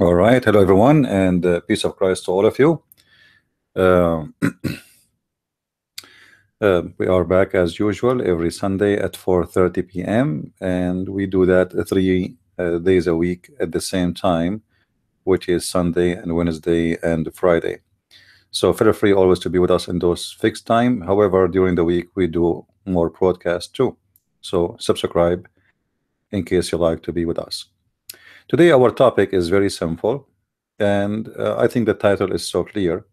All right. Hello, everyone, and peace of Christ to all of you. Uh, we are back as usual every Sunday at 4:30 p.m. and we do that 3 days a week at the same time, which is Sunday and Wednesday and Friday. So feel free always to be with us in those fixed time. However, during the week we do more broadcasts too. So subscribe in case you like to be with us. Today our topic is very simple, and I think the title is so clear.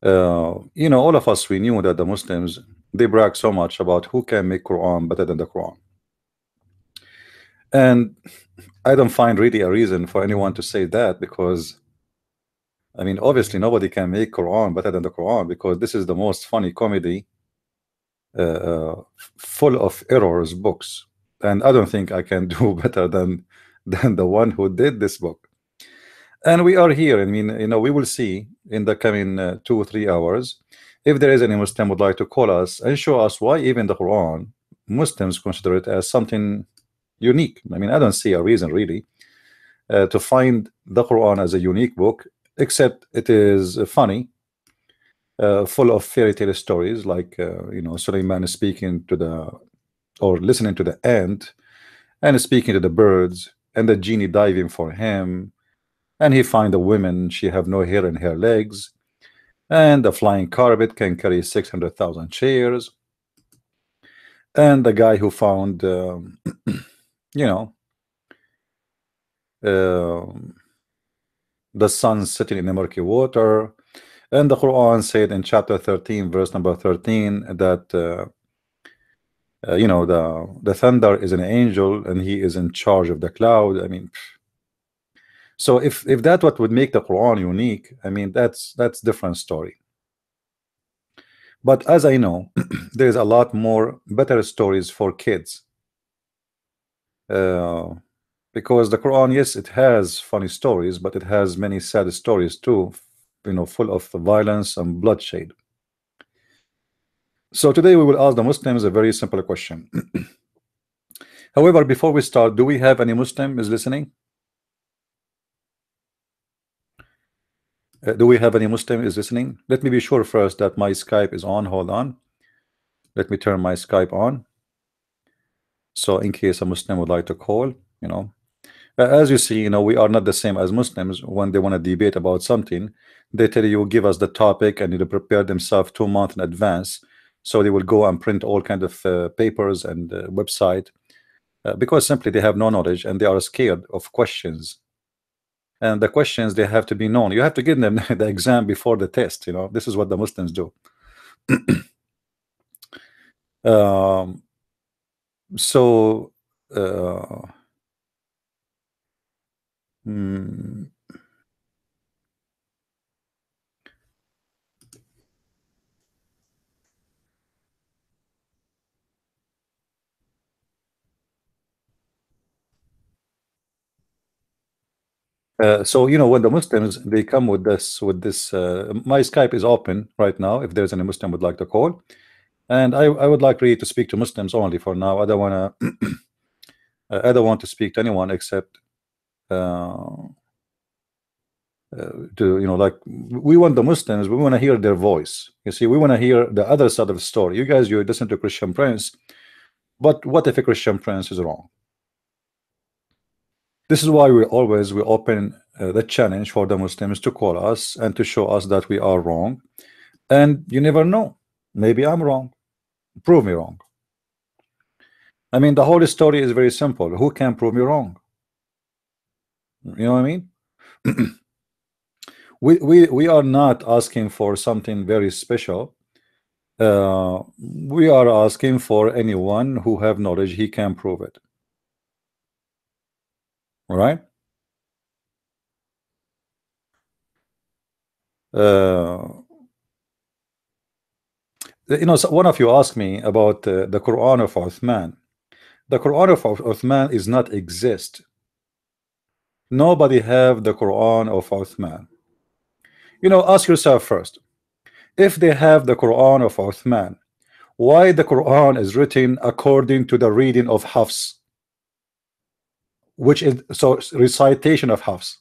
All of us, we knew that the Muslims, they brag so much about who can make Quran better than the Quran. And I don't find really a reason for anyone to say that, because I mean, obviously nobody can make Quran better than the Quran, because this is the most funny comedy, full of errors books, and I don't think I can do better than the one who did this book. And we are here. I mean, we will see in the coming 2 or 3 hours if there is any Muslim would like to call us and show us why even the Quran, Muslims consider it as something unique. I mean, I don't see a reason really to find the Quran as a unique book, except it is funny, full of fairy tale stories, like Suleiman is speaking to the, or listening to the ant, and speaking to the birds, and the genie diving for him, and he find a woman, she have no hair in her legs, and the flying carpet can carry 600,000 chairs, and the guy who found you know the sun sitting in the murky water. And the Quran said in chapter 13 verse number 13 that the thunder is an angel and he is in charge of the cloud. I mean, so if that what would make the Quran unique, I mean, that's different story. But as I know, there's a lot more better stories for kids, because the Quran, yes, it has funny stories, but it has many sad stories too, full of violence and bloodshed. So today we will ask the Muslims a very simple question. However, before we start, do we have any Muslim is listening? Do we have any Muslim is listening? Let me be sure first that my Skype is on. Hold on. Let me turn my Skype on. So in case a Muslim would like to call, as you see, we are not the same as Muslims. When they want to debate about something, they tell you, give us the topic, and they prepare themselves 2 months in advance. So they will go and print all kind of papers and website, because simply they have no knowledge and they are scared of questions. And the questions, they have to be known. You have to give them the exam before the test. This is what the Muslims do. So when the Muslims, they come with this my Skype is open right now if there's any Muslim would like to call, and I would like really to speak to Muslims only for now. I don't want to I don't want to speak to anyone except like, we want the Muslims, we want to hear their voice. You see, we want to hear the other side of the story. You guys, you listen to Christian Prince, but what if a Christian Prince is wrong? This is why we open the challenge for the Muslims to call us and to show us that we are wrong. And you never know, maybe I'm wrong. Prove me wrong. I mean, the whole story is very simple. Who can prove me wrong? You know what I mean? we are not asking for something very special. We are asking for anyone who have knowledge, he can prove it. All right? So one of you asked me about the Quran of Uthman. The Quran of Uthman is not exist. Nobody have the Quran of Uthman. Ask yourself first, if they have the Quran of Uthman, why the Quran is written according to the reading of Hafs, which is recitation of Hafs?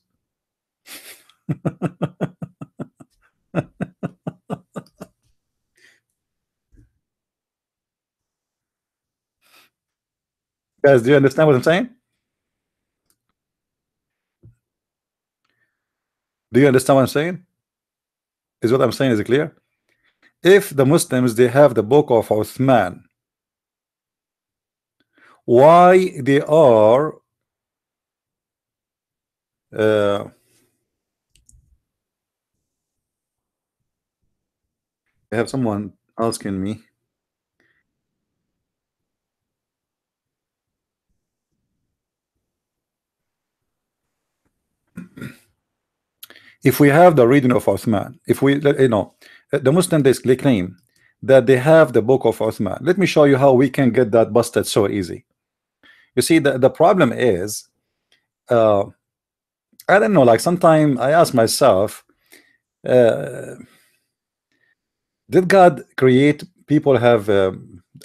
Guys, do you understand what I'm saying? Do you understand what I'm saying? Is what I'm saying is clear? If the Muslims they have the book of Uthman, why they are I have someone asking me if we have the reading of Uthman, if we the Muslim they claim that they have the book of Uthman. Let me show you how we can get that busted so easy. You see, the problem is uh, I don't know, like sometimes I ask myself, uh, did God create people have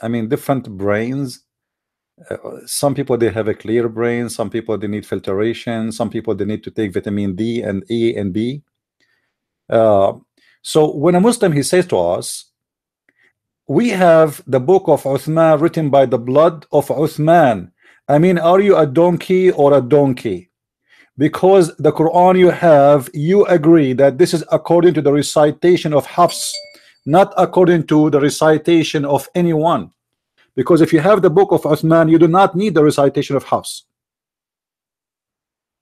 I mean different brains? Some people they have a clear brain, some people they need filtration, some people they need to take vitamin D and E and B. So when a Muslim he says to us, we have the book of Uthman written by the blood of Uthman. I mean, are you a donkey or a donkey? Because the Quran you have, you agree that this is according to the recitation of Hafs, not according to the recitation of anyone. Because if you have the book of Uthman, you do not need the recitation of Hafs.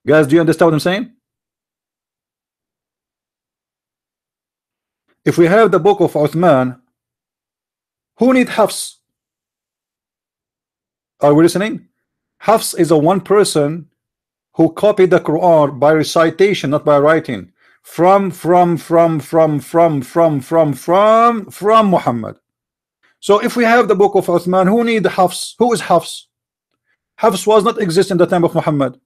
Guys, do you understand what I'm saying? If we have the book of Uthman, who need Hafs? Are we listening? Hafs is a one person who copied the Quran by recitation, not by writing, from Muhammad. So if we have the book of Uthman, who need Hafs? Who is Hafs? Hafs was not exist in the time of Muhammad.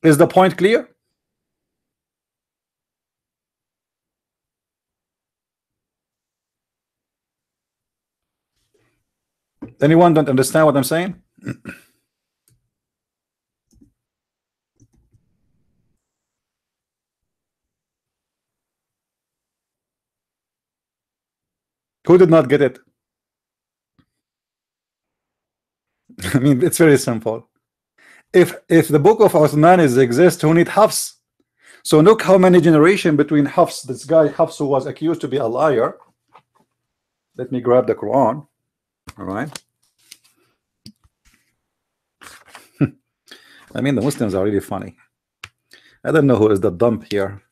Is the point clear? Anyone don't understand what I'm saying? Who did not get it? I mean, it's very simple. If the book of Uthman is exist, who need Hafs? So look how many generation between Hafs, this guy Hafs who was accused to be a liar. Let me grab the Quran. All right. I mean, the Muslims are really funny. I don't know who is the dump here.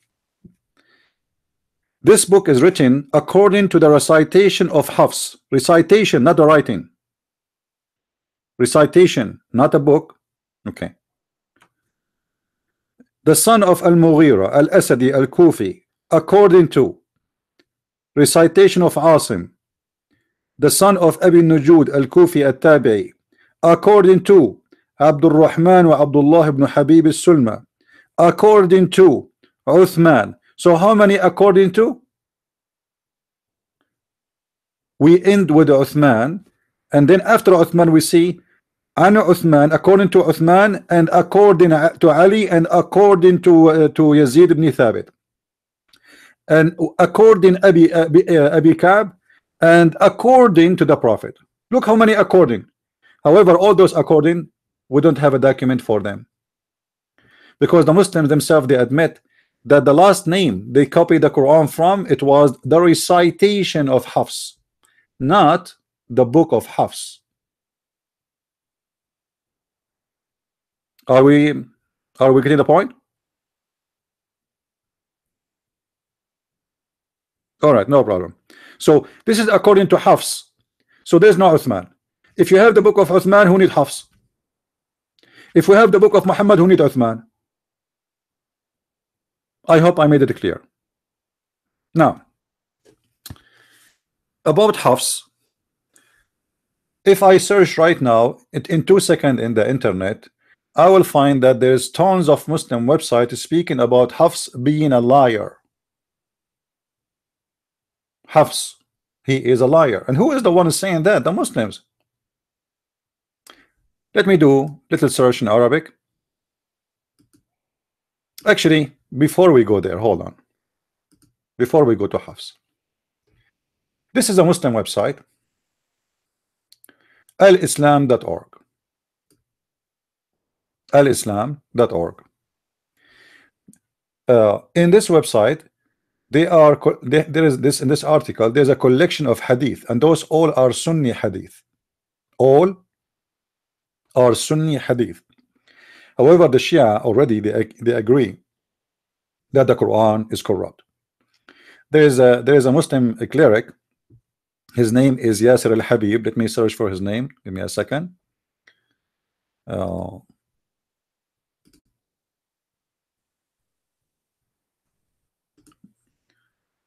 This book is written according to the recitation of Hafs. Recitation, not the writing. Recitation, not a book. Okay. The son of Al-Mughira, Al-Asadi, Al-Kufi, according to recitation of Asim, the son of Abi Nujud, Al-Kufi, Al-Tabi'i, according to Abdul Rahman wa Abdullah ibn Habib al-Sulma, according to Uthman. So how many according to? We end with Uthman, and then after Uthman we see Ana Uthman, according to Uthman, and according to Ali, and according to Yazid ibn Thabit, and according Abi Ka'b, and according to the Prophet. Look how many according. However, all those according, we don't have a document for them, because the Muslims themselves they admit that the last name they copied the Quran from, it was the recitation of Hafs, not the book of Hafs. Are we getting the point? All right, no problem. So this is according to Hafs. So there's no Uthman. If you have the book of Uthman, who need Hafs? If we have the book of Muhammad, who need Uthman? I hope I made it clear. Now, about Hafs, if I search right now in 2 seconds in the internet, I will find that there's tons of Muslim websites speaking about Hafs being a liar. Hafs, he is a liar. And who is the one saying that? The Muslims. Let me do little search in Arabic. Actually, before we go there, hold on. Before we go to Hafs, this is a Muslim website, alislam.org. alislam.org. In this website, there is this, in this article, there's a collection of hadith, and those all are Sunni hadith. All are Sunni hadith. However, the Shia already they agree that the Quran is corrupt. There is a Muslim cleric. His name is Yasir al-Habib. Let me search for his name. Give me a second.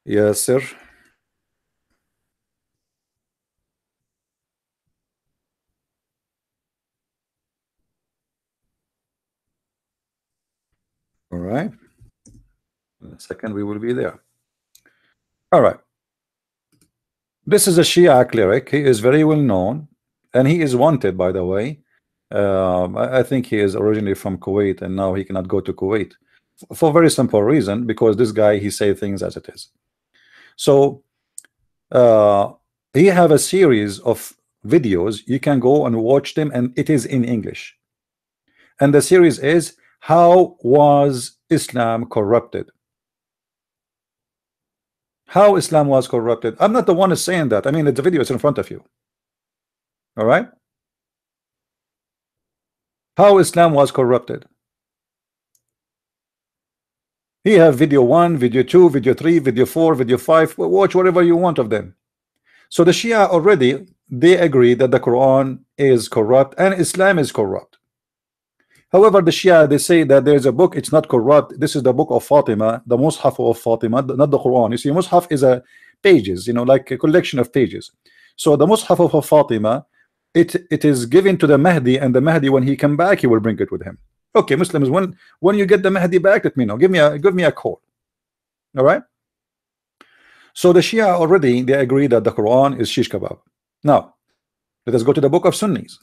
Yasir. All right. In a second, we will be there. All right. This is a Shia cleric. He is very well known, and he is wanted, by the way. I think he is originally from Kuwait, and now he cannot go to Kuwait for a very simple reason, because this guy, he say things as it is. So he have a series of videos. You can go and watch them, and it is in English. And the series is How Was Islam Corrupted? How Islam was corrupted. I'm not the one who's saying that. I mean, the video is in front of you. All right. How Islam was corrupted. He have video 1, video 2, video 3, video 4, video 5. Watch whatever you want of them. So the Shia already, they agree that the Quran is corrupt and Islam is corrupt. However, the Shia, they say that there is a book, it's not corrupt. This is the book of Fatima, the Mus'haf of Fatima, not the Quran. You see, Mus'haf is a pages, you know, like a collection of pages. So the Mus'haf of Fatima, it is given to the Mahdi, and the Mahdi, when he come back, he will bring it with him. Okay, Muslims, when you get the Mahdi back, let me know. Give me a call. All right. So the Shia already, they agree that the Quran is shish kebab. Now, let us go to the book of Sunnis.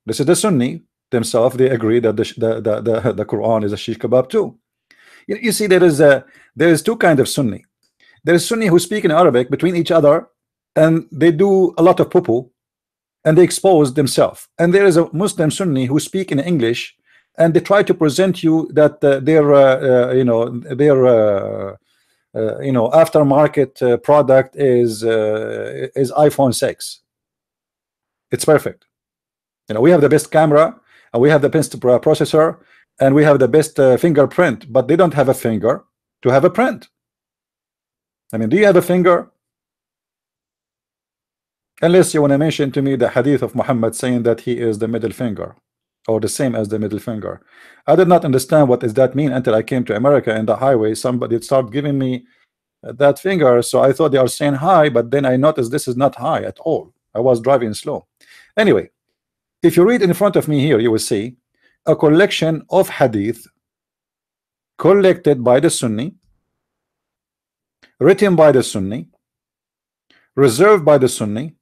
This is the Sunni themselves. They agree that the Quran is a shish kebab too. You see, there is two kinds of Sunni. There is Sunni who speak in Arabic between each other, and they do a lot of poo-poo, and they expose themselves. And there is a Muslim Sunni who speak in English, and they try to present you that their aftermarket product is iPhone 6. It's perfect. You know, we have the best camera, and we have the best processor, and we have the best fingerprint, but they don't have a finger to have a print. I mean, do you have a finger? Unless you want to mention to me the hadith of Muhammad saying that he is the middle finger, or the same as the middle finger. I did not understand what does that mean until I came to America. In the highway, somebody started giving me that finger, so I thought they are saying hi, but then I noticed this is not high at all. I was driving slow. Anyway, if you read in front of me here, you will see a collection of hadith collected by the Sunni, written by the Sunni, reserved by the Sunni,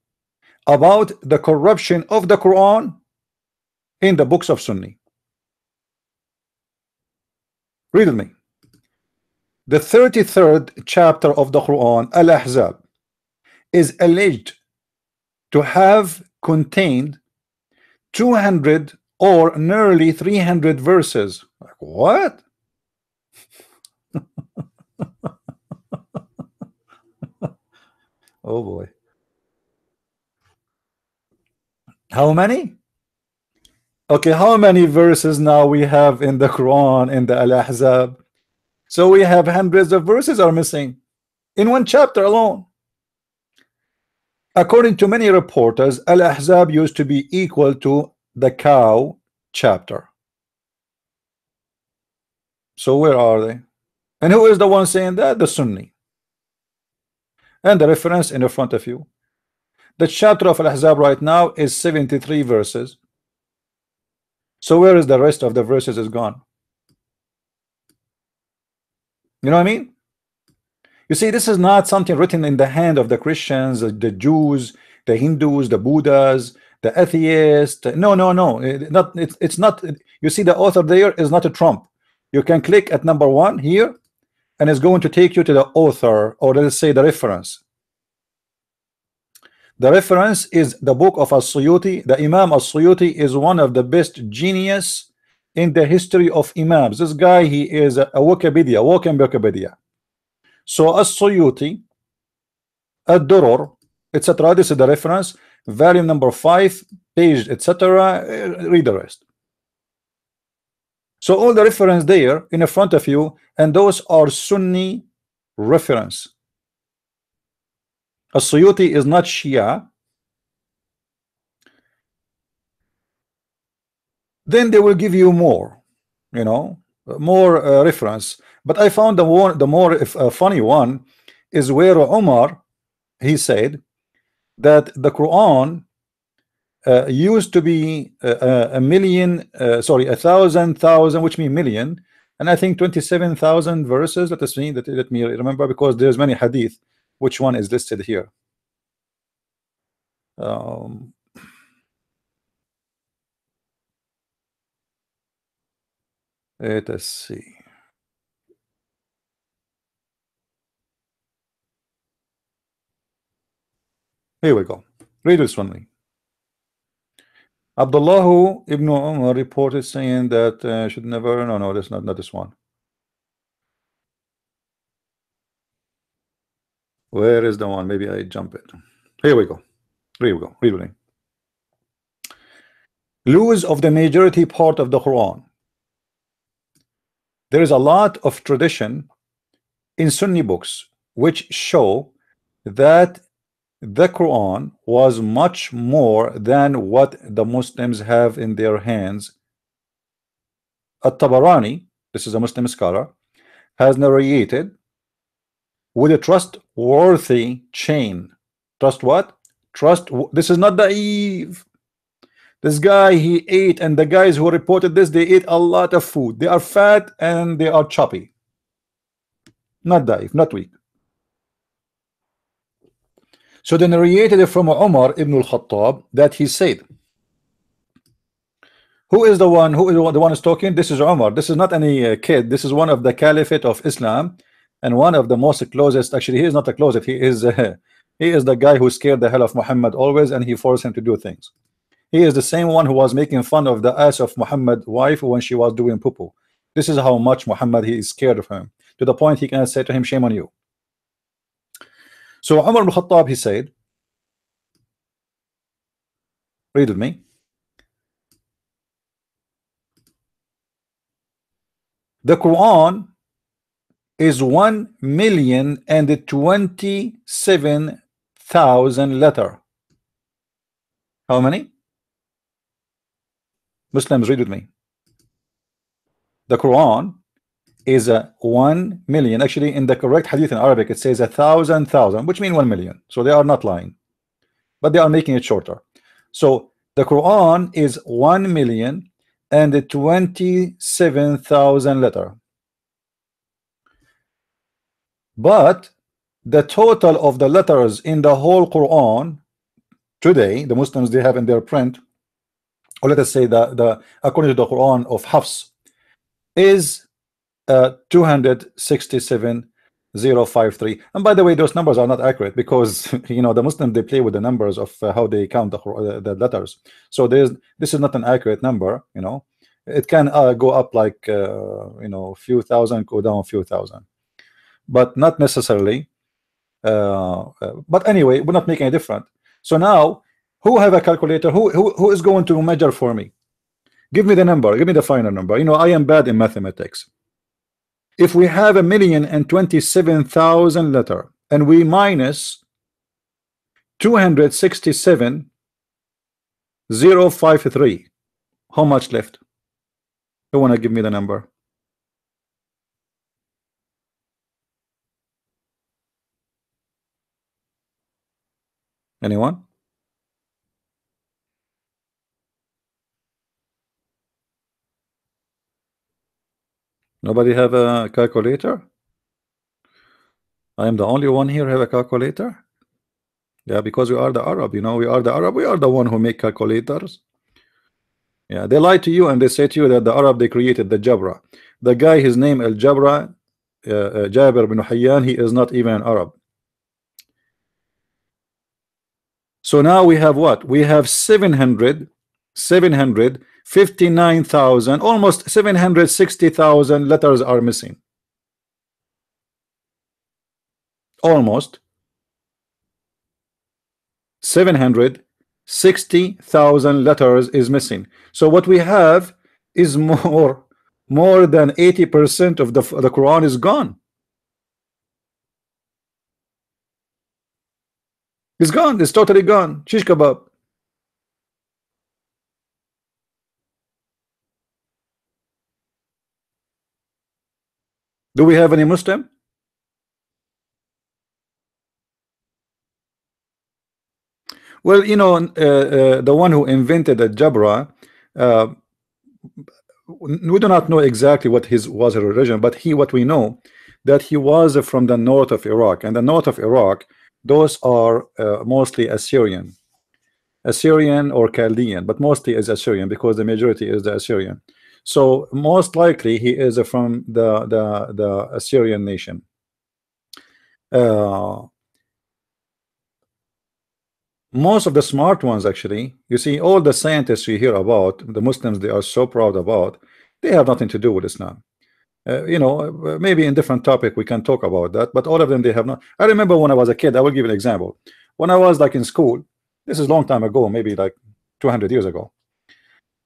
about the corruption of the Quran in the books of Sunni. Read with me. The 33rd chapter of the Quran, Al-Ahzab, is alleged to have contained 200 or nearly 300 verses. Like, what? Oh boy. How many? Okay, how many verses now we have in the Quran, in the Al-Ahzab? So we have hundreds of verses are missing in one chapter alone. According to many reporters, Al-Ahzab used to be equal to the cow chapter. So where are they? And who is the one saying that? The Sunni. And the reference in the front of you. The chapter of Al-Ahzab right now is 73 verses. So where is the rest of the verses is gone? You know what I mean? You see, this is not something written in the hand of the Christians, the Jews, the Hindus, the Buddhas, the atheists. No. It's not. You see, the author there is not a Trump. You can click at number 1 here, and it's going to take you to the author, or let's say the reference. The reference is the book of As-Suyuti. The Imam As-Suyuti is one of the best genius in the history of Imams. This guy, he is a Wikipedia, walking Wikipedia. So As-Suyuti, Ad-Durur, etc. This is the reference, volume number 5, page, etc. Read the rest. So all the reference there in front of you, and those are Sunni reference. As-Suyuti is not Shia. Then they will give you more, you know, more reference. But I found the more funny one is where Umar, he said that the Quran used to be a million, sorry, 1,000, which means million, and I think 27,000 verses. Let me remember, because there's many hadith. Which one is listed here? Let us see. Here we go. Read this one. Abdullah ibn Umar reported saying that should never. No, that's not this one. Where is the one? Maybe I jump it. Here we go. Here we go. Read with me. Lose of the majority part of the Quran. There is a lot of tradition in Sunni books which show that the Quran was much more than what the Muslims have in their hands. At-Tabarani, this is a Muslim scholar, has narrated with a trustworthy chain. Trust what? Trust. This is not naive. This guy, he ate, and the guys who reported this, they ate a lot of food. They are fat and they are choppy. Not naive, not weak. So they narrated from Umar ibn al-Khattab that he said, who is the one who's talking? This is Umar. This is not any kid. This is one of the Caliphate of Islam, and one of the most closest. Actually, he is not the closest. He is the guy who scared the hell of Muhammad always, and he forced him to do things. He is the same one who was making fun of the ass of Muhammad's wife when she was doing poo-poo. This is how much Muhammad, he is scared of him, to the point he can say to him, shame on you. So Umar ibn Khattab, he said, read with me. The Quran is 1,027,000 letter. How many? Muslims, read with me. The Quran is a 1 million. Actually, in the correct hadith in Arabic, it says 1,000, which means 1 million. So they are not lying, but they are making it shorter. So the Quran is 1,027,000 letter. But the total of the letters in the whole Quran today, the Muslims, they have in their print, or let us say the according to the Quran of Hafs, is 267,053. And by the way, those numbers are not accurate, because you know the Muslims, they play with the numbers of how they count the letters. So this is not an accurate number. You know, it can go up like you know, a few thousand, go down a few thousand, but not necessarily. But anyway, we're not making a difference. So now, who have a calculator? Who is going to measure for me? Give me the number. Give me the final number. You know, I am bad in mathematics. If we have 1,027,000 letter and we minus 267,053, how much left? Who wanna give me the number? Anyone? Nobody have a calculator? I am the only one here have a calculator? Yeah, because we are the Arab, you know, we are the Arab, we are the one who make calculators. Yeah, they lie to you and they say to you that the Arab, they created the Jabra. The guy, his name Al Jabra, Jabir bin Hayyan, he is not even an Arab. So now we have what? We have 759,000, almost 760,000 letters are missing. Almost 760,000 letters is missing. So what we have is more than 80% of the Quran is gone. It's gone. It's totally gone. Shish kebab. Do we have any Muslim? Well, you know, the one who invented the Jabra, we do not know exactly what his was her religion, but what we know that he was from the north of Iraq, and the north of Iraq, those are mostly Assyrian or Chaldean, but mostly is Assyrian because the majority is the Assyrian. So most likely he is from the Assyrian nation. Most of the smart ones, actually, you see, all the scientists you hear about, the Muslims they are so proud about, they have nothing to do with Islam. You know, maybe in different topic we can talk about that, but all of them they have not. I remember when I was a kid, I will give you an example. When I was like in school, this is a long time ago, maybe like 200 years ago,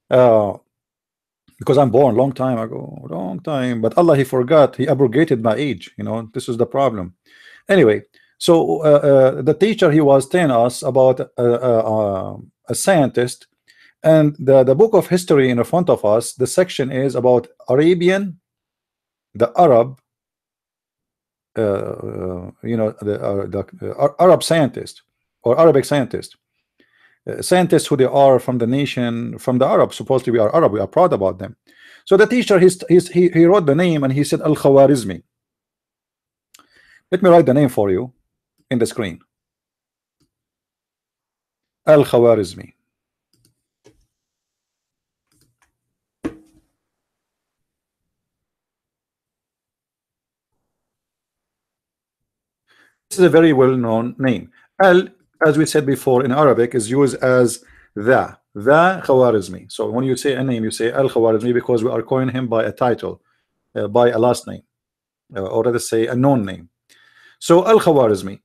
because I'm born long time ago, long time, but Allah, he forgot, he abrogated my age, you know, this is the problem. Anyway, so the teacher, he was telling us about a scientist, and the book of history in front of us, the section is about the Arab, you know, the Arab scientist or Arabic scientist, scientists who they are from the nation, from the Arab. Supposedly we are Arab, we are proud about them. So the teacher, he wrote the name and he said Al-Khwarizmi. Let me write the name for you in the screen. Al-Khwarizmi. This is a very well-known name. Al, as we said before in Arabic, is used as the Khwarizmi. So when you say a name, you say Al-Khwarizmi because we are calling him by a title, by a last name, or let us say a known name. So Al-Khwarizmi.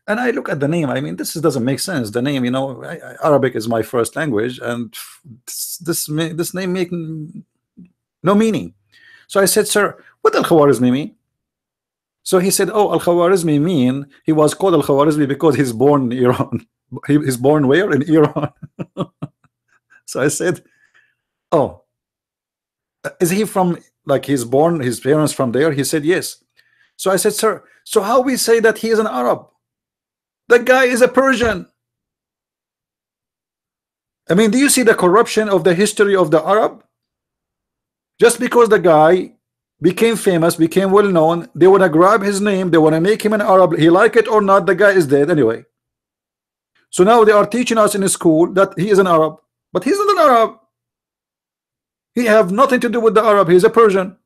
And I look at the name, I mean, this doesn't make sense. The name, you know, Arabic is my first language, and this name make no meaning. So I said, sir, what Al-Khwarizmi mean? So he said, oh, Al-Khwarizmi mean, he was called Al-Khwarizmi because he's born in Iran. He's born where? In Iran. So I said, oh, is he from, like he's born, his parents from there? He said, yes. So I said, sir, so how we say that he is an Arab? The guy is a Persian. I mean, do you see the corruption of the history of the Arab? Just because the guy became famous, became well known, they want to grab his name, they want to make him an Arab. He like it or not, the guy is dead anyway. So now they are teaching us in school that he is an Arab, but he's not an Arab. He have nothing to do with the Arab. He's a Persian.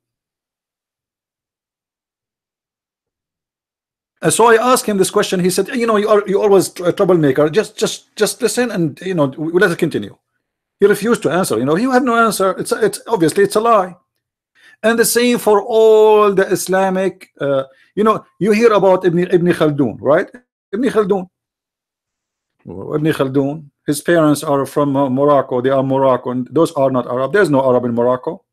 And so I asked him this question. He said, you know, you always a troublemaker. Just listen, and you know, let us continue. He refused to answer. You know, he had no answer. It's obviously it's a lie. And the same for all the Islamic. You know, you hear about Ibn Khaldun, right? Ibn Khaldun. His parents are from Morocco. They are Moroccan. Those are not Arab. There's no Arab in Morocco.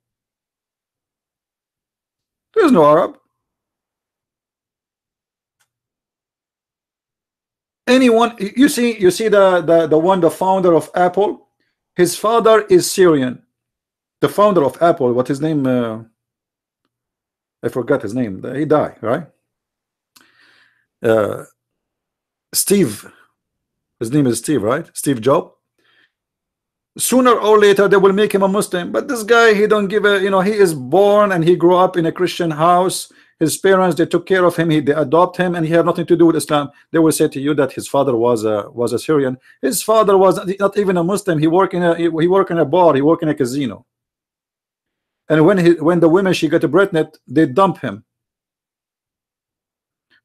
There's no Arab. Anyone, you see the founder of Apple, his father is Syrian. The founder of Apple, what his name? I forgot his name. He died, right? Steve. His name is Steve, right? Steve Jobs. Sooner or later they will make him a Muslim, but this guy, he don't give a, you know, he is born and he grew up in a Christian house. His parents, they took care of him, they adopt him, and he had nothing to do with Islam. They will say to you that his father was a Syrian. His father was not even a Muslim. He worked in a bar, he worked in a casino. and when the women she got pregnant, they dump him.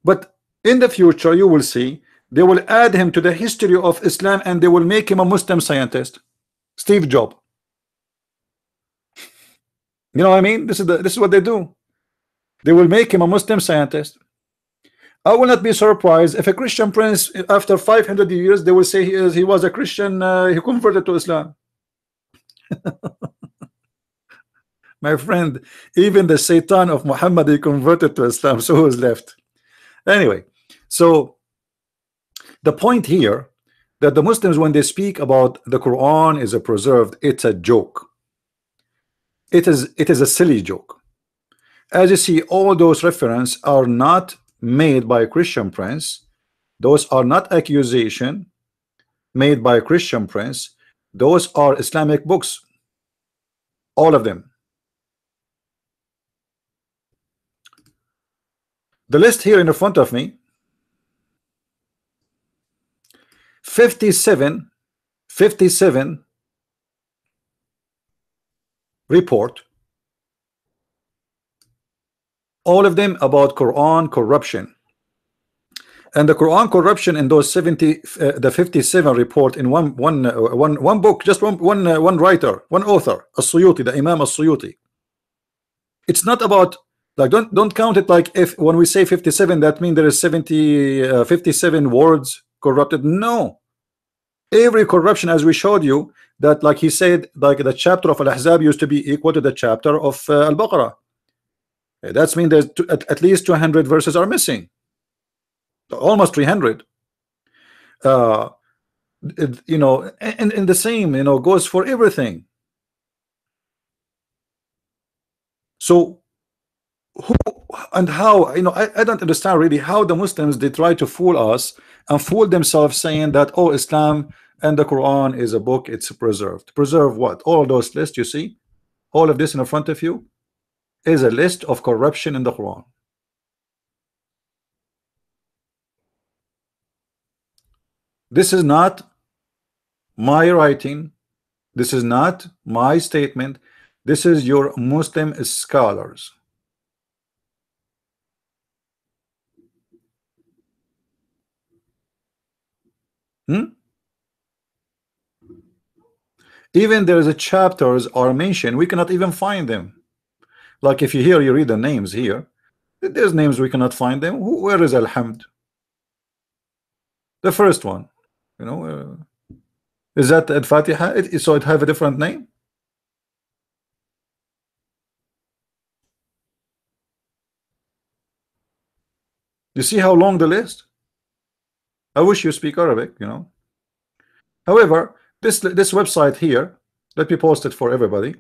But in the future, you will see they will add him to the history of Islam, and they will make him a Muslim scientist. Steve Jobs. You know what I mean? This is what they do. They will make him a Muslim scientist. I will not be surprised if a Christian prince, after 500 years, they will say he was a Christian, he converted to Islam. My friend, even the Satan of Muhammad, he converted to Islam. So who's left? Anyway, so the point here that the Muslims, when they speak about the Quran is a preserved, it's a joke. It is a silly joke. As you see, all those references are not made by a Christian prince. Those are not accusation made by a Christian prince. Those are Islamic books, all of them. The list here in the front of me, 57 report, all of them about Quran corruption. And the Quran corruption in those 57 report in one book, just one writer, one author, As-Suyuti, the Imam As-Suyuti. It's not about, like, don't count it like if when we say 57 that means there is 57 words corrupted. No, every corruption, as we showed you, that, like he said, like the chapter of Al-Ahzab used to be equal to the chapter of Al-Baqarah. That's mean there's at least 200 verses are missing, almost 300. You know, and the same, you know, goes for everything. So who and how, you know, I don't understand really how the Muslims, they try to fool us and fool themselves, saying that, oh, Islam and the Quran is a book, it's preserved. Preserve what? All those lists you see, all of this in front of you is a list of corruption in the Quran. This is not my writing, this is not my statement, this is your Muslim scholars. Even there is a chapters are mentioned, we cannot even find them. Like if you read the names here, there's names we cannot find them. Where is Alhamd? The first one, you know, is that Al-Fatiha? So it have a different name. You see how long the list? I wish you speak Arabic, you know. However, this website here, let me post it for everybody.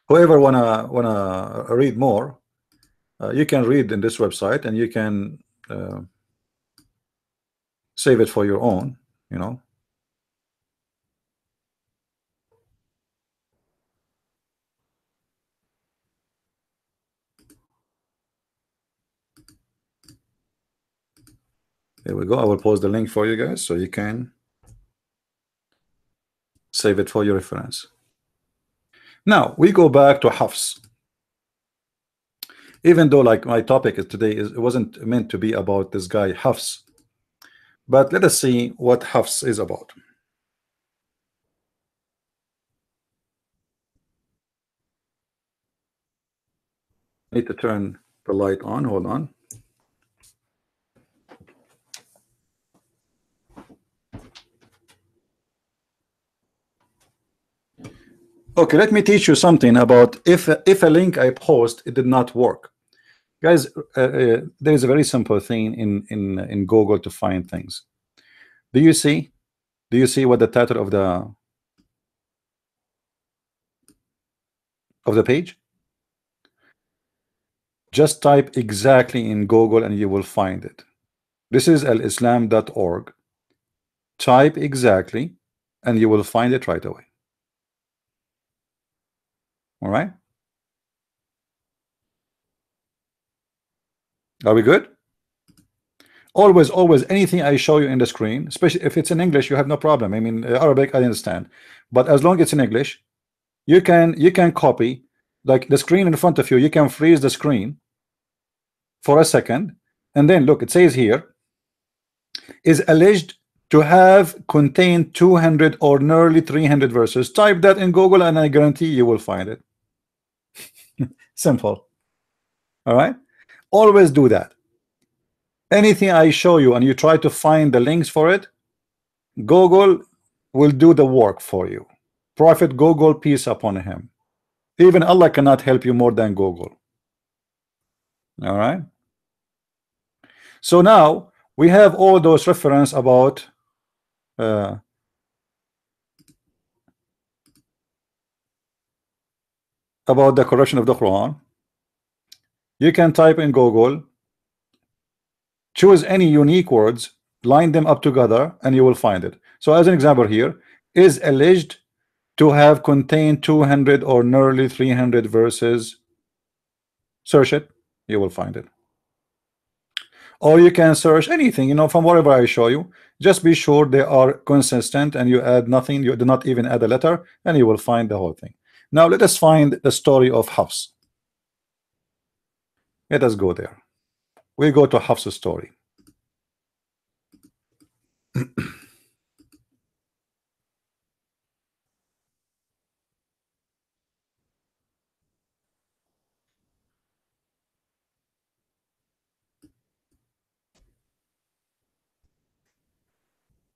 Whoever wanna read more, you can read in this website, and you can save it for your own, you know. There we go. I will post the link for you guys so you can save it for your reference. Now we go back to Hafs. Even though, like, my topic is today it wasn't meant to be about this guy Hafs, but let us see what Hafs is about. I need to turn the light on. Hold on. Okay, let me teach you something about if a link I post it did not work, guys. There is a very simple thing in Google to find things. Do you see what the title of the page? Just type exactly in Google and you will find it. This is alislam.org. Type exactly and you will find it right away. All right, are we good? Always anything I show you in the screen, especially if it's in English, you have no problem. I mean, Arabic I understand, but as long as it's in English, you can copy, like the screen in front of you, you can freeze the screen for a second, and then look, it says here is alleged to have contained 200 or nearly 300 verses. Type that in Google and I guarantee you will find it. Simple. All right, always do that. Anything I show you and you try to find the links for it, Google will do the work for you. Prophet Google, peace upon him. Even Allah cannot help you more than Google. All right, so now we have all those reference about the corruption of the Quran. You can type in Google, choose any unique words, line them up together, and you will find it. So as an example here, is alleged to have contained 200 or nearly 300 verses. Search it, you will find it. Or you can search anything, you know, from whatever I show you. Just be sure they are consistent and you add nothing, you do not even add a letter, and you will find the whole thing. Now let us find the story of Hafs. Let us go there. We go to Hafs' story.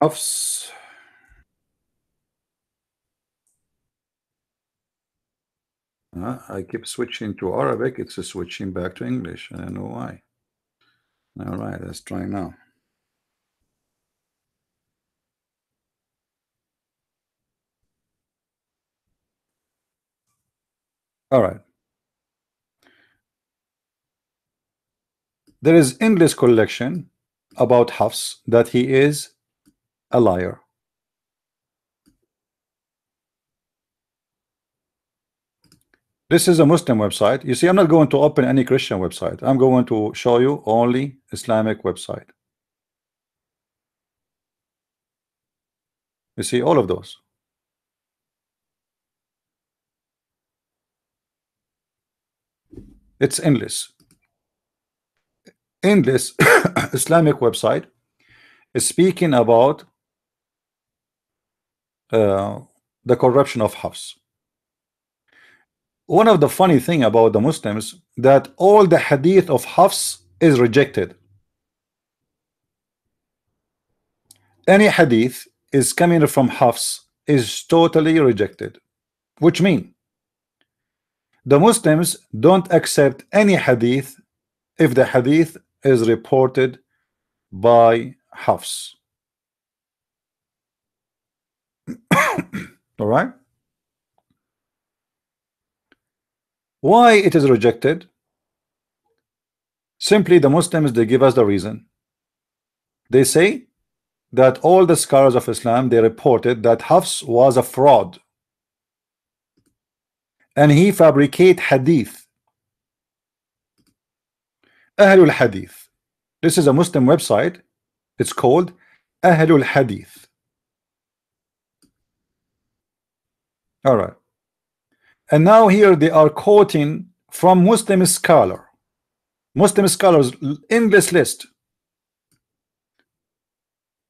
Hafs. I keep switching to Arabic. It's switching back to English. I don't know why. All right, let's try now. All right. There is endless collection about Hafs that he is a liar. This is a Muslim website. You see, I'm not going to open any Christian website. I'm going to show you only Islamic website. You see all of those. It's endless. Endless Islamic website is speaking about the corruption of Hafs. One of the funny thing about the Muslims that all the hadith of Hafs is rejected. Any hadith is coming from Hafs is totally rejected, which means the Muslims don't accept any hadith if the hadith is reported by Hafs. All right, why it is rejected? Simply the Muslims, they give us the reason. They say that all the scholars of Islam, they reported that Hafs was a fraud and he fabricate hadith. Ahlul Hadith. This is a Muslim website. It's called Ahlul Hadith. All right, and now here they are quoting from Muslim scholars, endless list.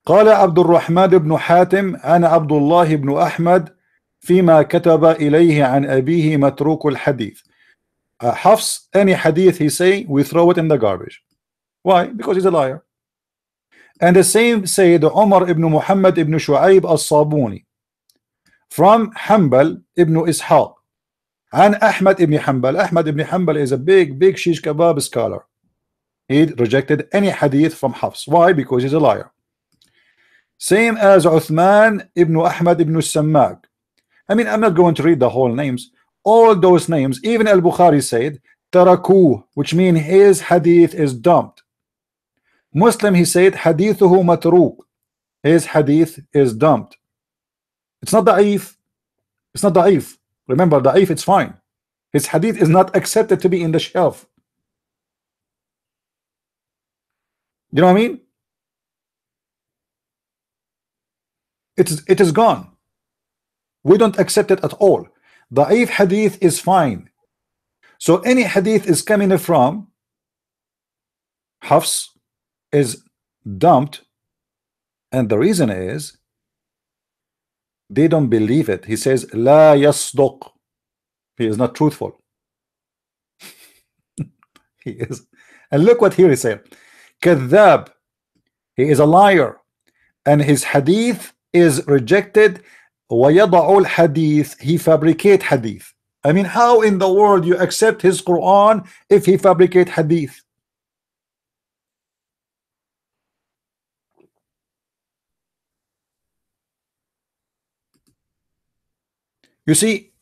قال عبد الرحمن بن حاتم أنا عبد الله بن أحمد فيما كتب إليه عن أبيه متروك الحديث. Hafs, any hadith he say, we throw it in the garbage. Why? Because he's a liar. And the same say the Umar ibn Muhammad ibn Shu'aib al-Sabuni from Hanbal ibn Ishaq and Ahmad ibn Hanbal. Ahmad ibn Hanbal is a big shish kebab scholar. He rejected any hadith from Hafs. Why? Because he's a liar. Same as Uthman ibn Ahmad ibn Sammak. I mean, I'm not going to read the whole names. All those names, even al-Bukhari said taraku, which means his hadith is dumped. Muslim, he said hadithuhu matruk, his hadith is dumped. It's not da'if. It's not da'if. Remember, da'if, it's fine. His hadith is not accepted to be in the shelf. You know what I mean? It is gone. We don't accept it at all. Da'if hadith is fine. So any hadith is coming from Hafs is dumped, and the reason is they don't believe it. He says La yasduq. He is not truthful. He is. And look what here he said. Kadhab. He is a liar. And his hadith is rejected. وَيَضَعُ الْحَدِيث. He fabricate hadith. I mean, how in the world you accept his Quran if he fabricate hadith? You see,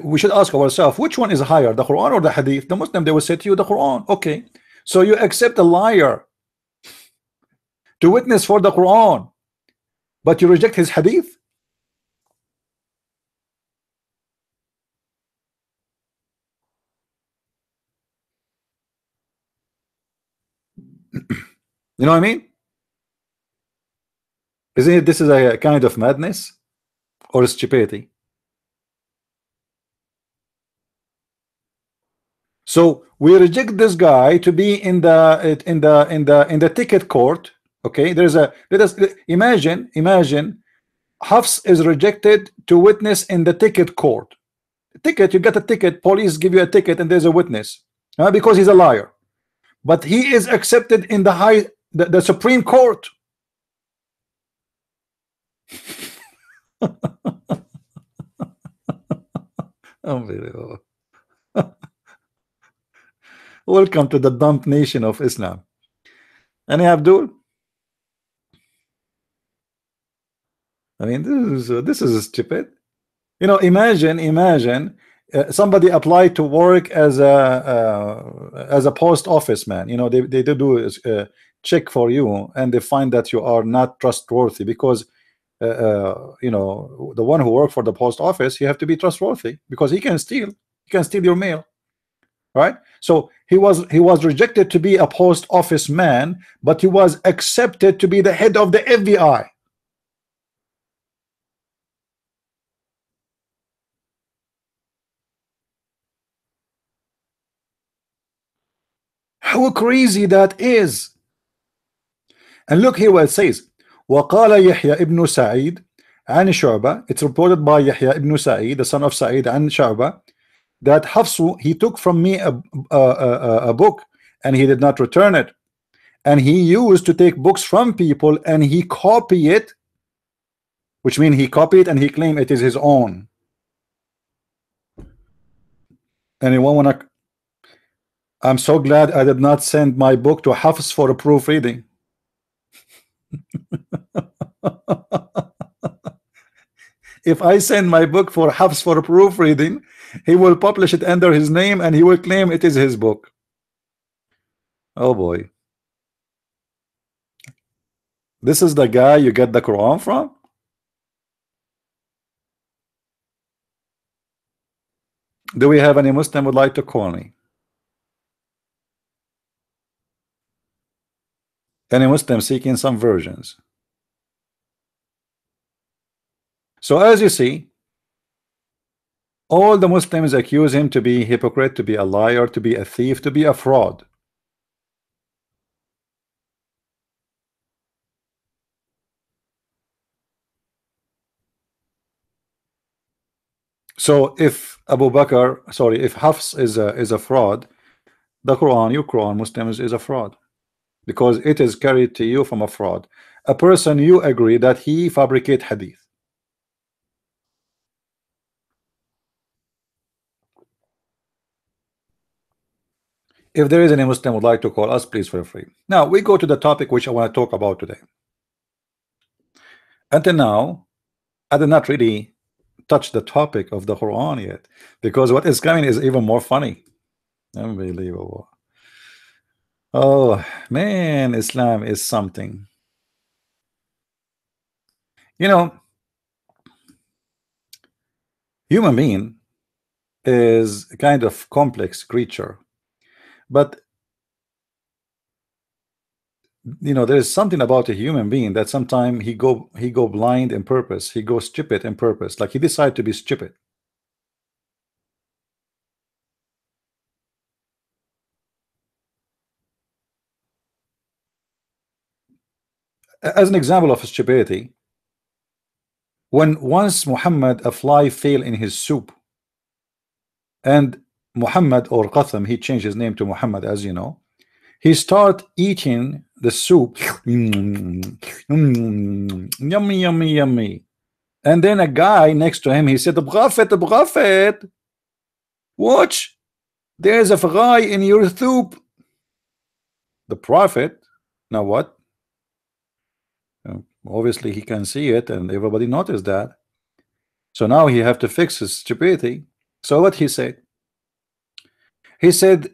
we should ask ourselves, which one is higher, the Quran or the hadith? The Muslim, they will say to you, the Quran. Okay, so you accept a liar to witness for the Quran, but you reject his hadith? You know what I mean? Isn't it, this is a kind of madness or stupidity? So we reject this guy to be in the ticket court. Okay, let us imagine Hafs is rejected to witness in the ticket court. Ticket, you get a ticket, police give you a ticket, and there's a witness because he's a liar. But he is accepted in the Supreme Court. Unbelievable. Welcome to the dump nation of Islam. Any Abdul? I mean, this is stupid. Imagine somebody applied to work as a post office man. They do a check for you, and they find that you are not trustworthy because the one who worked for the post office, you have to be trustworthy because he can steal your mail, right? So he was rejected to be a post office man, but he was accepted to be the head of the FBI. How crazy that is. And look here what it says. وقال يحيى ابن سعيد عن شعبة. It's reported by Yahya ibn Sa'id, the son of Sa'id, and Shu'bah, that Hafsu, he took from me a book and he did not return it, and he used to take books from people and he copy it, which means he copied and he claimed it is his own. Anyone wanna? I'm so glad I did not send my book to Hafs for a proofreading. If I send my book for Hafs for a proofreading, he will publish it under his name and he will claim it is his book. Oh boy. This is the guy you get the Quran from? Do we have any Muslim would like to call me? Any Muslim seeking some versions? So as you see, all the Muslims accuse him to be a hypocrite, to be a liar, to be a thief, to be a fraud. So if if Hafs is a fraud, the Quran, your Quran, Muslims, is a fraud because it is carried to you from a fraud. A person you agree that he fabricate hadith. If there is any Muslim would like to call us, please feel free. Now we go to the topic which I want to talk about today. Until now, I did not really touch the topic of the Quran yet because what is coming is even more funny. Unbelievable. Oh man, Islam is something. Human being is a kind of complex creature, but there is something about a human being that sometimes he go blind in purpose, he goes stupid in purpose, like he decided to be stupid. As an example of stupidity, when once Muhammad, a fly fell in his soup, and Muhammad, or Qatham, he changed his name to Muhammad, as you know, he start eating the soup. Yummy, yummy, yummy. And then a guy next to him, he said, Prophet, watch, there's a fly in your soup. The Prophet, now what? Obviously he can see it, and everybody noticed that. So now he have to fix his stupidity. So what he said? He said,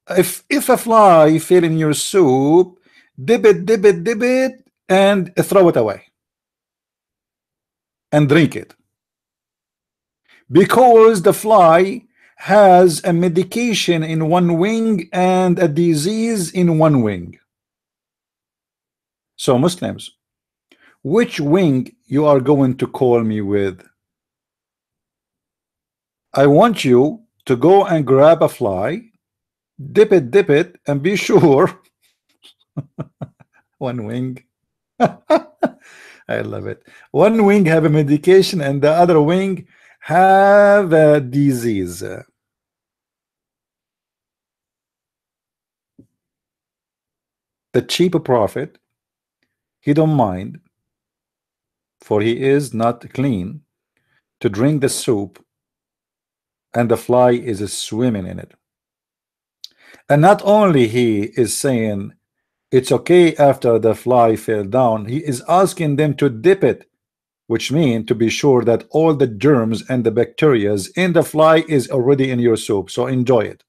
if a fly fell in your soup, dip it, and throw it away, and drink it, because the fly has a medication in one wing and a disease in one wing. So Muslims, which wing you are going to call me with? I want you to go and grab a fly, dip it, and be sure. One wing. I love it. One wing have a medication and the other wing have a disease. The cheap prophet, he don't mind, for he is not clean, to drink the soup, and the fly is swimming in it. And not only he is saying it's okay after the fly fell down, he is asking them to dip it, which means to be sure that all the germs and the bacteria in the fly is already in your soup. So enjoy it.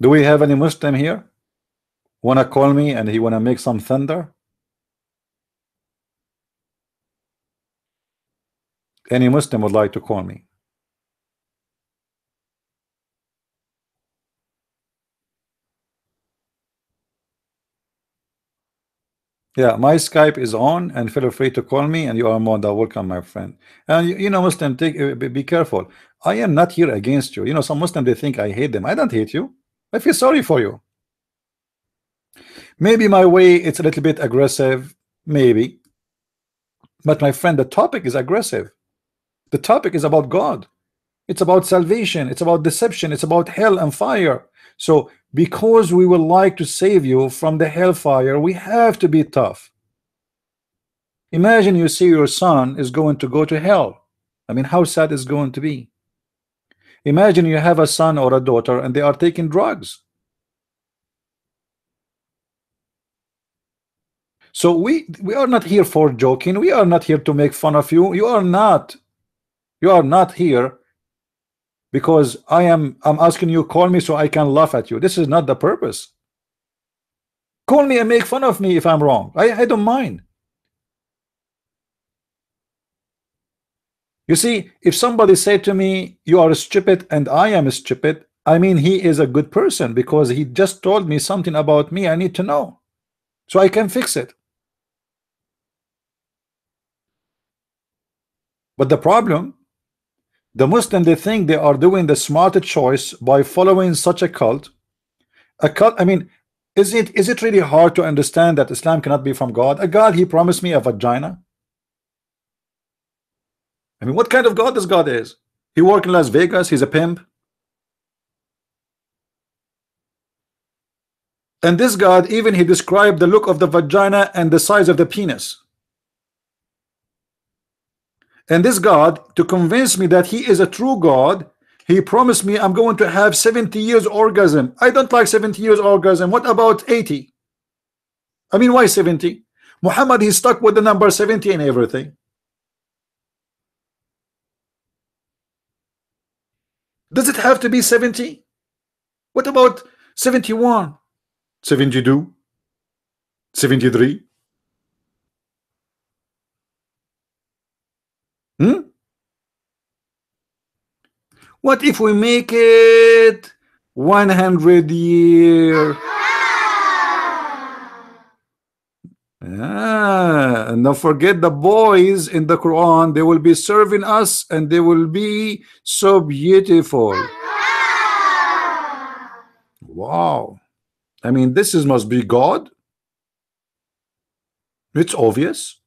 Do we have any Muslim here? Wanna call me and he wanna make some thunder? Any Muslim would like to call me? Yeah, my Skype is on, and feel free to call me, and you are more than welcome, my friend. And you know, Muslim, be careful. I am not here against you. You know, some Muslim, they think I hate them. I don't hate you. I feel sorry for you. Maybe my way it's a little bit aggressive, maybe. But my friend, the topic is aggressive. The topic is about God. It's about salvation. It's about deception. It's about hell and fire. So because we would like to save you from the hellfire, we have to be tough. Imagine you see your son is going to go to hell. I mean, how sad is going to be? Imagine you have a son or a daughter and they are taking drugs. So we are not here for joking. We are not here to make fun of you. You are not here because I'm asking you, call me so I can laugh at you. This is not the purpose. Call me and make fun of me if I'm wrong. I don't mind. You see, if somebody said to me, you are stupid and I am stupid, I mean he is a good person because he just told me something about me I need to know so I can fix it. But the problem, the Muslim, they think they are doing the smarter choice by following such a cult. A cult, I mean, is it really hard to understand that Islam cannot be from God? A God, he promised me a vagina. I mean, what kind of God this God is? He work in Las Vegas, he's a pimp. And this God, even he described the look of the vagina and the size of the penis. And this God, to convince me that he is a true God, he promised me I'm going to have 70 years orgasm. I don't like 70 years orgasm. What about 80? I mean, why 70? Muhammad, he's stuck with the number 70 and everything. Does it have to be 70? What about 71? 72? 73? What if we make it 100 years? And don't forget the boys in the Quran, they will be serving us and they will be so beautiful. Wow. I mean, this is must be God. It's obvious.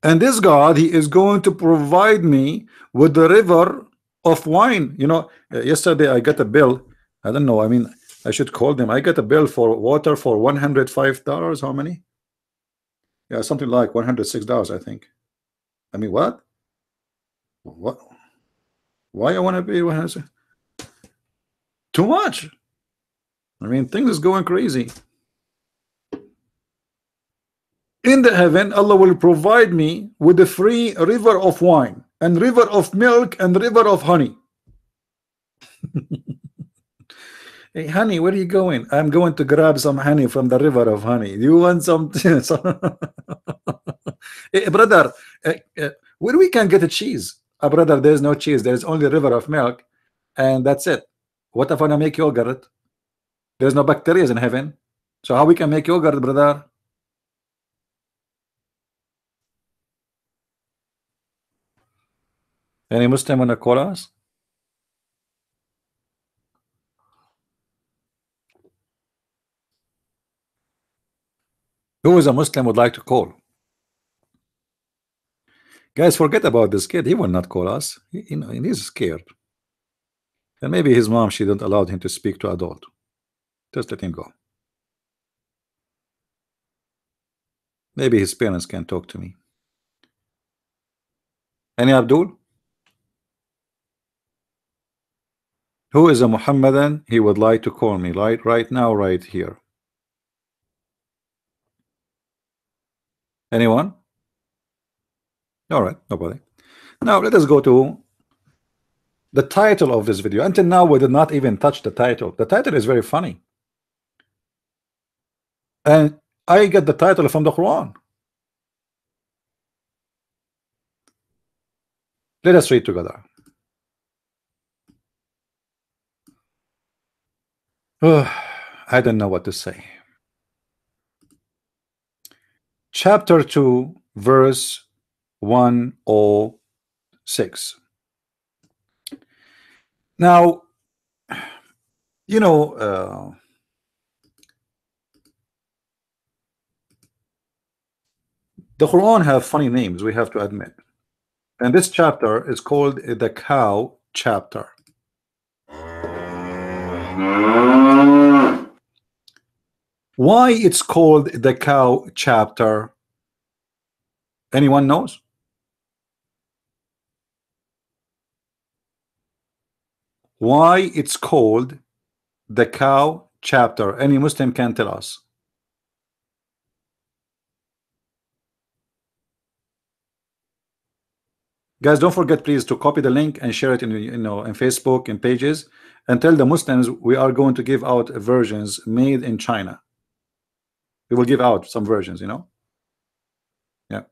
And this God, he is going to provide me with the river of wine. You know, yesterday I got a bill. I don't know. I mean, I should call them. I got a bill for water for $105. How many? Yeah, something like $106, I think. I mean, what? What? Why I want to pay 100? Too much. I mean, things is going crazy. In the heaven, Allah will provide me with a free river of wine and river of milk and river of honey. Hey, honey, where are you going? I'm going to grab some honey from the river of honey. Do you want some? Hey, brother, where we can get a cheese? Brother, there's no cheese. There's only river of milk, and that's it. What if I wanna make yogurt? There's no bacteria in heaven, so how we can make yogurt, brother? Any Muslim wanna call us? Who is a Muslim would like to call? Guys, forget about this kid. He will not call us. You know, he's scared. And maybe his mom, she didn't allow him to speak to adult. Just let him go. Maybe his parents can talk to me. Any Abdul? Who is a Muhammadan? He would like to call me right now, right here. Anyone? All right, nobody. Now let us go to the title of this video. Until now, we did not even touch the title. The title is very funny. And I get the title from the Quran. Let us read together. I don't know what to say. Chapter 2, verse 106. Now, you know, the Quran have funny names, we have to admit. And this chapter is called the cow chapter. Why it's called the cow chapter? Anyone knows? Why it's called the cow chapter? Any Muslim can tell us. Guys, don't forget please to copy the link and share it in, you know, in Facebook and pages, and tell the Muslims we are going to give out versions made in China. We will give out some versions, you know. Yeah.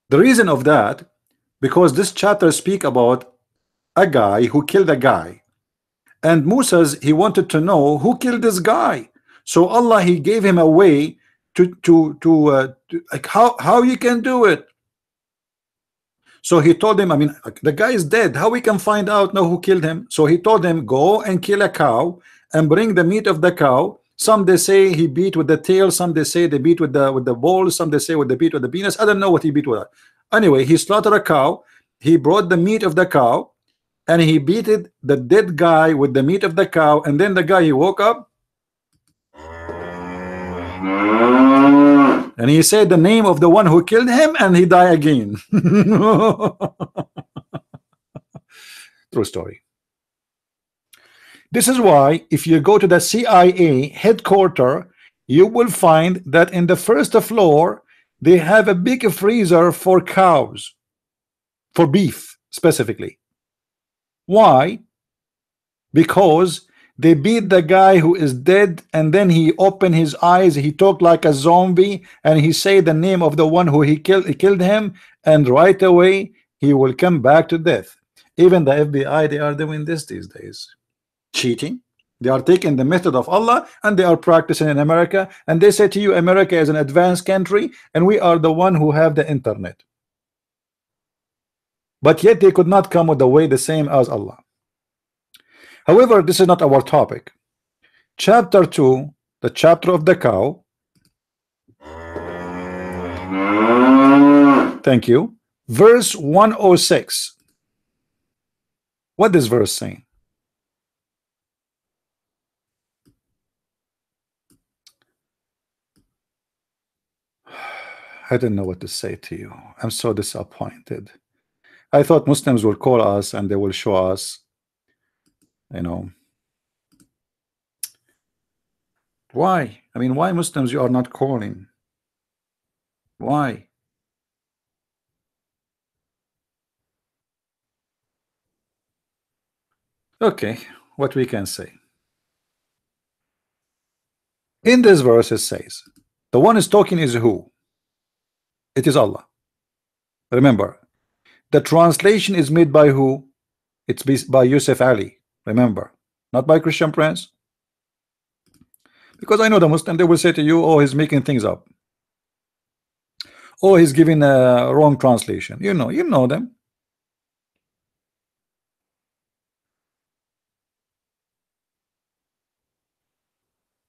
The reason of that, because this chapter speak about a guy who killed a guy, and Moses, he wanted to know who killed this guy. So Allah, he gave him a way to like how you can do it. So he told him, I mean, the guy is dead, how we can find out now who killed him? So he told him, go and kill a cow and bring the meat of the cow. Some they say he beat with the tail, some they say they beat with the balls, some they say with the beat with the penis. I don't know what he beat with. Anyway, he slaughtered a cow, he brought the meat of the cow, and he beated the dead guy with the meat of the cow, and then the guy, he woke up and he said the name of the one who killed him, and he died again. True story. This is why if you go to the CIA headquarters, you will find that in the first floor they have a big freezer for cows, for beef specifically. Why? Because they beat the guy who is dead, and then he opened his eyes, he talked like a zombie, and he said the name of the one who he killed him, and right away he will come back to death. Even the FBI, they are doing this these days. Cheating. They are taking the method of Allah and they are practicing in America, and they say to you America is an advanced country and we are the one who have the internet. but yet they could not come with a way the same as Allah. However, this is not our topic. Chapter 2, the chapter of the cow. Thank you. Verse 106. What is verse saying? I don't know what to say to you. I'm so disappointed. I thought Muslims will call us and they will show us, you know. Why? I mean, why Muslims you are not calling? Why? Okay, what we can say. In this verse it says, the one is talking is who? It is Allah. Remember, the translation is made by who? It's by Yusuf Ali. Remember, not by Christian Prince. Because I know the Muslim, they will say to you, oh, he's making things up. Oh, he's giving a wrong translation. You know them.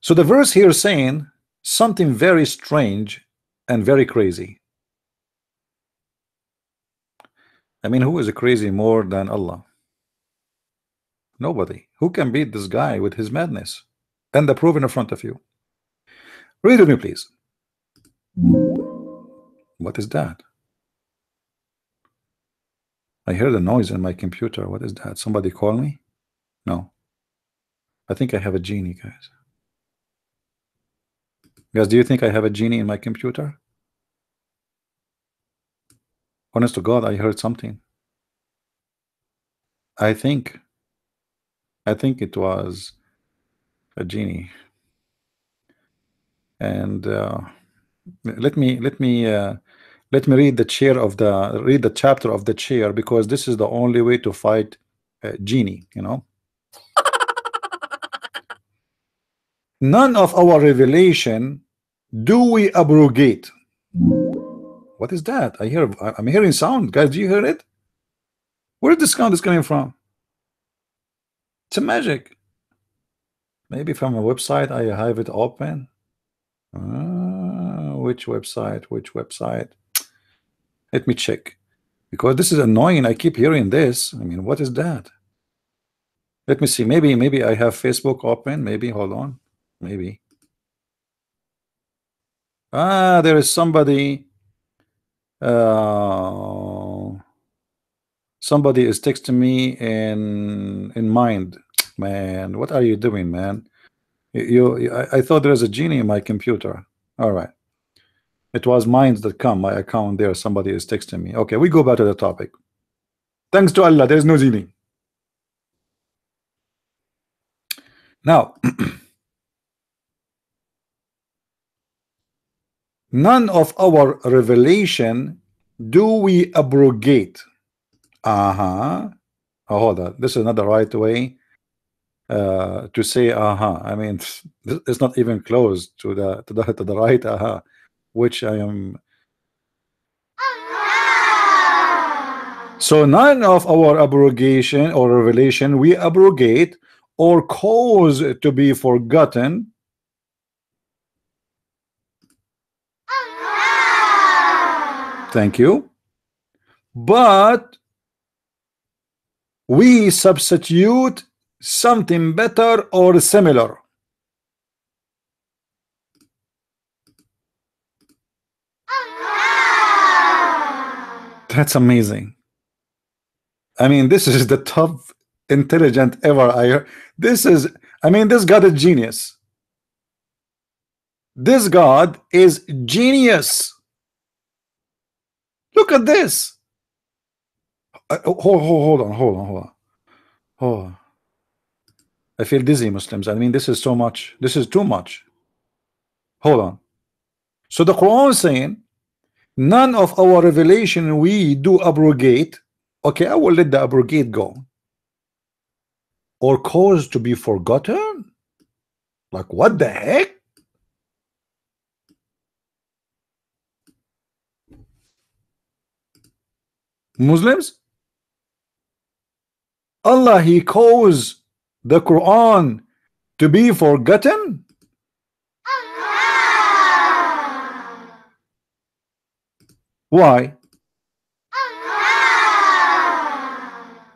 So the verse here is saying something very strange and very crazy. I mean, who is crazy more than Allah? Nobody. Who can beat this guy with his madness? And the proof in front of you. Read with me, please. What is that? I heard a noise in my computer. What is that? Somebody call me? No. I think I have a genie, guys. Guys, do you think I have a genie in my computer? Honest to God, I heard something. I think it was a genie. And let me read the chapter of the chair, because this is the only way to fight genie, you know. None of our revelation do we abrogate. What is that? I'm hearing sound, guys. Do you hear it? Where this sound is coming from? It's a magic. Maybe from a website I have it open. Which website? Which website? Let me check, because this is annoying. I keep hearing this. I mean, what is that? Let me see. Maybe I have Facebook open. Maybe, hold on. Maybe. There is somebody. Somebody is texting me in mind. Man, what are you doing, man? I thought there was a genie in my computer. All right. It was minds.com, my account there. Somebody is texting me. Okay, we go back to the topic. Thanks to Allah, there's no genie. Now, none of our revelation do we abrogate. Oh, hold on. This is not the right way to say I mean, it's not even close to the right which I am. So none of our abrogation or revelation we abrogate or cause to be forgotten. Thank you. But we substitute something better or similar. That's amazing. I mean, this is the top intelligent ever I heard. This is, I mean, this God is genius. This God is genius. Look at this. Hold on. I feel dizzy, Muslims. I mean, this is so much. This is too much. Hold on. So the Quran is saying, none of our revelation we do abrogate. Okay, I will let the abrogate go. Or cause to be forgotten? Like, what the heck? Muslims, Allah, He calls the Quran to be forgotten? Why?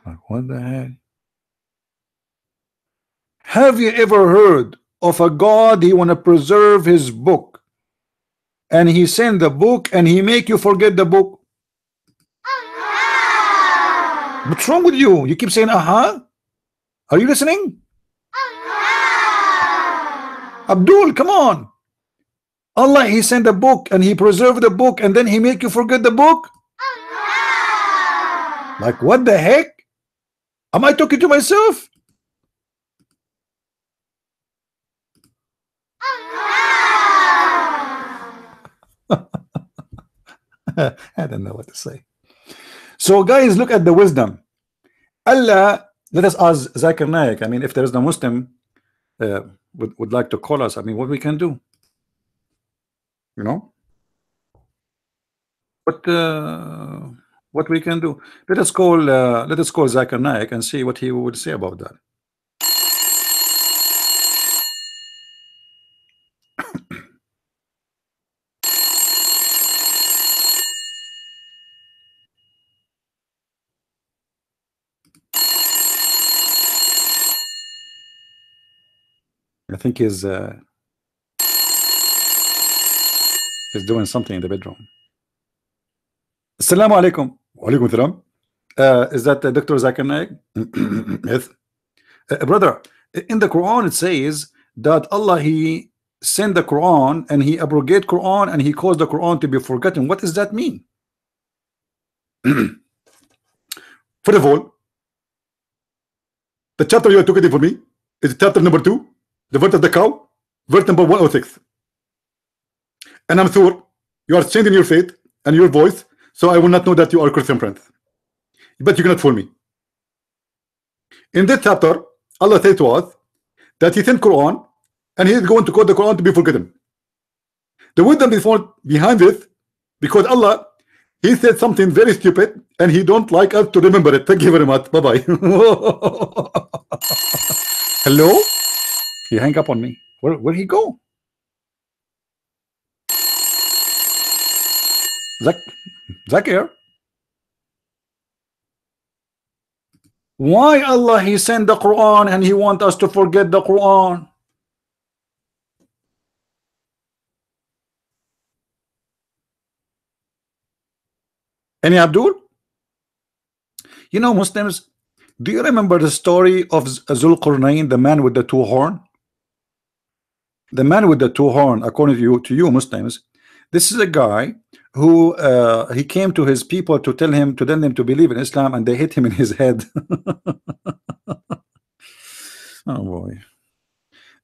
Like, what the heck? Have you ever heard of a God, He want to preserve His book, and He send the book and He make you forget the book? What's wrong with you? You keep saying Are you listening? Abdul, come on. Allah, He sent a book and He preserved the book, and then He make you forget the book? Like, what the heck? Am I talking to myself? I don't know what to say. So guys, look at the wisdom. Allah, let us ask Zakir Naik. I mean, if there is no Muslim would like to call us, I mean, what we can do, you know, what we can do. Let us call Zakir Naik and see what he would say about that. I think he's doing something in the bedroom. Assalamu alaikum. Wa alaikum salam. Is that Dr. Zakir Naik? Yes. Brother, in the Quran it says that Allah, He sent the Quran and He abrogate Quran and He caused the Quran to be forgotten. What does that mean? First of all, the chapter you are talking for me is chapter number 2, the verse of the cow, verse number 106. And I'm sure you are changing your faith and your voice, so I will not know that you are Christian friends. But you cannot fool me. In this chapter, Allah says to us that He sent Quran and He is going to cause the Quran to be forgotten. The wisdom is behind this, because Allah, He said something very stupid and He don't like us to remember it. Thank you very much. Bye-bye. Hello? He hang up on me. Where'd he go? Zakir? Why Allah, He sent the Quran and He want us to forget the Quran? Any Abdul? You know, Muslims, do you remember the story of Zulqarnain, the man with the two horn? The man with the two horn, according to you Muslims, this is a guy who he came to his people to tell them to believe in Islam, and they hit him in his head. Oh boy.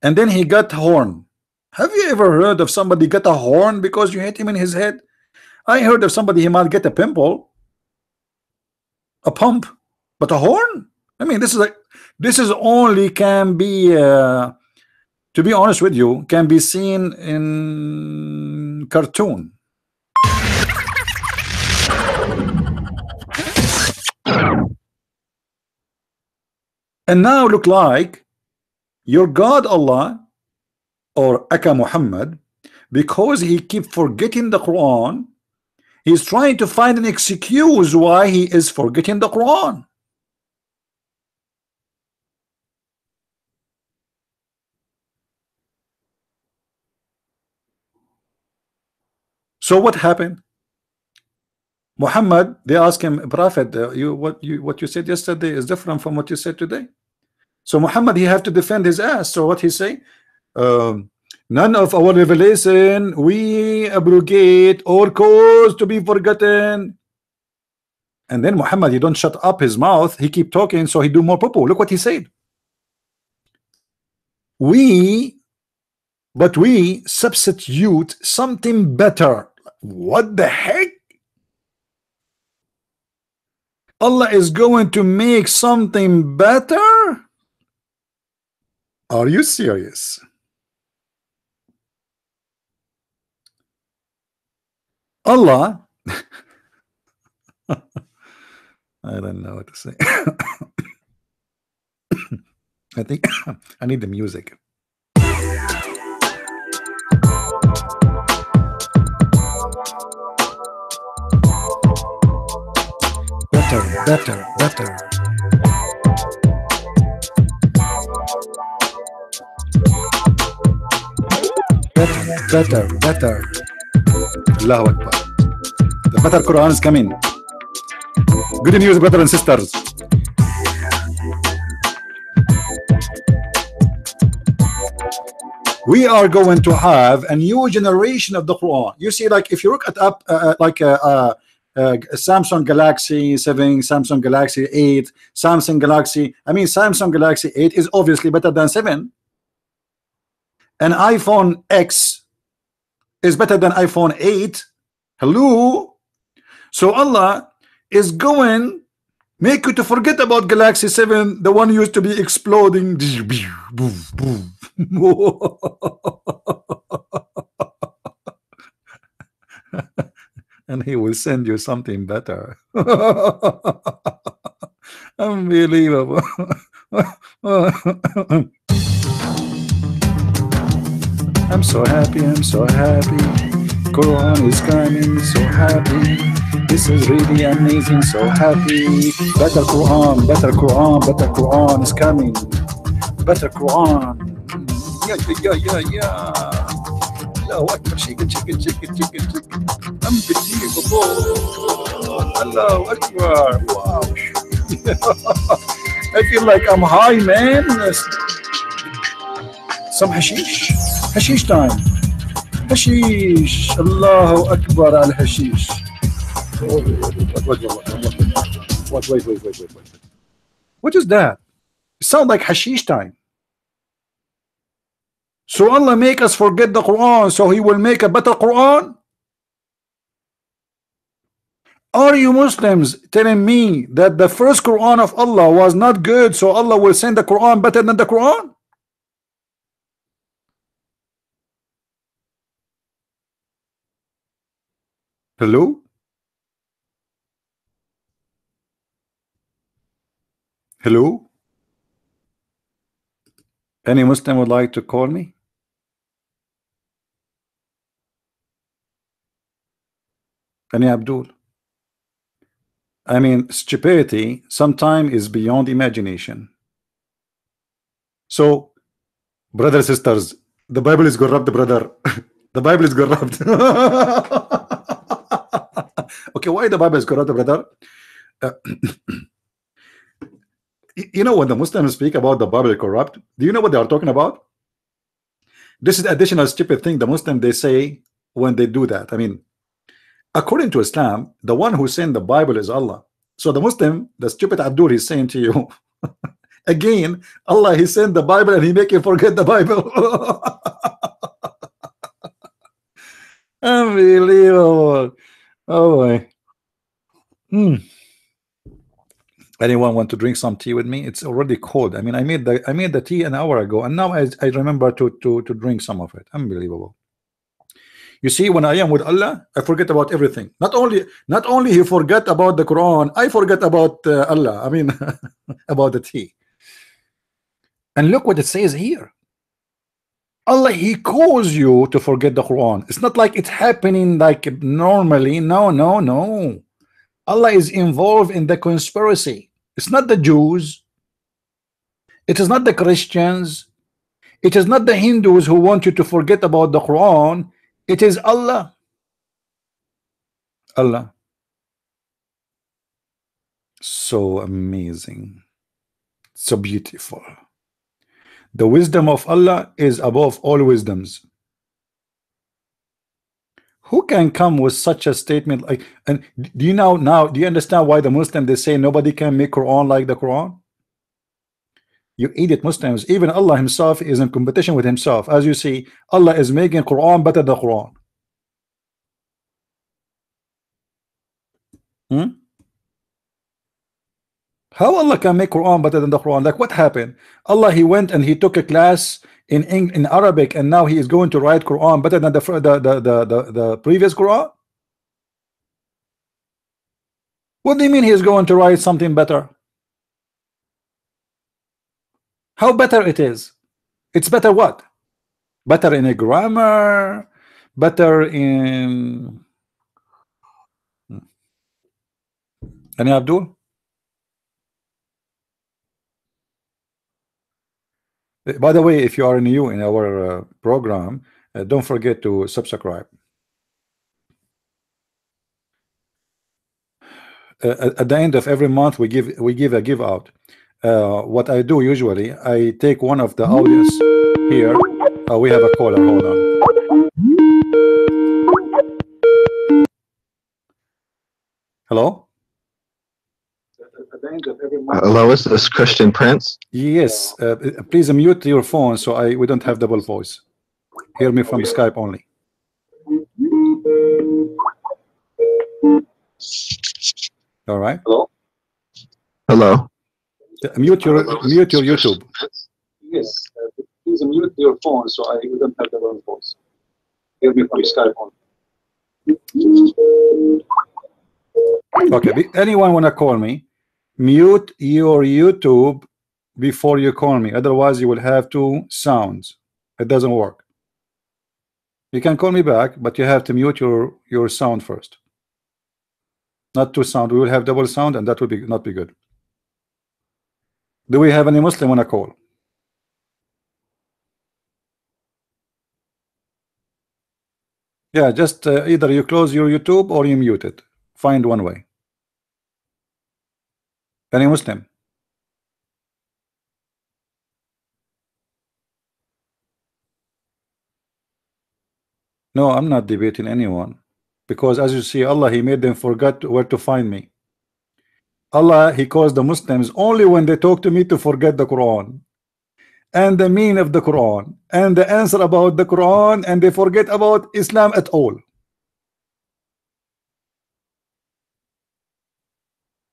And then he got horn. Have you ever heard of somebody got a horn because you hit him in his head? I heard of somebody, he might get a pimple, a pump, but a horn? I mean, this is only can be to be honest with you, can be seen in cartoon. And now look like your God Allah or Aka Muhammad, because he keep forgetting the Quran, he's trying to find an excuse why he is forgetting the Quran. So what happened? Muhammad, they ask him, Prophet, what you said yesterday is different from what you said today. So Muhammad, he have to defend his ass. So what he say? None of our revelation we abrogate or cause to be forgotten. And then Muhammad, he don't shut up his mouth. He keep talking, so he do more purple. Look what he said. But we substitute something better. What the heck? Allah is going to make something better? Are you serious? Allah, I don't know what to say. I think I need the music. Better, better, better. Better, better. Allahu Akbar. The better Quran is coming. Good news, brothers and sisters. We are going to have a new generation of the Quran. You see, like if you look at up Samsung Galaxy 7, Samsung Galaxy 8, Samsung Galaxy, Samsung Galaxy 8 is obviously better than 7. An iPhone X is better than iPhone 8. Hello. So Allah is going make you to forget about Galaxy 7, the one used to be exploding. And he will send you something better. Unbelievable. I'm so happy, I'm so happy. Quran is coming, so happy. This is really amazing, so happy. Better Quran, better Quran, better Quran is coming. Better Quran. Yeah. Allahu Akbar, chicken. Unbelievable. Allahu Akbar. Wow. I feel like I'm high, man. Some hashish. Hashish time. Hashish. Allahu Akbar al hashish. Wait. What is that? It sounds like hashish time. So Allah make us forget the Quran, so He will make a better Quran? Are you Muslims telling me that the first Quran of Allah was not good, so Allah will send the Quran better than the Quran? Hello? Hello? Any Muslim would like to call me? Any Abdul? Stupidity sometimes is beyond imagination. So, brothers and sisters, the Bible is corrupt, brother. The Bible is corrupt. Okay, why the Bible is corrupt, brother? You know, when the Muslims speak about the Bible corrupt, do you know what they are talking about? This is additional stupid thing the Muslim they say when they do that. According to Islam, the one who sent the Bible is Allah. So the Muslim, the stupid Abdul, is saying to you, again, Allah, He sent the Bible and He make you forget the Bible. Unbelievable. Oh boy. Anyone want to drink some tea with me? It's already cold. I made the tea an hour ago, and now I remember to drink some of it. Unbelievable. You see, when I am with Allah, I forget about everything. Not only He forget about the Quran, I forget about Allah. About the tea. And look what it says here. Allah, He calls you to forget the Quran. It's not like it's happening like normally. No. Allah is involved in the conspiracy. It's not the Jews. It is not the Christians. It is not the Hindus who want you to forget about the Quran. It is Allah. Allah. So amazing. So beautiful. The wisdom of Allah is above all wisdoms. Who can come with such a statement? Like, and do you now do you understand why the Muslim they say nobody can make Quran like the Quran? You idiot Muslims, even Allah Himself is in competition with Himself. As you see, Allah is making Quran better than the Quran. How Allah can make Quran better than the Quran? Like what happened? Allah, He went and He took a class in Arabic, and now He is going to write Quran better than the previous Quran? What do you mean He is going to write something better? How better it is? It's better what? Better in a grammar, better in any Abdul? By the way, if you are new in our program, don't forget to subscribe. At the end of every month, we give a give out. What I do usually, I take one of the audience here. We have a caller. Hold on. Hello. Hello, is this Christian Prince? Yes. Please mute your phone so we don't have double voice. Hear me from Skype only. All right. Hello. Hello. Mute your YouTube. Yes. Please mute your phone so we don't have double voice. Hear me from Skype only. Okay. Anyone wanna call me? Mute your YouTube before you call me. Otherwise, you will have two sounds. It doesn't work. You can call me back, but you have to mute your sound first. Not two sound. We will have double sound, and that will not be good. Do we have any Muslim on a call? Yeah, just either you close your YouTube or you mute it. Find one way. Any Muslim? No, I'm not debating anyone, because as you see, Allah, He made them forget where to find me. Allah, He calls the Muslims only when they talk to me to forget the Quran and the meaning of the Quran and the answer about the Quran, and they forget about Islam at all.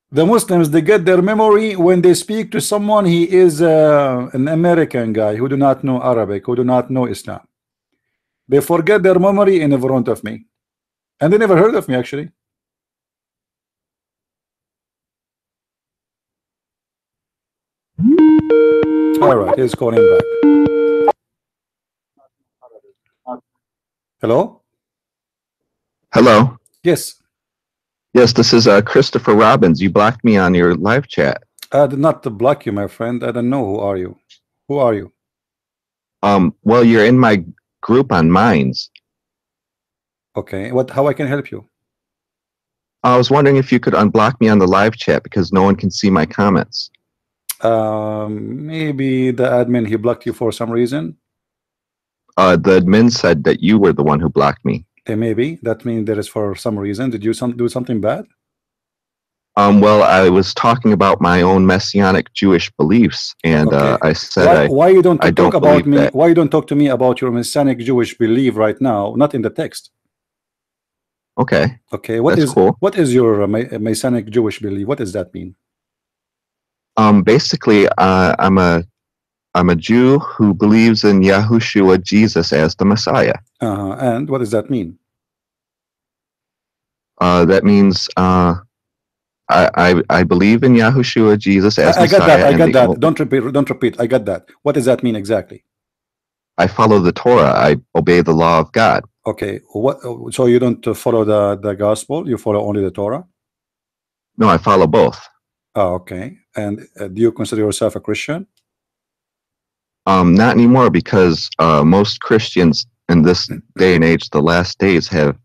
The Muslims, they get their memory when they speak to someone. He is an American guy who do not know Arabic, who do not know Islam. They forget their memory in front of me, and they never heard of me actually. All right, he's calling back. Hello. Hello. Yes. Yes, this is Christopher Robbins. You blocked me on your live chat. I did not block you, my friend. I don't know who are you. Who are you? Well, you're in my group on Minds. Okay. How I can help you? I was wondering if you could unblock me on the live chat because no one can see my comments. Maybe the admin, he blocked you for some reason. The admin said that you were the one who blocked me. Maybe that means there is for some reason. Did you do something bad? Well, I was talking about my own messianic Jewish beliefs, and okay. I said why you don't talk about me? That. Why you don't talk to me about your messianic Jewish belief right now? Not in the text. Okay. Okay. Cool. What is your messianic Jewish belief? What does that mean? Basically, I'm a Jew who believes in Yahushua, Jesus, as the Messiah. And what does that mean? That means I believe in Yahushua, Jesus, as Messiah. I got that. Don't repeat. I got that. What does that mean exactly? I follow the Torah. I obey the law of God. Okay. So you don't follow the gospel? You follow only the Torah? No, I follow both. Oh, okay. And do you consider yourself a Christian? Not anymore, because most Christians in this day and age, the last days, have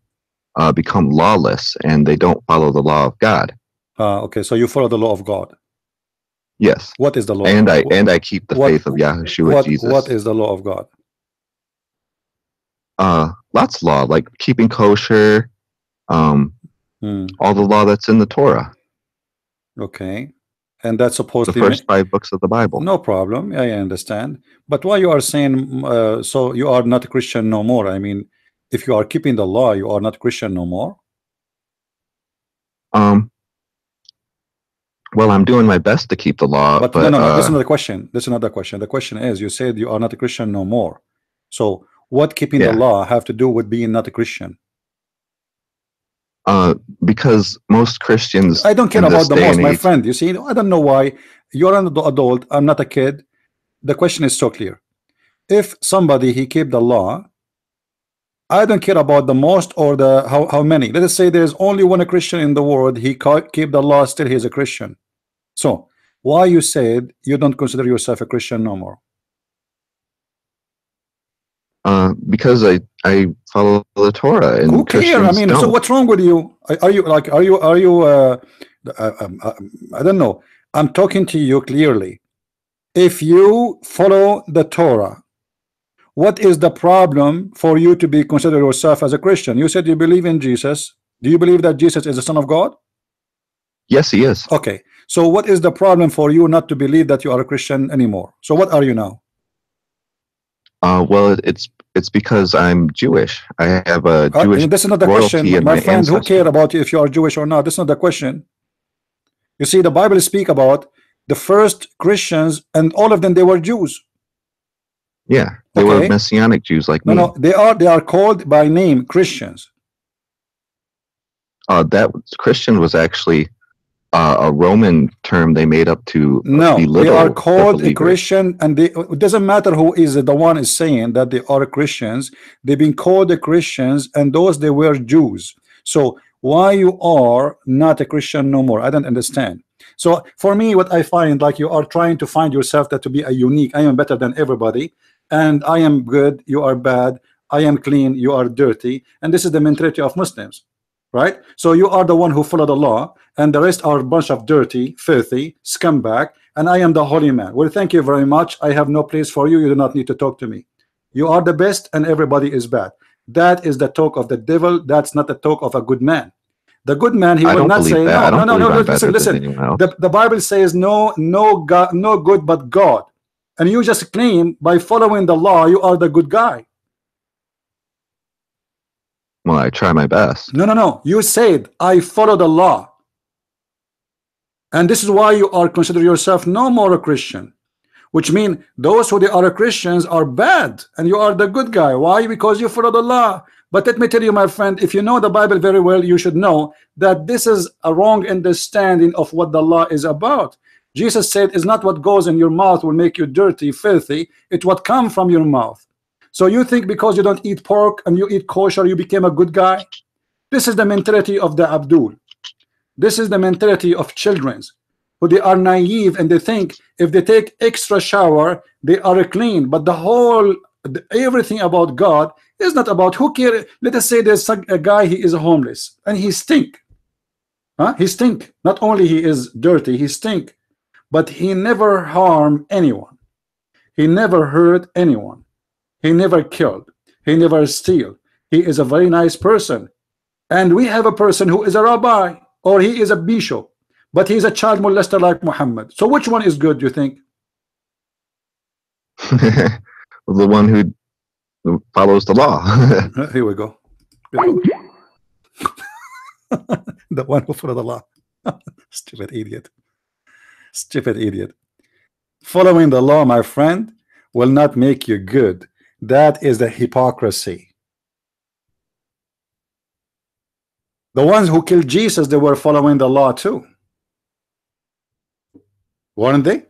become lawless, and they don't follow the law of God. Okay, so you follow the law of God. Yes. What is the law? And I keep the faith of Yahushua, Jesus. What is the law of God? Lots of law, like keeping kosher, all the law that's in the Torah. Okay. And that's supposed to be the first 5 books of the Bible. No problem. I understand. But why you are saying so you are not a Christian no more? I mean, if you are keeping the law, you are not Christian no more? Well, I'm doing my best to keep the law. But no. This is another question. This is another question. The question is, you said you are not a Christian no more. So what keeping the law have to do with being not a Christian? Because most Christians, I don't care about the most, my friend. You see, I don't know why. You're an adult. I'm not a kid. the question is so clear. If somebody he keep the law, I don't care about the most or the how many. Let us say there's only one Christian in the world. He keep the law, still he's a Christian. So why you said you don't consider yourself a Christian no more? Because I follow the Torah and who cares? I mean, don't. so what's wrong with you? Are you like are you I don't know. I'm talking to you clearly. If you follow the Torah, what is the problem for you to be consider yourself as a Christian? You said you believe in Jesus. Do you believe that Jesus is the Son of God? Yes, he is. Okay, so what is the problem for you not to believe that you are a Christian anymore? So what are you now? Well, it's because I'm Jewish. I have a Jewish this is not the question, my friend. Who cares about you if you are Jewish or not? This is not the question. You see, the Bible speak about the first Christians, and all of them they were Jews. Yeah, they were Messianic Jews like me. No, they are called by name Christians. That Christian was actually a Roman term they made up to belittle. They are called a Christian, and it doesn't matter who is the one is saying that they are Christians. They've been called the Christians, and those they were Jews. So why you are not a Christian no more? I don't understand. So for me, what I find, like, you are trying to find yourself that to be a unique. I am better than everybody, and I am good, you are bad. I am clean, you are dirty, and this is the mentality of Muslims, right? So you are the one who follow the law, and the rest are a bunch of dirty, filthy scumbag, and I am the holy man. Well, thank you very much. I have no place for you. You do not need to talk to me. You are the best, and everybody is bad. That is the talk of the devil. That's not the talk of a good man. The good man, he will not say no. Listen. The Bible says no God, no good but God, and you just claim by following the law you are the good guy. Well, I try my best. No. You said I follow the law, and this is why you are consider yourself no more a Christian, which means those who they are Christians are bad, and you are the good guy. Why? Because you follow the law. But let me tell you, my friend, if you know the Bible very well, you should know that this is a wrong understanding of what the law is about. Jesus said, "It's not what goes in your mouth will make you dirty, filthy. It's what comes from your mouth." So you think because you don't eat pork and you eat kosher, you became a good guy? This is the mentality of the Abdul. This is the mentality of children's, who they are naive and they think if they take extra shower, they are clean. But the whole, everything about God is not about who care. Let us say there's a guy, he is homeless and he stink. He stink. Not only he is dirty, he stink, but he never harm anyone. He never hurt anyone. He never killed. He never steal. He is a very nice person. And we have a person who is a rabbi or he is a bishop, but he's a child molester like Muhammad. So which one is good, you think? The one who follows the law. Here we go. The one who follows the law. Stupid idiot. Stupid idiot. Following the law, my friend, will not make you good. That is the hypocrisy. The ones who killed Jesus, they were following the law too, weren't they?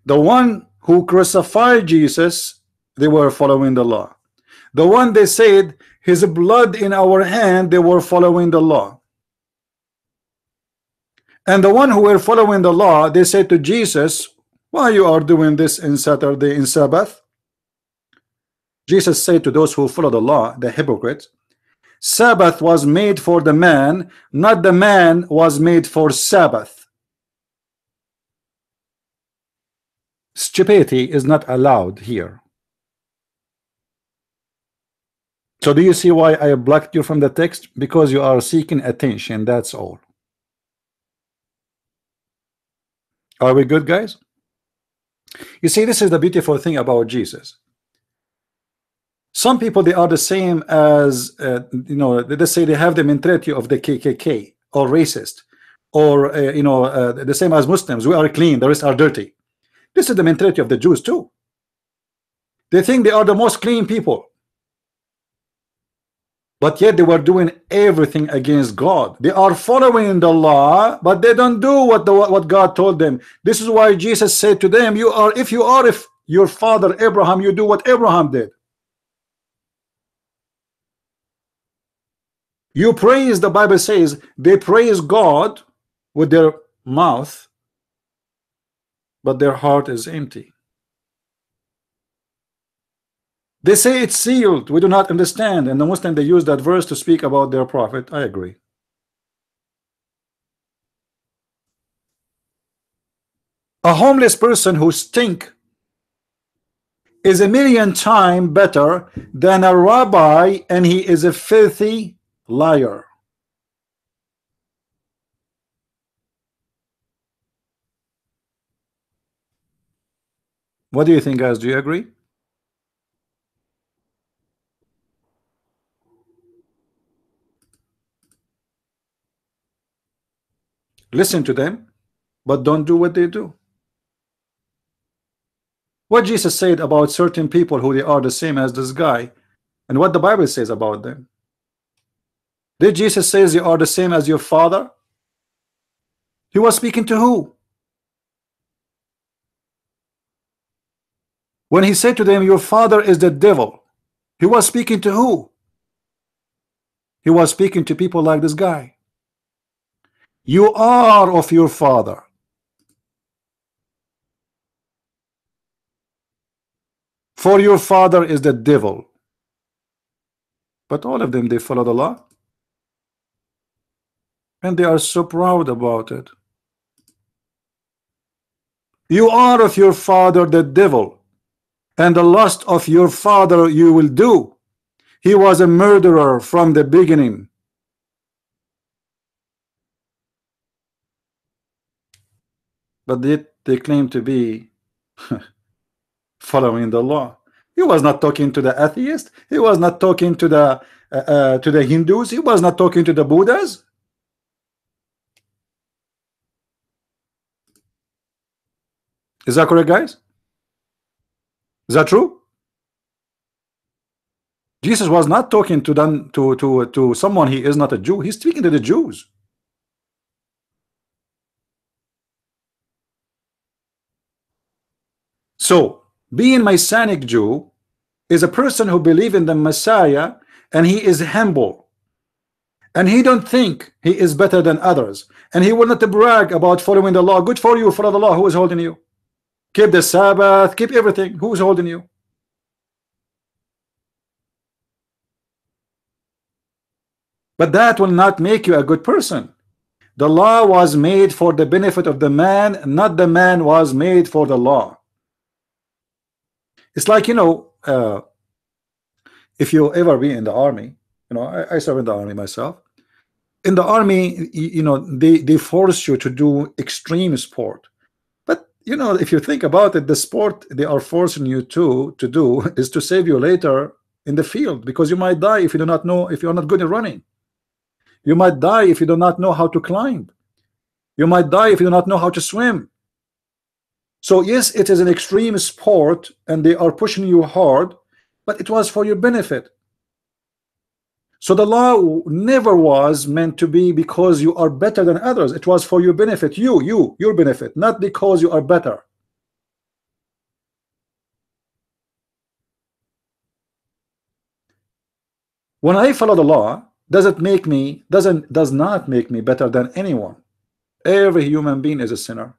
The one who crucified Jesus, they were following the law. The one they said his blood in our hand, they were following the law. And the one who were following the law, they said to Jesus, why you are doing this in Saturday, in Sabbath? Jesus said to those who follow the law, the hypocrites, Sabbath was made for the man, not the man was made for Sabbath. Stupidity is not allowed here. So do you see why I blocked you from the text? Because you are seeking attention, that's all. Are we good, guys? You see, this is the beautiful thing about Jesus. Some people, they are the same as you know, let's say they have the mentality of the KKK or racist, or you know, the same as Muslims. We are clean, the rest are dirty. This is the mentality of the Jews too. They think they are the most clean people. but yet they were doing everything against God. They are following the law, but they don't do what God told them. This is why Jesus said to them, you are, if you are, if your father Abraham, you do what Abraham did. You praise, the Bible says, they praise God with their mouth, but their heart is empty. They say it's sealed. We do not understand. And the Muslim, they use that verse to speak about their prophet. I agree. A homeless person who stink is a million times better than a rabbi, and he is a filthy liar. What do you think, guys? Do you agree? Listen to them, but don't do what they do. What Jesus said about certain people who they are the same as this guy, and what the Bible says about them. Did Jesus say you are the same as your father? He was speaking to who? When he said to them, your father is the devil, he was speaking to who? He was speaking to people like this guy. You are of your father. For your father is the devil. But all of them, they follow the law. And they are so proud about it. You are of your father the devil, and the lust of your father you will do. He was a murderer from the beginning. But they claim to be following the law. He was not talking to the atheist. He was not talking to the Hindus. He was not talking to the Buddhas. Is that correct, guys? Is that true? Jesus was not talking to them to someone he is not a Jew. He's speaking to the Jews. So being Messianic Jew is a person who believes in the Messiah, and he is humble, and he don't think he is better than others, and he will not brag about following the law. Good for you, follow the law. Who is holding you? Keep the Sabbath, keep everything. Who's holding you? But that will not make you a good person. The law was made for the benefit of the man, not the man was made for the law. It's like, if you ever be in the army, I serve in the army myself. In the army, they force you to do extreme sport. But if you think about it, the sport they are forcing you to do is to save you later in the field, because you might die if you do not know, if you're not good at running. You might die if you do not know how to climb. You might die if you do not know how to swim. So yes, it is an extreme sport, and they are pushing you hard, but it was for your benefit. So the law never was meant to be because you are better than others. It was for your benefit, your benefit, not because you are better. When I follow the law, does not make me better than anyone. Every human being is a sinner,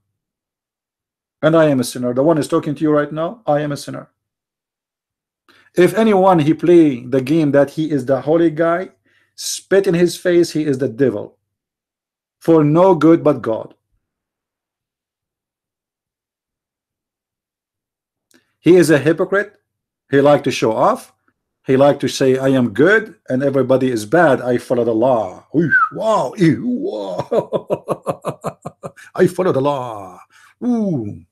and I am a sinner. The one is talking to you right now, I am a sinner. If anyone he play the game that he is the holy guy, spit in his face, he is the devil, for no good but God. He is a hypocrite. He like to show off. He like to say I am good and everybody is bad. I follow the law. Ooh, wow, ew, wow. I follow the law. Ooh,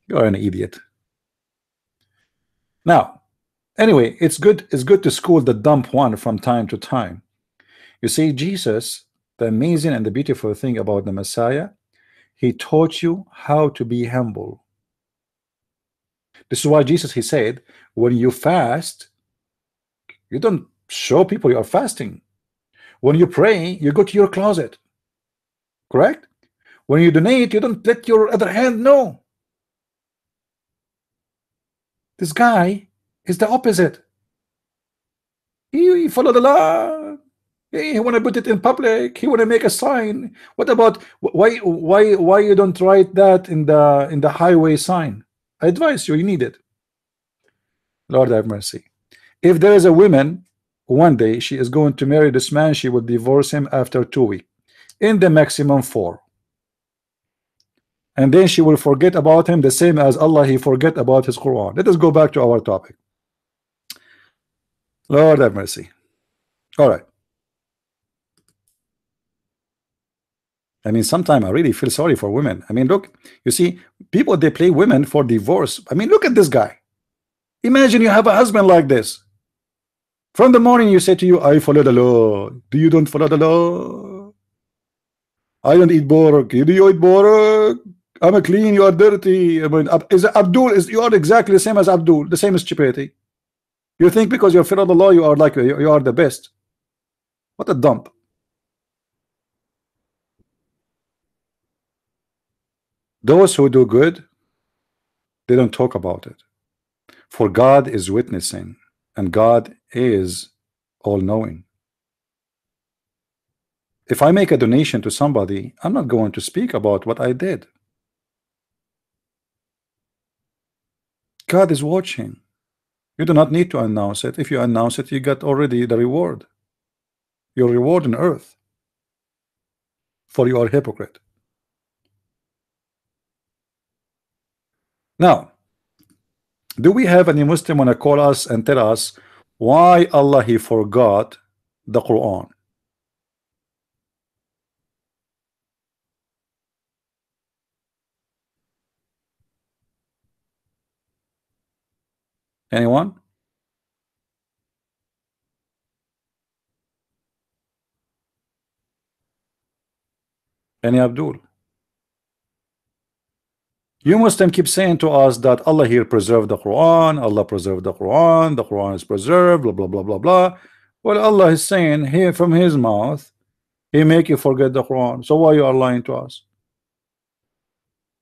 you are an idiot. Now, anyway, it's good to school the dumb one from time to time. You see, Jesus, the amazing and the beautiful thing about the Messiah, he taught you how to be humble. This is why Jesus, he said, when you fast, you don't Show people you are fasting. When you pray, you go to your closet. Correct? When you donate, you don't let your other hand know. This guy is the opposite. He follow the law. He want to put it in public. He want to make a sign. What about why you don't write that in the highway sign? I advise you. You need it. Lord have mercy. If there is a woman, one day she is going to marry this man, she will divorce him after 2 weeks, in the maximum 4. And then she will forget about him the same as Allah he forget about his Quran. Let us go back to our topic. Lord have mercy. All right. I mean, sometimes I really feel sorry for women. I mean, look, you see, people they play women for divorce. I mean, look at this guy. Imagine you have a husband like this. From the morning you say to you, I follow the law. Do you don't follow the law? I don't eat pork. Do you eat pork? I'm a clean, you are dirty. I mean, is Abdul is you are exactly the same as Abdul, the same as stupidity. You think because you follow the law, you are like you are the best. What a dump. Those who do good, they don't talk about it. For God is witnessing, and God is all-knowing. If I make a donation to somebody, I'm not going to speak about what I did. God is watching. You do not need to announce it. If you announce it, you get already the reward. Your reward on earth. For you are a hypocrite. Now, do we have any Muslim want to call us and tell us why Allah he forgot the Quran? Anyone? Any Abdul? You Muslim keep saying to us that Allah here preserved the Quran, Allah preserved the Quran is preserved, blah blah blah blah blah. Well, Allah is saying here from his mouth, he make you forget the Quran. So why you are lying to us?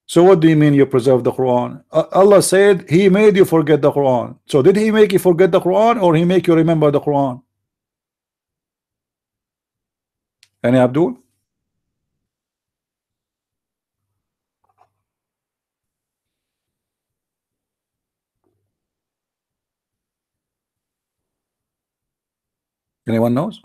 So what do you mean you preserve the Quran? Allah said he made you forget the Quran. So did he make you forget the Quran or he make you remember the Quran? Any Abdul? Anyone knows?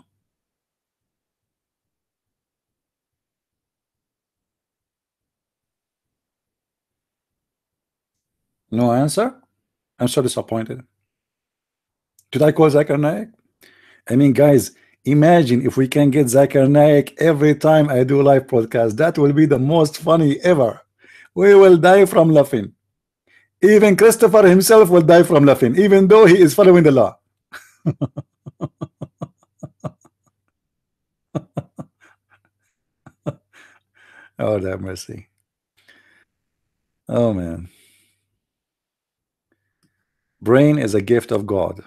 No answer? I'm so disappointed. Did I call Zakir Naik? I mean, guys, imagine if we can get Zakir Naik every time I do live podcast. That will be the most funny ever. We will die from laughing. Even Christopher himself will die from laughing, even though he is following the law. Oh, that mercy. Oh, man. Brain is a gift of God.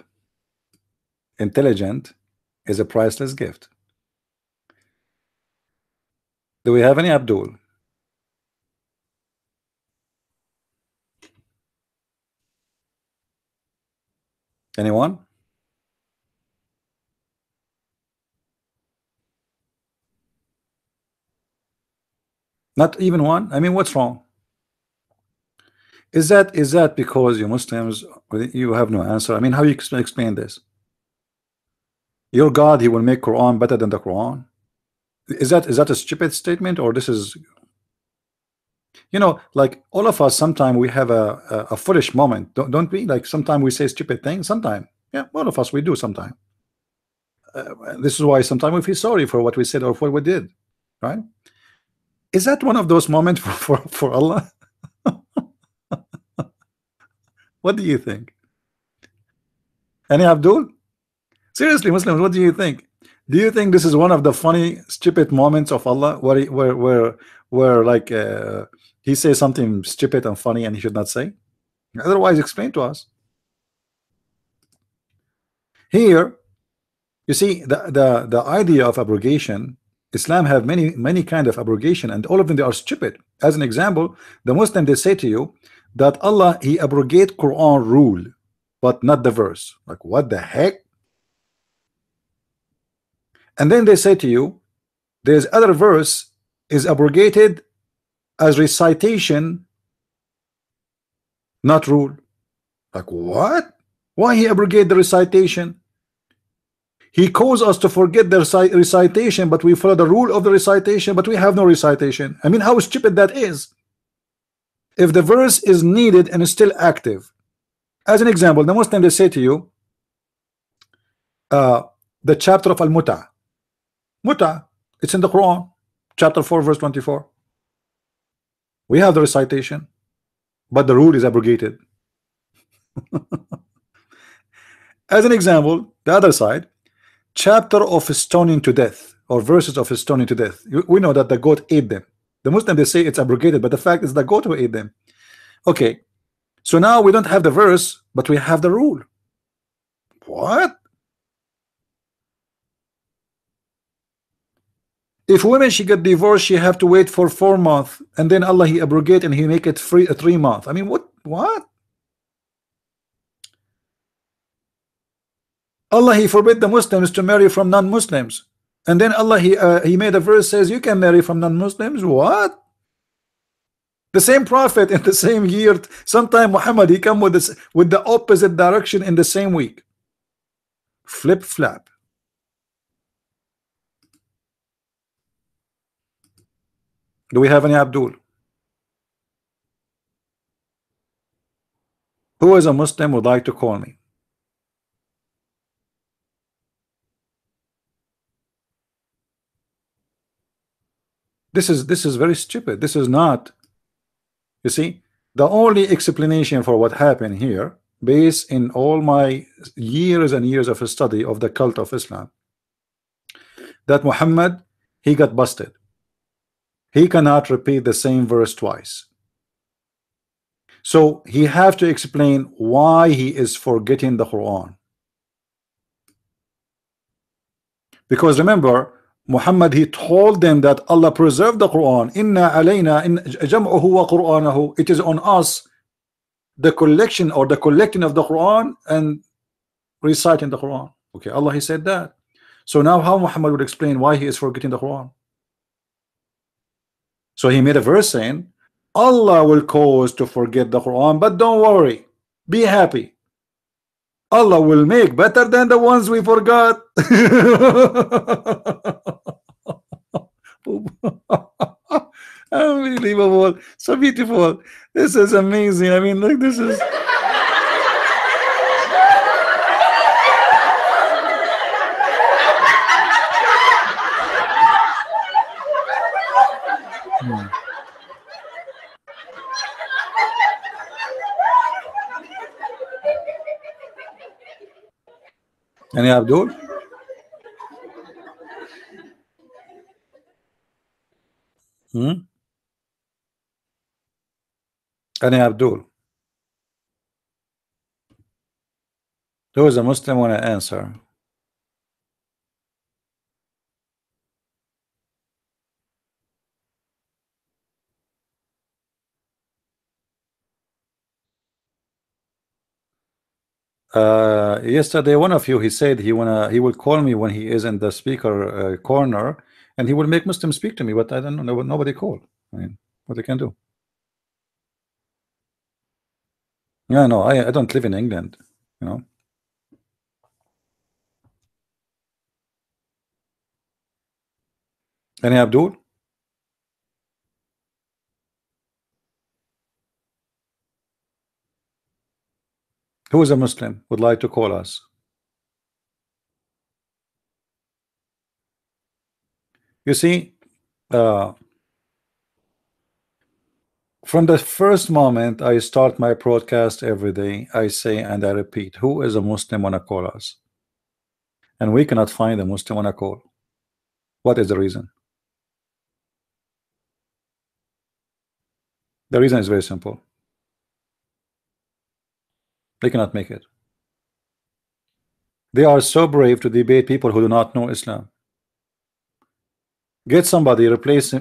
Intelligent is a priceless gift. Do we have any Abdul? Anyone? Not even one? I mean, what's wrong? Is that because you Muslims you have no answer? I mean, how you explain this? Your God, he will make Quran better than the Quran. Is that a stupid statement, or this is, you know, like all of us sometimes we have a foolish moment, don't we? Like sometimes we say stupid things. Sometimes, yeah, all of us we do sometimes. This is why sometimes we feel sorry for what we said or what we did, right? Is that one of those moments for Allah? What do you think? Any Abdul? Seriously, Muslims, what do you think? Do you think this is one of the funny, stupid moments of Allah where like he says something stupid and funny and he should not say? Otherwise, explain to us. Here, You see, the idea of abrogation, Islam have many kind of abrogation, and all of them they are stupid. As an example, the Muslim they say to you that Allah he abrogate Quran rule, but not the verse. Like what the heck? And then they say to you, there's other verse is abrogated as recitation, not rule. Like what? Why he abrogate the recitation? He caused us to forget the recitation, but we follow the rule of the recitation, but we have no recitation. I mean, how stupid that is. If the verse is needed and is still active. As an example, the Muslim they say to you, the chapter of Al-Muta. Muta, it's in the Quran, chapter 4, verse 24. We have the recitation, but the rule is abrogated. As an example, the other side, chapter of stoning to death, or verses of stoning to death. We know that the goat ate them. The Muslim they say it's abrogated, but the fact is the goat who ate them. Okay, so now we don't have the verse, but we have the rule. What? If women she get divorced, she have to wait for 4 months, and then Allah he abrogate and he make it free 3 months. I mean, what? Allah he forbid the Muslims to marry from non-Muslims, and then Allah he made a verse says you can marry from non-Muslims. What? The same prophet in the same year, sometime Muhammad he come with this with the opposite direction in the same week. Flip flap. Do we have any Abdul? Who is a Muslim would like to call me? This is very stupid. This is not. You see, the only explanation for what happened here, based in all my years and years of study of the cult of Islam, that Muhammad he got busted. He cannot repeat the same verse twice. So he have to explain why he is forgetting the Quran. Because remember, Muhammad he told them that Allah preserved the Quran. Inna alayna in jam'uhu wa qur'anahu. It is on us the collection or the collecting of the Quran and reciting the Quran. Okay, Allah he said that. So now how Muhammad would explain why he is forgetting the Quran? So he made a verse saying Allah will cause to forget the Quran, but don't worry, be happy. Allah will make better than the ones we forgot. Unbelievable, so beautiful. This is amazing. I mean, look, this is. Any Abdul? Any Abdul? Who is a Muslim want to answer? Yesterday one of you he said he will call me when he is in the speaker corner, and he will make Muslims speak to me, but I don't know, nobody called. I mean, what I can do? Yeah, no, I don't live in England, you know. Any Abdul? Who is a Muslim would like to call us? You see, from the first moment I start my broadcast every day, I say and I repeat, who is a Muslim wanna call us? And we cannot find a Muslim wanna call. What is the reason? The reason is very simple. They cannot make it. They are so brave to debate people who do not know Islam. Get somebody, replace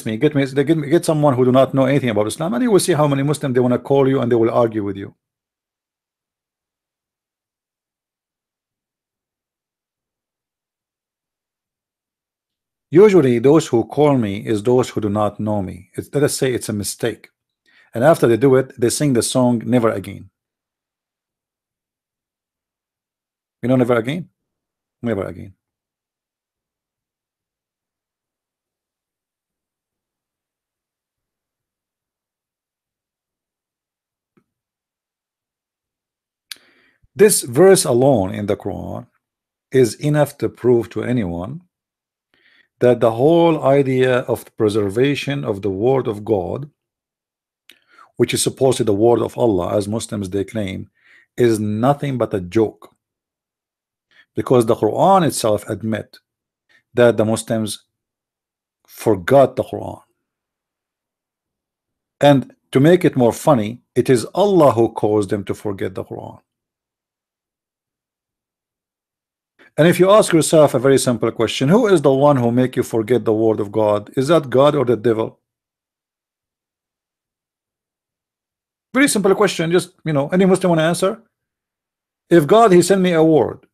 me, get someone who do not know anything about Islam, and you will see how many Muslims they want to call you and they will argue with you. Usually those who call me is those who do not know me. Let us say it's a mistake, and after they do it, they sing the song Never Again. You know Never Again? Never Again. This verse alone in the Quran is enough to prove to anyone that the whole idea of the preservation of the word of God, which is supposedly the word of Allah, as Muslims they claim, is nothing but a joke. Because the Quran itself admit that the Muslims forgot the Quran. And to make it more funny, it is Allah who caused them to forget the Quran. And if you ask yourself a very simple question, who is the one who make you forget the word of God? Is that God or the devil? Very simple question. Just, any Muslim want to answer? If God, he sent me a word,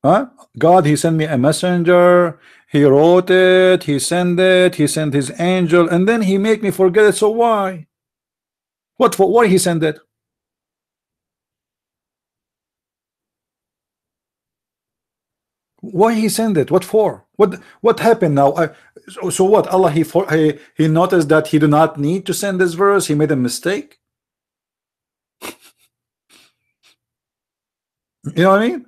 huh? God, he sent me a messenger, he wrote it, he sent it, he sent his angel, and then he make me forget it. So why? What for? Why he sent it? Why he sent it? What for? What happened now? So what? Allah he noticed that he do not need to send this verse. He made a mistake. You know what I mean?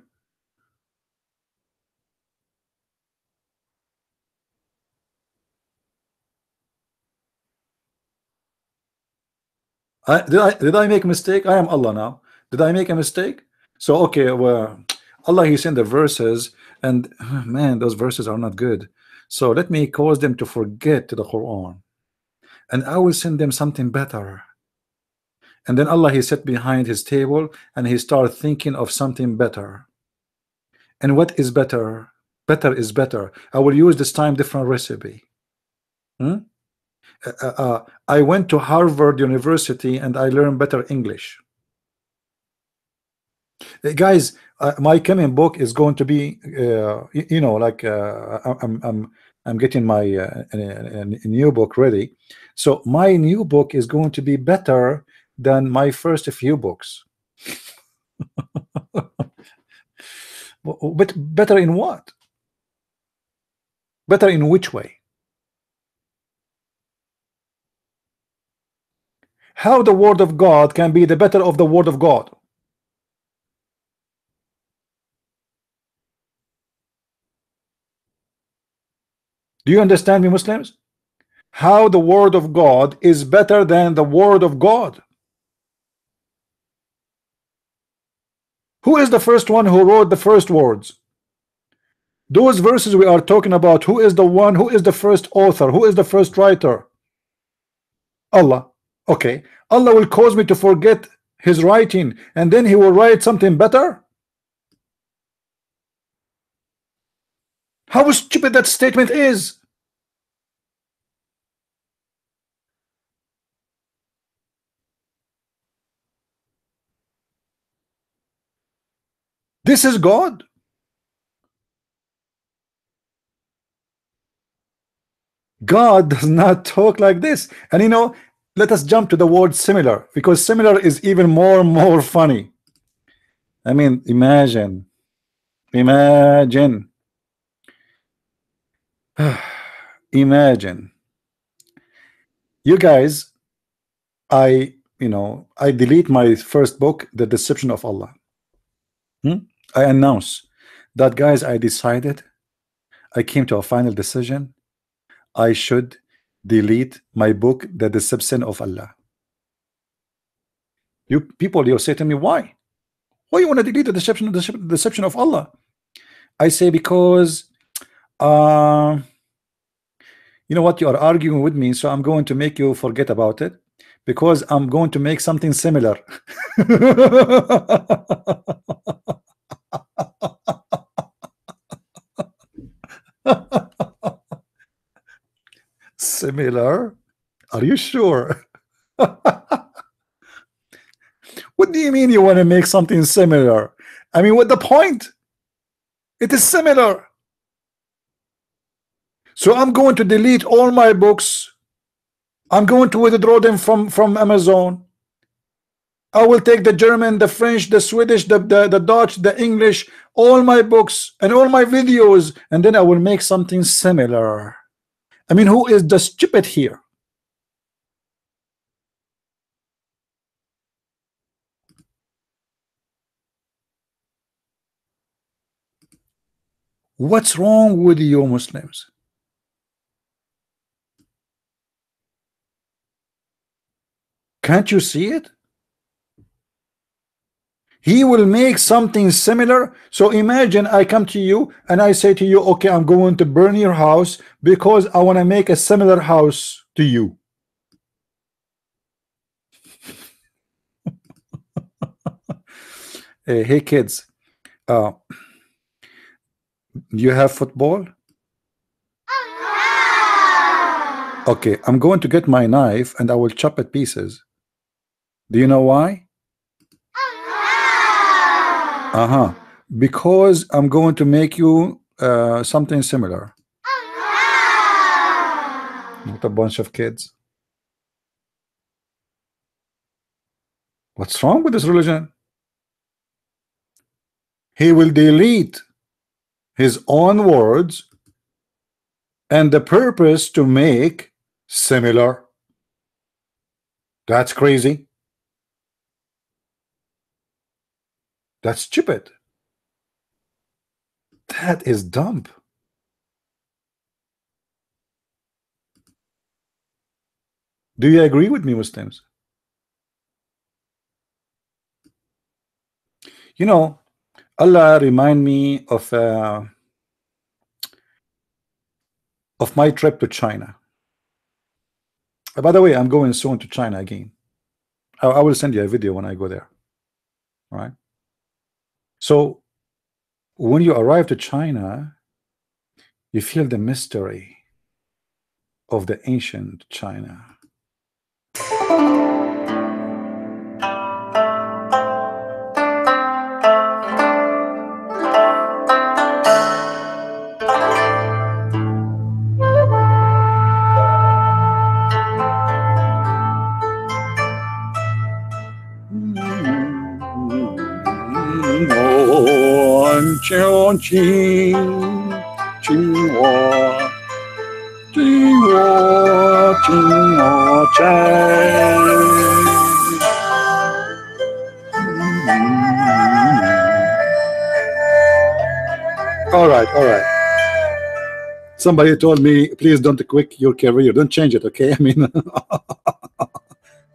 Did I make a mistake? I am Allah now. Did I make a mistake? So okay, well, Allah he sent the verses, and man, those verses are not good. So let me cause them to forget the Quran, and I will send them something better. And then Allah he sat behind his table and he started thinking of something better. And what is better? Better is better. I will use this time different recipe. I went to Harvard University and I learned better English. Guys, my coming book is going to be, like I'm getting my new book ready. So my new book is going to be better than my first few books. But better in what? Better in which way? How the word of God can be the better of the word of God? Do you understand me, Muslims? How the word of God is better than the word of God? Who is the first one who wrote the first words? Those verses we are talking about, who is the one, who is the first author, who is the first writer? Allah. Okay, Allah will cause me to forget his writing and then he will write something better? How stupid that statement is. This is God. God does not talk like this. And let us jump to the word similar, because similar is even more funny. I mean, imagine imagine you guys, I delete my first book, The Deception of Allah. I announce that, guys, I decided, I came to a final decision, I should delete my book, The Deception of Allah. You people, you say to me, why you want to delete the deception of Allah? I say, because you know what, you are arguing with me, so I'm going to make you forget about it, because I'm going to make something similar. Similar? Are you sure? What do you mean you want to make something similar? I mean, what the point? It is similar. So I'm going to delete all my books. I'm going to withdraw them from Amazon. I will take the German, the French, the Swedish, the Dutch, the English, all my books and all my videos, and then I will make something similar. I mean, who is the stupid here? What's wrong with you Muslims? Can't you see it? He will make something similar. So imagine I come to you and I say to you, okay, I'm going to burn your house because I want to make a similar house to you. Hey kids, do you have football? Okay, I'm going to get my knife and I will chop it pieces. Do you know why? Because I'm going to make you something similar. What a bunch of kids. What's wrong with this religion? He will delete his own words and the purpose to make similar. That's crazy. That's stupid. That is dumb. Do you agree with me, Muslims? You know, Allah remind me of my trip to China. By the way, I'm going soon to China again. I will send you a video when I go there. All right. So when you arrive to China, you feel the mystery of the ancient China. All right. Somebody told me, please don't quit your career. Don't change it, okay? I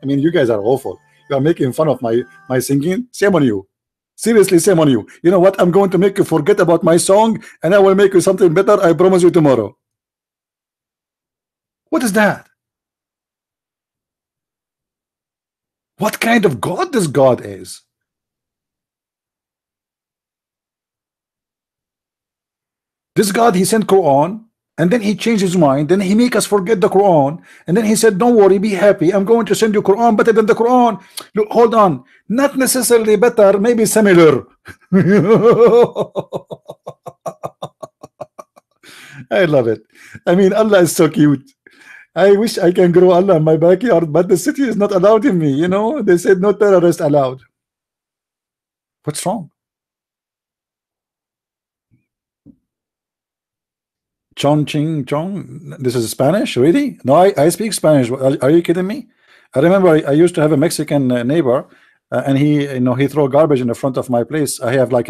mean, you guys are awful. You are making fun of my singing. Shame on you. Seriously, shame on you. You know what? I'm going to make you forget about my song, and I will make you something better. I promise you tomorrow. What is that? What kind of God this God is? This God, he sent Quran, and then he changed his mind. Then he make us forget the Quran, and then he said, "Don't worry, be happy. I'm going to send you Quran better than the Quran." Look, hold on, not necessarily better, maybe similar. I love it. I mean, Allah is so cute. I wish I can grow Allah in my backyard, but the city is not allowed in me. You know, they said no terrorist allowed. What's wrong? Chong Ching Chong. This is Spanish, really? No, I speak Spanish. Are you kidding me? I remember I used to have a Mexican neighbor, and he throw garbage in the front of my place. I have like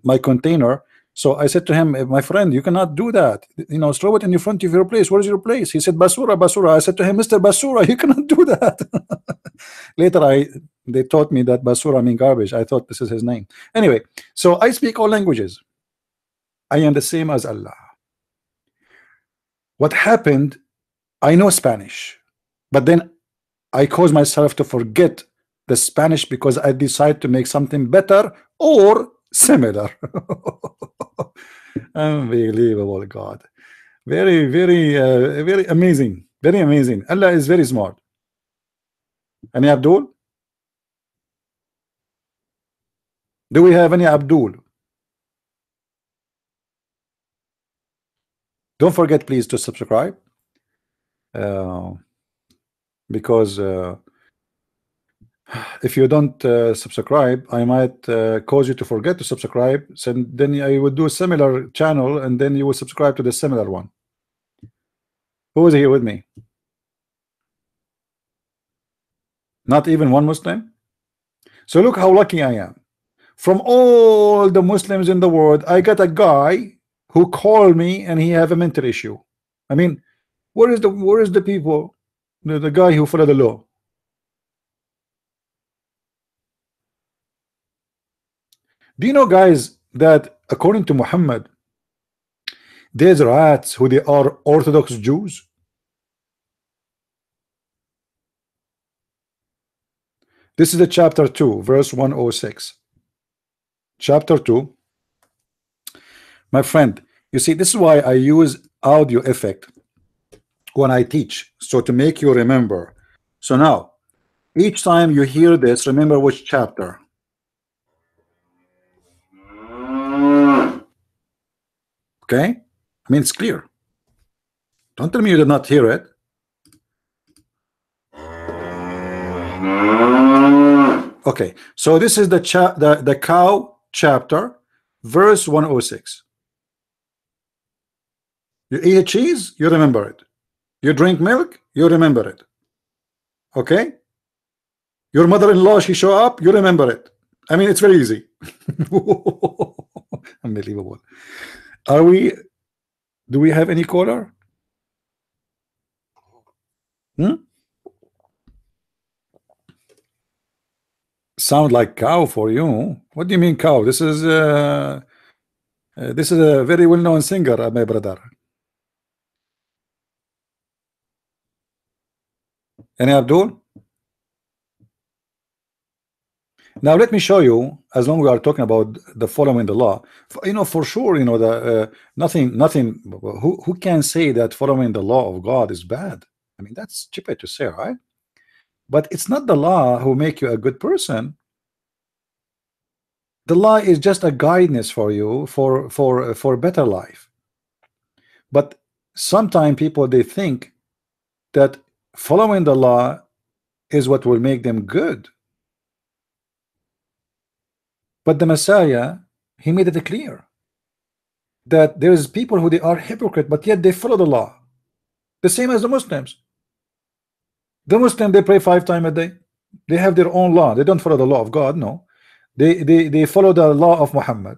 my container. So I said to him, my friend, you cannot do that. Throw it in the front of your place. Where is your place? He said, Basura, Basura. I said to him, Mr. Basura, you cannot do that. Later, they taught me that Basura mean garbage. I thought this is his name. Anyway, so I speak all languages. I am the same as Allah. What happened, I know Spanish, but then I caused myself to forget the Spanish because I decided to make something better or similar. Unbelievable, God. Very, very, very amazing. Very amazing. Allah is very smart. Any Abdul? Do we have any Abdul? Don't forget, please, to subscribe, because if you don't subscribe, I might cause you to forget to subscribe. So then I would do a similar channel, and then you will subscribe to the similar one. Who is here with me? Not even one Muslim. So look how lucky I am. From all the Muslims in the world, I got a guy who called me and he have a mental issue. I mean, where is the people, the guy who follow the law? Do you know, guys, that according to Muhammad, there's rats who they are Orthodox Jews? This is the chapter 2, verse 106. Chapter 2. My friend, you see, this is why I use audio effect when I teach, so to make you remember. So now, each time you hear this, remember which chapter. Okay? I mean, it's clear. Don't tell me you did not hear it. Okay, so this is the cow chapter, verse 106. You eat a cheese, you remember it. You drink milk, you remember it. Okay? Your mother-in-law, she show up, you remember it. I mean, it's very easy. Unbelievable. Do we have any caller? Sound like cow for you. What do you mean cow? This is a very well-known singer, my brother. Any Abdul? Now let me show you, as long as we are talking about the following the law, you know, for sure, you know, the nothing who can say that following the law of God is bad? I mean, that's stupid to say, right? But it's not the law who make you a good person. The law is just a guidance for you for a better life. But sometimes people, they think that following the law is what will make them good. But the Messiah, he made it clear that there is people who they are hypocrite, but yet they follow the law, the same as the Muslims. The Muslim, they pray 5 times a day. They have their own law. They don't follow the law of God. No, they follow the law of Muhammad.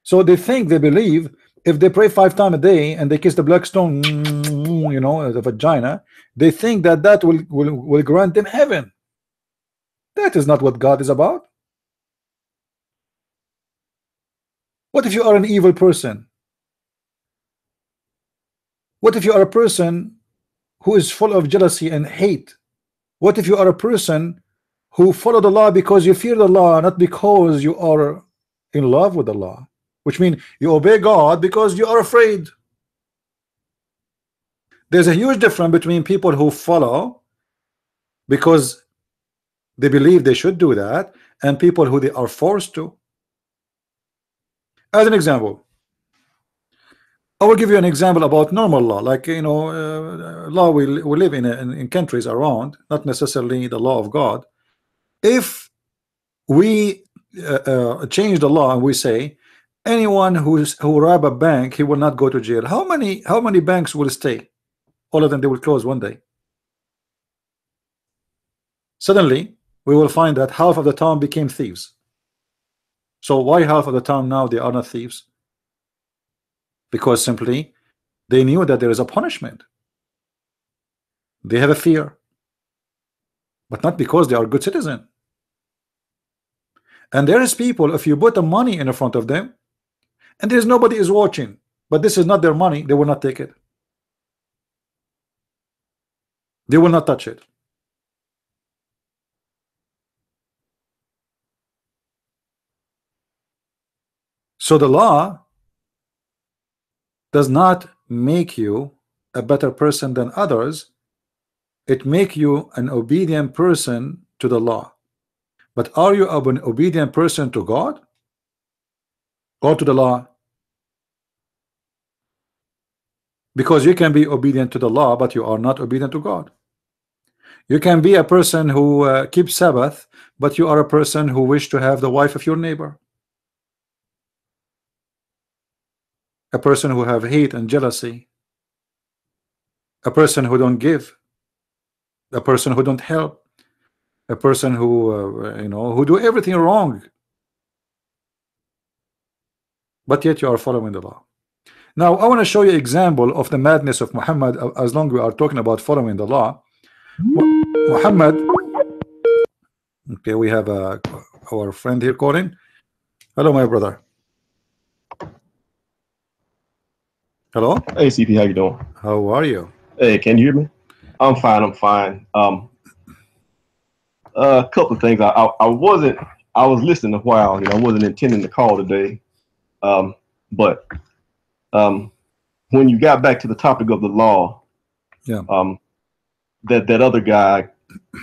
So they think, they believe, if they pray 5 times a day and they kiss the black stone, you know, the vagina, they think that that will grant them heaven. That is not what God is about. What if you are an evil person? What if you are a person who is full of jealousy and hate? What if you are a person who follow the law because you fear the law, not because you are in love with the law? Which means you obey God because you are afraid. There's a huge difference between people who follow because they believe they should do that, and people who they are forced to. As an example, I will give you an example about normal law, like, you know, law we live in countries around, not necessarily the law of God. If we change the law and we say anyone who rob a bank, he will not go to jail, how many banks will stay? All of them, they will close one day. Suddenly we will find that half of the town became thieves. So why half of the town now they are not thieves? Because simply they knew that there is a punishment. They have a fear, but not because they are good citizen. And there is people, if you put the money in front of them and there's nobody is watching, but this is not their money, they will not take it. They will not touch it. So the law does not make you a better person than others. It make you an obedient person to the law. But are you an obedient person to God or to the law? Because you can be obedient to the law, but you are not obedient to God. You can be a person who keeps Sabbath, but you are a person who wish to have the wife of your neighbor. A person who have hate and jealousy. A person who don't give. A person who don't help. A person who who do everything wrong. But yet you are following the law. Now I want to show you example of the madness of Muhammad. As long as we are talking about following the law, Muhammad. Okay, we have our friend here calling. Hello, my brother. Hello. Hey CP, how you doing? How are you? Hey, can you hear me? I'm fine. I'm fine. A couple of things. I wasn't. I was listening a while. I wasn't intending to call today. But when you got back to the topic of the law, Yeah. That other guy,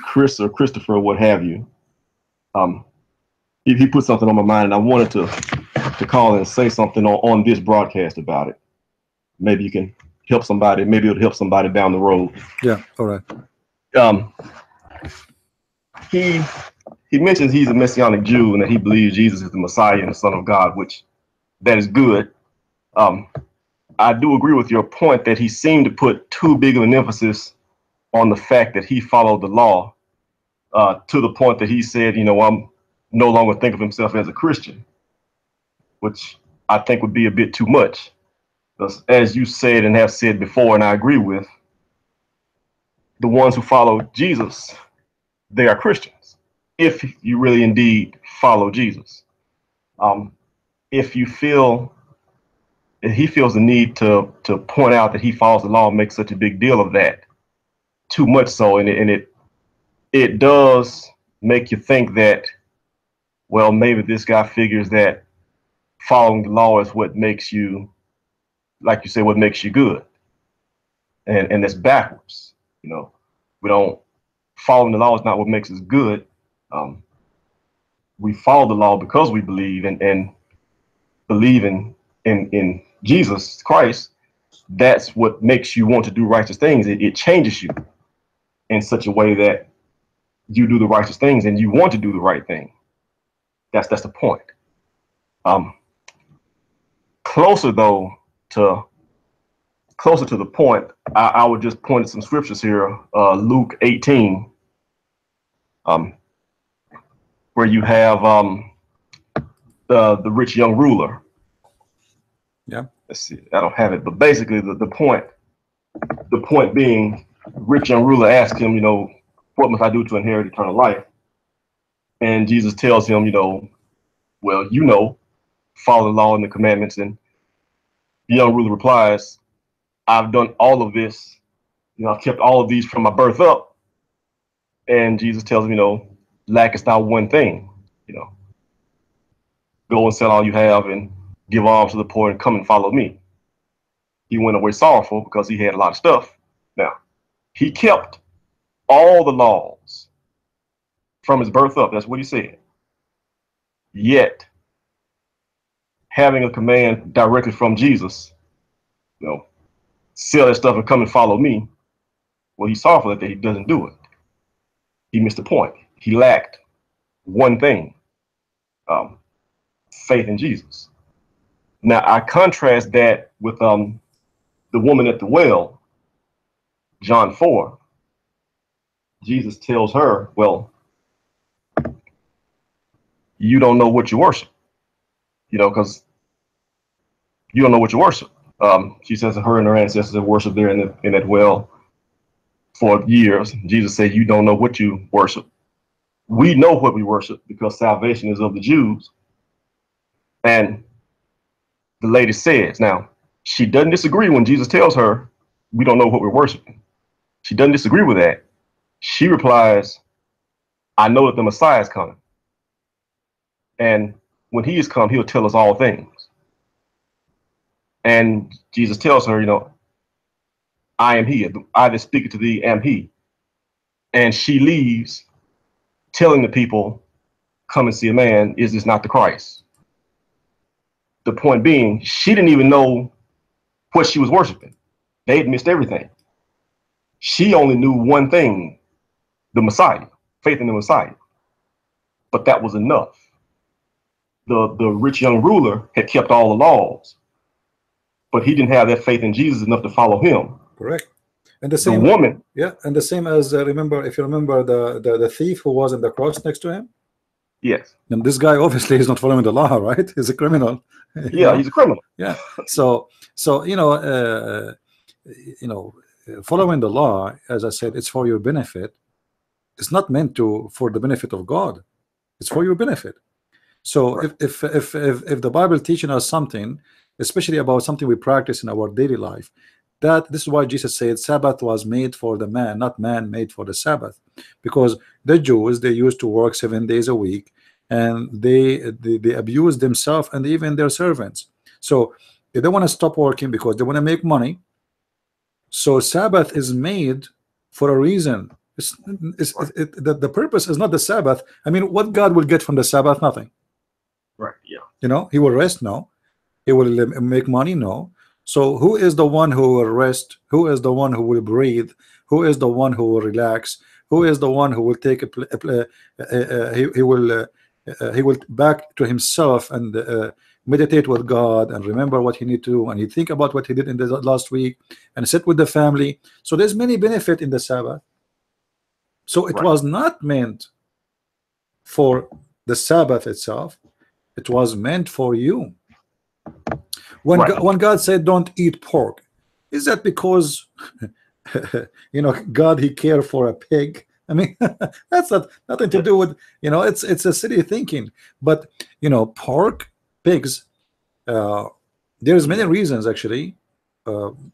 Chris or Christopher, what have you, he put something on my mind, and I wanted to call and say something on this broadcast about it. Maybe you can help somebody. Maybe it'll help somebody down the road. Yeah. All right. He mentions he's a Messianic Jew and that he believes Jesus is the Messiah and the Son of God, which that is good. I do agree with your point that he seemed to put too big of an emphasis on the fact that he followed the law, to the point that he said, I'm no longer think of himself as a Christian, which I think would be a bit too much. Because as you said and have said before, and I agree with, the ones who follow Jesus, they are Christians. If you really indeed follow Jesus. If you feel he feels the need to point out that he follows the law and makes such a big deal of that, too much so, and it does make you think that, well, maybe this guy figures that following the law is what makes you, like you say, what makes you good, and that's backwards. We don't following the law is not what makes us good. We follow the law because we believe and believe in Jesus Christ. That's what makes you want to do righteous things. It changes you in such a way that you do the righteous things and you want to do the right thing. That's the point. Closer to the point, I would just point at some scriptures here. Luke 18, where you have the rich young ruler. Yeah. Let's see, I don't have it, but basically the point being, rich young ruler asked him, what must I do to inherit eternal life? And Jesus tells him, well, follow the law and the commandments. And the young ruler replies, I've done all of this. I've kept all of these from my birth up. And Jesus tells him, lackest thou one thing, go and sell all you have and give alms to the poor and come and follow me. He went away sorrowful because he had a lot of stuff. Now, he kept all the laws from his birth up. That's what he said. Yet, having a command directly from Jesus, sell that stuff and come and follow me. Well, he's sorrowful that he doesn't do it. He missed the point. He lacked one thing, faith in Jesus. Now, I contrast that with the woman at the well, John 4. Jesus tells her, well, you don't know what you worship, because you don't know what you worship. She says that her and her ancestors have worshiped there in that well for years. Jesus said, you don't know what you worship. We know what we worship because salvation is of the Jews. And the lady says, now, she doesn't disagree when Jesus tells her, we don't know what we're worshiping. She doesn't disagree with that. She replies, I know that the Messiah is coming. And when he is come, he'll tell us all things. And Jesus tells her, I am he. I that speak to thee am he. and she leaves, telling the people, "Come and see a man. Is this not the Christ?" The point being, she didn't even know what she was worshiping. They had missed everything. She only knew one thing: the Messiah, faith in the Messiah. But that was enough. The rich young ruler had kept all the laws, but he didn't have that faith in Jesus enough to follow him. Correct. And the The same woman, yeah, and the same as remember, if you remember the thief who was on the cross next to him. yes, And this guy obviously is not following the law, right? He's a criminal. yeah, he's a criminal. Yeah. So following the law, as I said, it's for your benefit. It's not meant for the benefit of God. It's for your benefit. So Right. if the Bible teaching us something, especially about something we practice in our daily life, that this is why Jesus said Sabbath was made for the man, not man made for the Sabbath, because the Jews, they used to work 7 days a week, and they abuse themselves and even their servants. So they don't want to stop working because they want to make money. So Sabbath is made for a reason. The purpose is not the Sabbath. I mean, what God will get from the Sabbath? Nothing. Right. Yeah. He will rest? No. He will make money? No. So who is the one who will rest? Who is the one who will breathe? Who is the one who will relax? Who is the one who will take he will back to himself and meditate with God and remember what he need to do, and he think about what he did in the last week and sit with the family. So there's many benefit in the Sabbath. So it Right. was not meant for the Sabbath itself. It was meant for you. When Right. when God said don't eat pork, is that because God, he care for a pig? I mean, that's nothing to do with it's a silly thinking. But pork, pigs, there's many reasons actually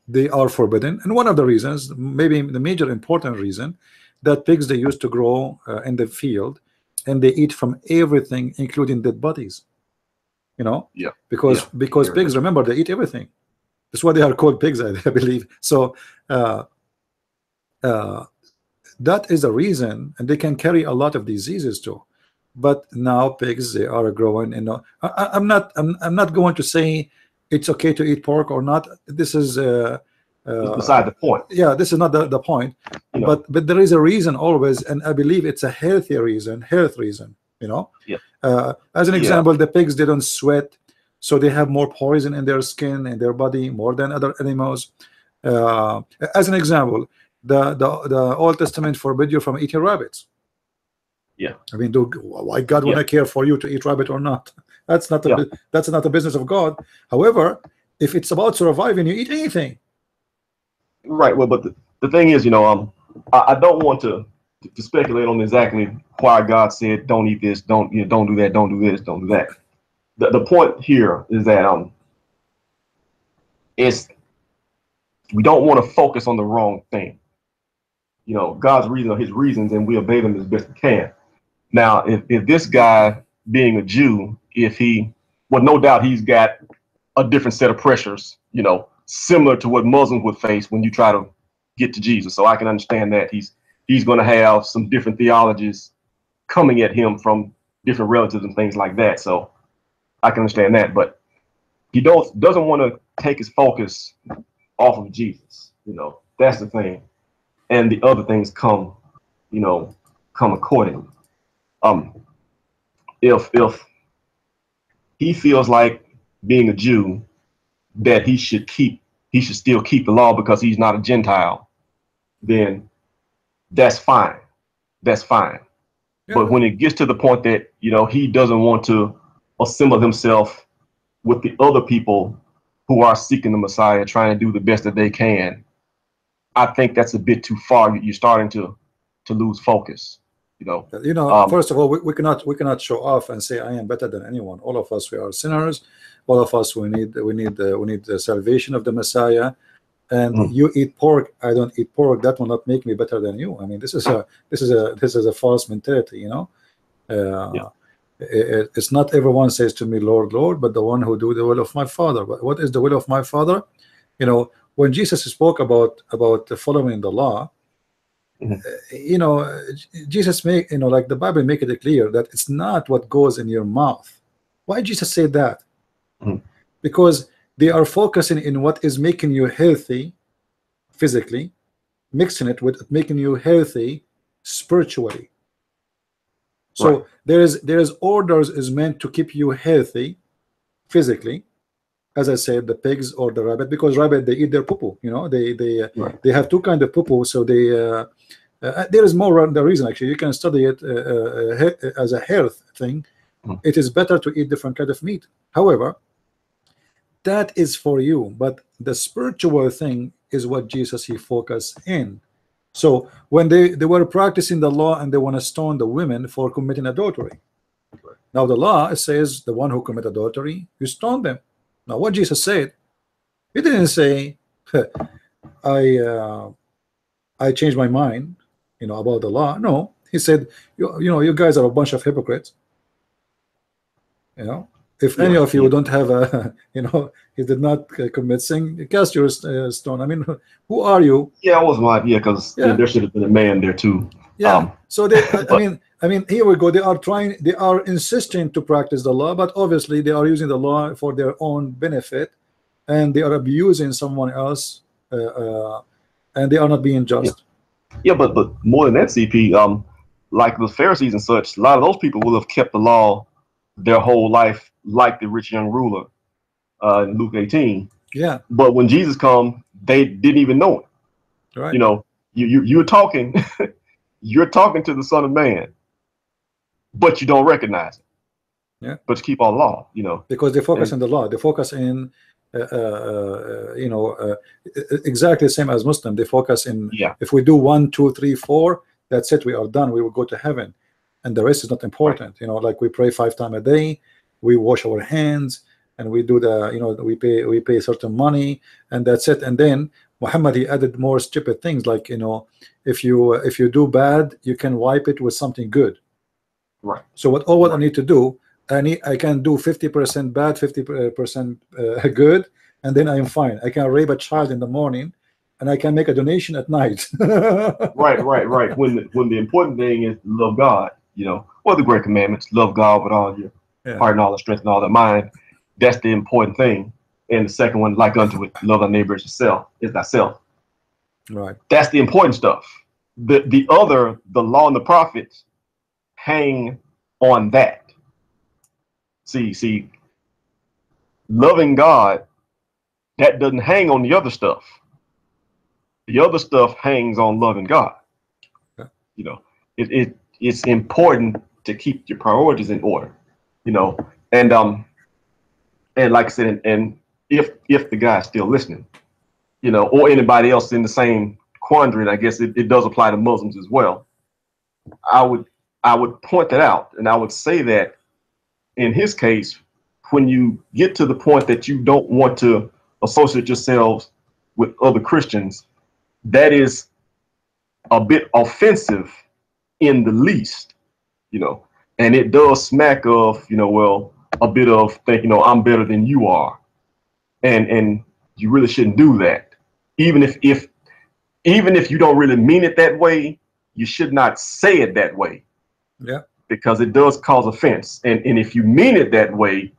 they are forbidden, and one of the reasons, maybe the major important reason, that pigs, they used to grow in the field, and they eat from everything including dead bodies. Yeah. Because Yeah. pigs, remember, they eat everything. That's why they are called pigs, I believe. So that is a reason, and they can carry a lot of diseases too. But now pigs, they are growing. I'm not going to say it's okay to eat pork or not. This is It's beside the point. yeah, this is not the point. You know. But there is a reason always, and I believe it's a health reason. Yeah. As an Yeah. example, the pigs, they don't sweat, so they have more poison in their skin and their body more than other animals. As an example, the Old Testament forbid you from eating rabbits. Yeah. I mean, why God would Yeah. not care for you to eat rabbit or not? That's not Yeah. that's not the business of God. However, if it's about surviving, you eat anything. Right. Well, but the thing is, I don't want to speculate on exactly why God said don't eat this, don't do that, don't do this, don't do that. The point here is that we don't want to focus on the wrong thing. God's reason are his reasons, and we obey them as best we can. Now, if this guy, being a Jew, well, no doubt he's got a different set of pressures, similar to what Muslims would face when you try to get to Jesus. So I can understand that he's going to have some different theologies coming at him from different relatives and things like that. So I can understand that, but he doesn't want to take his focus off of Jesus. That's the thing, and the other things come accordingly. If he feels like, being a Jew, that he should still keep the law because he's not a Gentile, then that's fine. That's fine. Yeah. But when it gets to the point that he doesn't want to assemble himself with the other people who are seeking the Messiah, trying to do the best that they can, I think that's a bit too far. You're starting to lose focus. First of all, we cannot show off and say I am better than anyone. All of us, we are sinners. All of us, we need the salvation of the Messiah. And you eat pork, I don't eat pork. That will not make me better than you. I mean, this is a false mentality. It's not everyone says to me, Lord, Lord, but the one who do the will of my Father. But what is the will of my Father? When Jesus spoke about following the law, Mhm. You know, Jesus make, you know, like the Bible make it clear that it's not what goes in your mouth. Why Jesus say that? Mhm. Because they are focusing in what is making you healthy physically, mixing it with making you healthy spiritually. Right. So there is orders is meant to keep you healthy physically, as I said, the pigs or the rabbit, because rabbit they eat their poo-poo. You know, Right. they have two kind of poo-poo, so they there is more the reason actually. You can study it as a health thing. Mhm. It is better to eat different kind of meat. However, that is for you, but the spiritual thing is what Jesus he focused in. So when they were practicing the law and they want to stone the women for committing adultery. Now the law says the one who commit adultery, you stone them. Now what Jesus said, he didn't say, I I changed my mind, you know, about the law. No, he said, you know, you guys are a bunch of hypocrites. You know, if any Yeah. of you Yeah. don't have a, you know, he did not commit sin, cast your stone. I mean, who are you? Yeah, I was my idea because Yeah, there should have been a man there too. yeah. So they, But I mean, here we go. They are insisting to practice the law, but obviously they are using the law for their own benefit, and they are abusing someone else, and they are not being yeah, just. yeah, but more than that, CP, like the Pharisees and such, a lot of those people will have kept the law their whole life, like the rich young ruler in Luke 18. Yeah, But when Jesus come, they didn't even know it. right. You know, you're talking, you're talking to the Son of Man, but you don't recognize it. Yeah, But you keep all law. You know, because they focus and on the law. They focus in, you know, exactly the same as Muslim. They focus in, yeah, if we do 1, 2, 3, 4, that's it. We are done. We will go to heaven, and the rest is not right, important. You know, like we pray 5 times a day, we wash our hands, and we do the, you know, we pay certain money, and that's it. And then Muhammad he added more stupid things like, you know, if you do bad, you can wipe it with something good. right, So what I right. need to do, I can do 50% bad, 50% good, and then I'm fine. I can rape a child in the morning, and I can make a donation at night. Right, right, right. When the important thing is to love God, you know, or the great commandments, love God with all your Yeah, heart and all the strength and all the mind. That's the important thing. And the second one, like unto it, love thy neighbor as yourself, is thyself. right. That's the important stuff. The other, the law and the prophets, hang on that. See, loving God, that doesn't hang on the other stuff. The other stuff hangs on loving God. Yeah, You know, it's important to keep your priorities in order. You know, and like I said, and if the guy's still listening, you know, or anybody else in the same quandary, and I guess it does apply to Muslims as well. I would I would point that out, and I would say that in his case, when you get to the point that you don't want to associate yourselves with other Christians, that is a bit offensive in the least, you know, and it does smack of, you know, well, a bit of think, you know, I'm better than you are, and you really shouldn't do that. Even if even if you don't really mean it that way, you should not say it that way yeah, because it does cause offense. And if you mean it that way,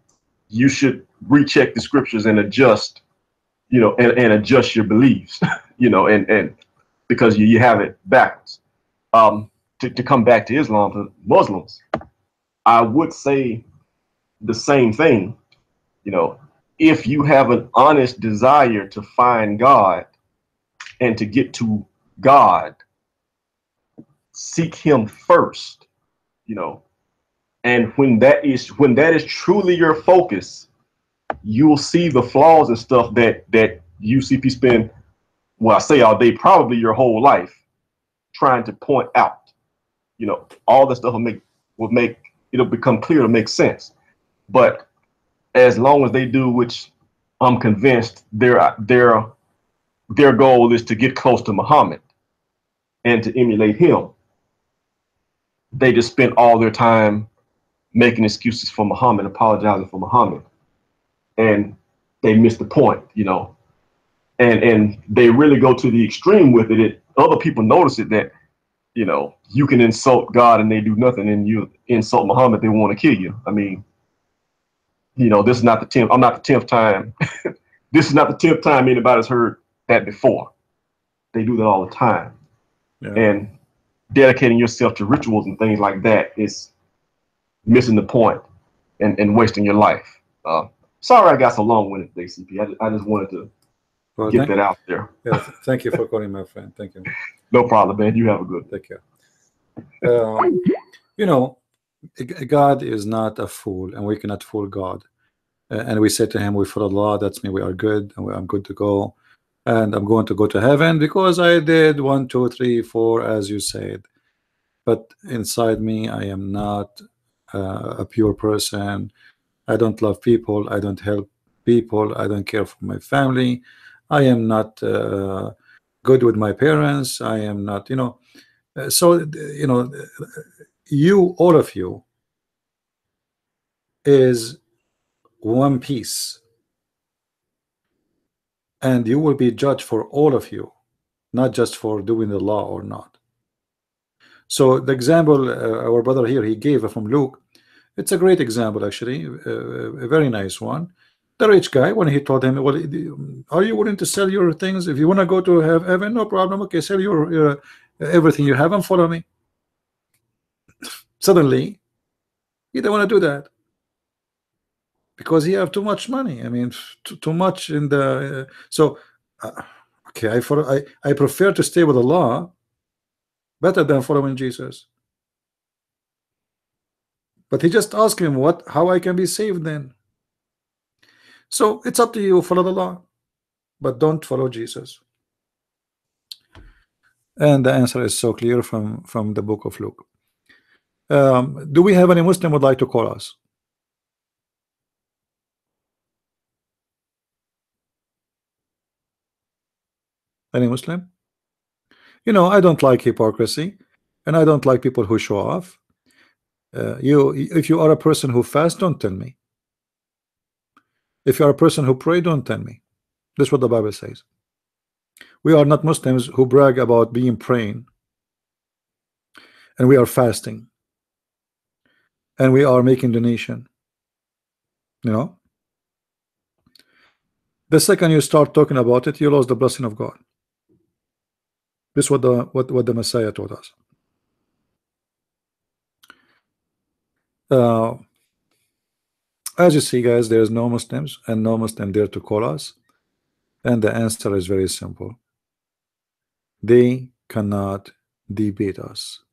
you should recheck the scriptures and adjust, you know, and adjust your beliefs, you know, and because you have it backwards. To come back to Islam, to Muslims, I would say the same thing. You know, if you have an honest desire to find God and to get to God, seek Him first. You know, and when that is truly your focus, you'll see the flaws and stuff that UCP spend, well, I say all day, probably your whole life, trying to point out. You know, all the stuff will make it'll become clear to make sense. But as long as they do, which I'm convinced their goal is to get close to Muhammad and to emulate him, they just spend all their time making excuses for Muhammad, apologizing for Muhammad, and they miss the point, you know. And they really go to the extreme with it. Other people notice it that you know, you can insult God and they do nothing, and you insult Muhammad, they want to kill you. I mean, you know, this is not the 10th. I'm not the 10th time. This is not the 10th time anybody's heard that before. They do that all the time. Yeah. And dedicating yourself to rituals and things like that is missing the point and wasting your life. Sorry I got so long-winded today, CP. I just wanted to get that out there. Yeah, thank you for calling, my friend. Thank you. No problem, man. You have a good day. Take care. You know, God is not a fool, and we cannot fool God. And we say to him, we follow the law, that's me, we are good, and I'm good to go. And I'm going to go to heaven because I did 1, 2, 3, 4, as you said. But inside me, I am not a pure person. I don't love people. I don't help people. I don't care for my family. I am not good with my parents. I am not, you know. So, you know, you, all of you, is one piece. And you will be judged for all of you, not just for doing the law or not. So the example our brother here he gave from Luke, it's a great example actually, a very nice one. The rich guy, when he told him, well, are you willing to sell your things? If you want to go to heaven, no problem. Okay, sell your everything you have and follow me. Suddenly, he didn't want to do that because he have too much money. I mean, too much in the okay, I prefer to stay with the law better than following Jesus. But he just asked him how I can be saved then. So it's up to you, follow the law, but don't follow Jesus. And the answer is so clear from the book of Luke. Do we have any Muslim would like to call us? Any Muslim? You know, I don't like hypocrisy, and I don't like people who show off. If you are a person who fasts, don't tell me. If you are a person who pray, don't tell me. That's what the Bible says. We are not Muslims who brag about being praying, and we are fasting, and we are making donation. You know, the second you start talking about it, you lose the blessing of God. This is what the Messiah taught us. As you see, guys, there is no Muslims and no Muslim there to call us, and the answer is very simple. They cannot debate us.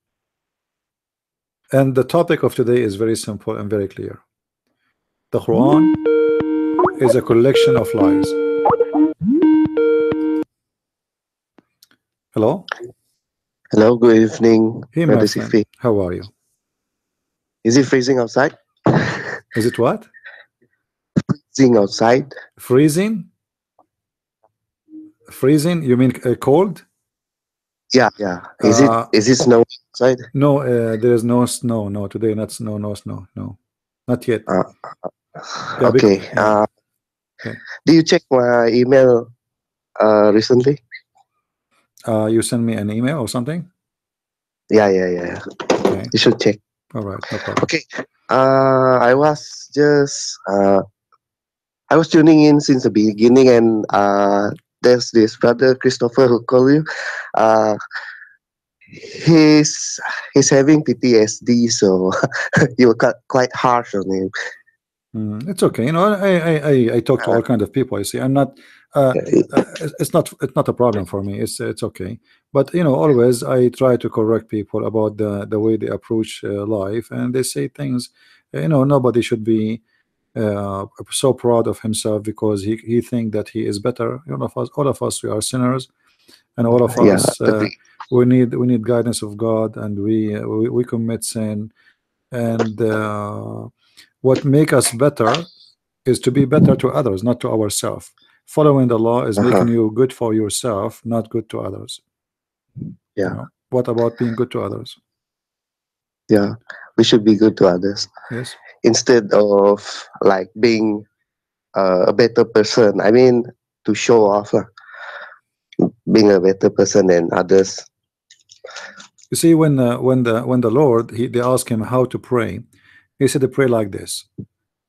And the topic of today is very simple and very clear. The Quran is a collection of lies. Hello? Hello, good evening. Hey, my friend. How are you? Is it freezing outside? Is it what? Freezing outside. Freezing? Freezing? You mean cold? Yeah, yeah. Is it snow outside? No, there is no snow. No, today not snow. No snow. No, not yet. Yeah, okay. Okay. Do you check my email recently? You send me an email or something? Yeah. Okay. You should check. All right, no problem. Okay. I was tuning in since the beginning, and there's this brother Christopher who called you. He's having PTSD, so you were quite harsh on him. It's okay. You know, I talk to all kinds of people. I see. I'm not. It's not a problem for me. It's okay. But you know, always I try to correct people about the way they approach life, and they say things. You know, nobody should be so proud of himself because he think that he is better. You know, all of us, we are sinners, and all of us we need guidance of God, and we commit sin, and what make us better is to be better to others, not to ourselves. Following the law is making you good for yourself, not good to others. Yeah. You know? What about being good to others? Yeah, we should be good to others. Yes. Instead of like being a better person. I mean, to show off, being a better person than others. You see, when the Lord they ask him how to pray, he said to pray like this: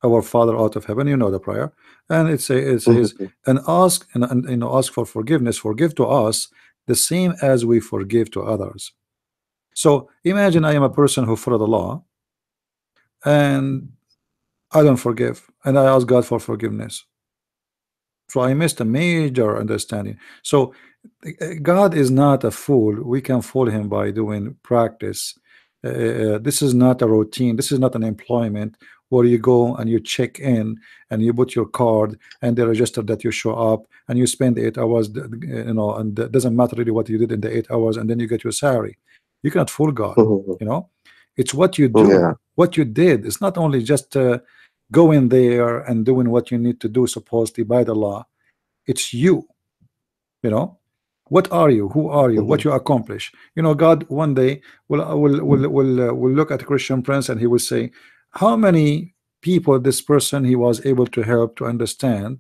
Our Father out of heaven. You know the prayer, and it says, Mhm. and ask and ask for forgiveness. Forgive to us the same as we forgive to others. So imagine I am a person who follow the law, and I don't forgive, and I ask God for forgiveness. So I missed a major understanding. So God is not a fool. We can fool him by doing practice. This is not a routine. This is not an employment where you go and you check in and you put your card and they register that you show up and you spend 8 hours, and it doesn't matter really what you did in the 8 hours, and then you get your salary. You cannot fool God. Mhm. It's what you Yeah. do, what you did. It's not only just going there and doing what you need to do supposedly by the law. It's you. you know what are you, who are you, what Mhm. you accomplish. God one day will look at a Christian Prince, and he will say, how many people this person he was able to help to understand,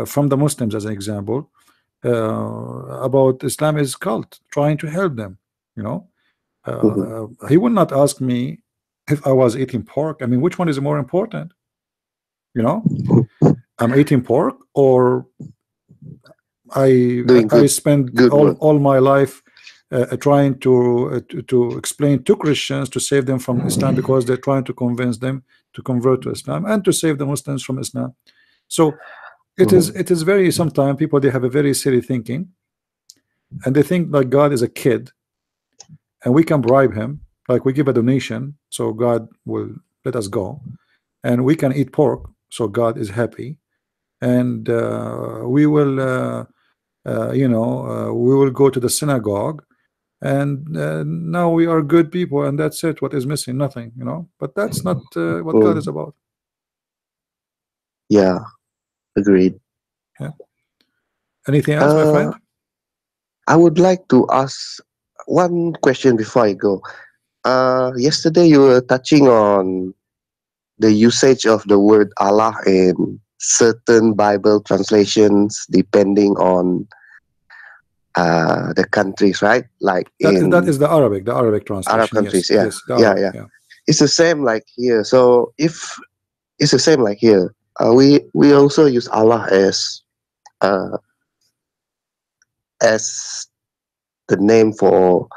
from the Muslims as an example, about Islam is cult, trying to help them. you know Mhm. he will not ask me if I was eating pork. I mean, which one is more important? you know I'm eating pork, or I Doing I good, spend good work. all my life trying to explain to Christians to save them from Islam, because they're trying to convince them to convert to Islam, and to save the Muslims from Islam. So Mhm. it is very, sometimes people, they have a very silly thinking, and they think like God is a kid and we can bribe him, like we give a donation so God will let us go, and we can eat pork so God is happy, and we will we will go to the synagogue, and now we are good people, and that's it. What is missing? Nothing. But that's not what God is Mm. about. Yeah, agreed. Yeah. Anything else, my Uh, friend? I would like to ask one question before I go. Yesterday you were touching on the usage of the word Allah in certain Bible translations depending on the countries, right? Like That in is the Arabic Arab translation. Yes, countries. Yeah, yes, the yeah, Arabic. yeah. Yeah. It's the same like here. So if it's the same like here, we also use Allah uh, as the name for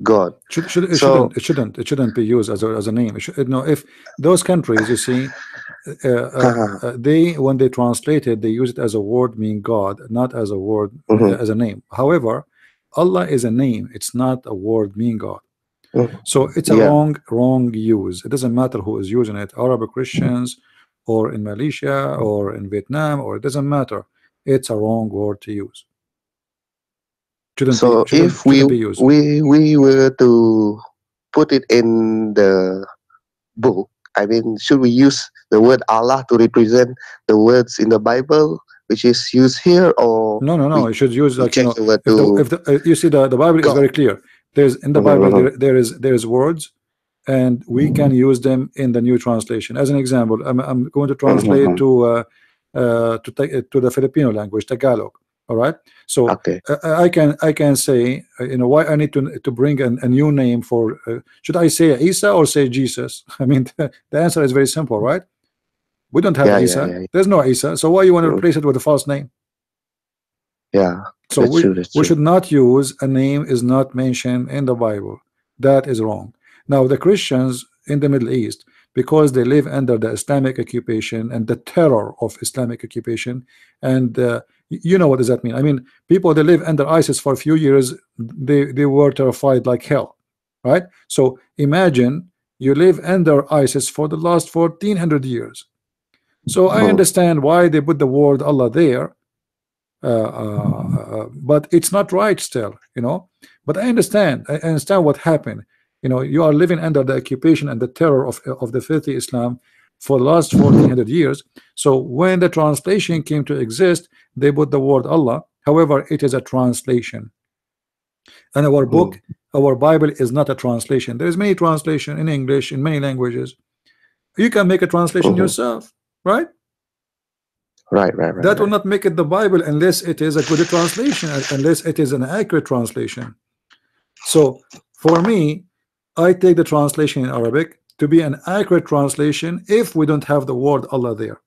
God. It So shouldn't be used as a name. No, if those countries, you see, they, when they translate it, they use it as a word meaning God, not as a word, mhm, as a name. However, Allah is a name. It's not a word meaning God. mhm, So it's a yeah. wrong use. It doesn't matter who is using it, Arab Christians, or in Malaysia, or in Vietnam, or it doesn't matter. It's a wrong word to use. Shouldn't be So shouldn't if we shouldn't be used. we were to put it in the book, I mean, should we use the word Allah to represent the words in the Bible, which is used here, or No, no, no. we You should use, we like, change the word to if the you see, the Bible is God? very clear. There's in the Bible, Mhm, there is words, and we can use them in the new translation. As an example, I'm going to mhm, translate mhm. to the Filipino language, Tagalog. All right. So Okay. I can say, why I need to bring a new name for. Should I say Isa or say Jesus? I mean, the answer is very simple, right? We don't have Yeah, yeah, Isa. yeah, There's no Isa. So why you want to mm, replace it with a false name? yeah. So That's we true. That's we true. should not use a name is not mentioned in the Bible. That is wrong. Now the Christians in the Middle East, because they live under the Islamic occupation and the terror of Islamic occupation, and you know what does that mean? I mean, people that live under ISIS for a few years, they were terrified like hell, right? So imagine you live under ISIS for the last 1400 years. So I Mhm, understand why they put the word Allah there, but it's not right still. But I understand what happened. You are living under the occupation and the terror of the filthy Islam for the last 1400 years. So when the translation came to exist, they put the word Allah. However, it is a translation, and our mhm, book, our Bible, is not a translation. There is many translation in English, in many languages. You can make a translation mhm. yourself, right? Right, right, right, That will right. not make it the Bible unless it is a good translation, unless it is an accurate translation. So For me, I take the translation in Arabic to be an accurate translation if we don't have the word Allah there.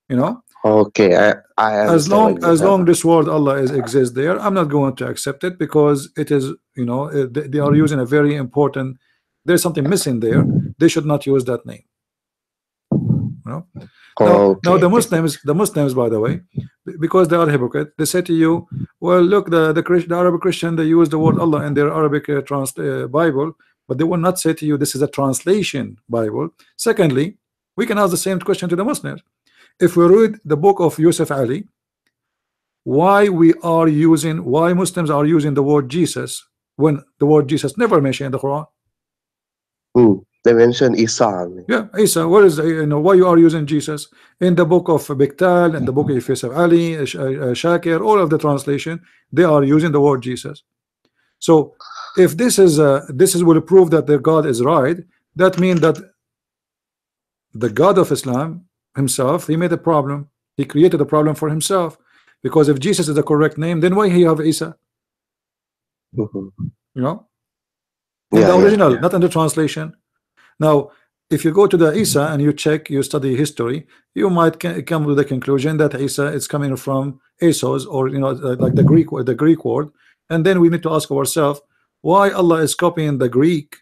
You know, Okay, I understand what you as have. long this word Allah is exists there, I'm not going to accept it because it is, you know, they are using a very important. There's something missing there. They should not use that name. You know? Now Okay, okay. the Muslims, by the way, because they are hypocrite, they say to you, well, look, the Arab Christian, they use the word Allah in their Arabic Bible, but they will not say to you this is a translation Bible. Secondly, we can ask the same question to the Muslims. If we read the book of Yusuf Ali, why Muslims are using the word Jesus when the word Jesus never mentioned in the Quran? They mentioned Isa. Yeah, Isa. What is, you know, why you are using Jesus in the book of Biktal and the book of Yusuf Ali, Shakir, all of the translation, they are using the word Jesus. So if this is will prove that the God is right, that means that the God of Islam himself, he made a problem. He created a problem for himself, because if Jesus is the correct name, then why he have Isa? Mhm. You know, in the Yeah, yeah, original, yeah. not in the translation. Now, if you go to the Isa and you check, you study history, you might come to the conclusion that Isa is coming from Asos, or you know, like the Greek word, and then we need to ask ourselves why Allah is copying the Greek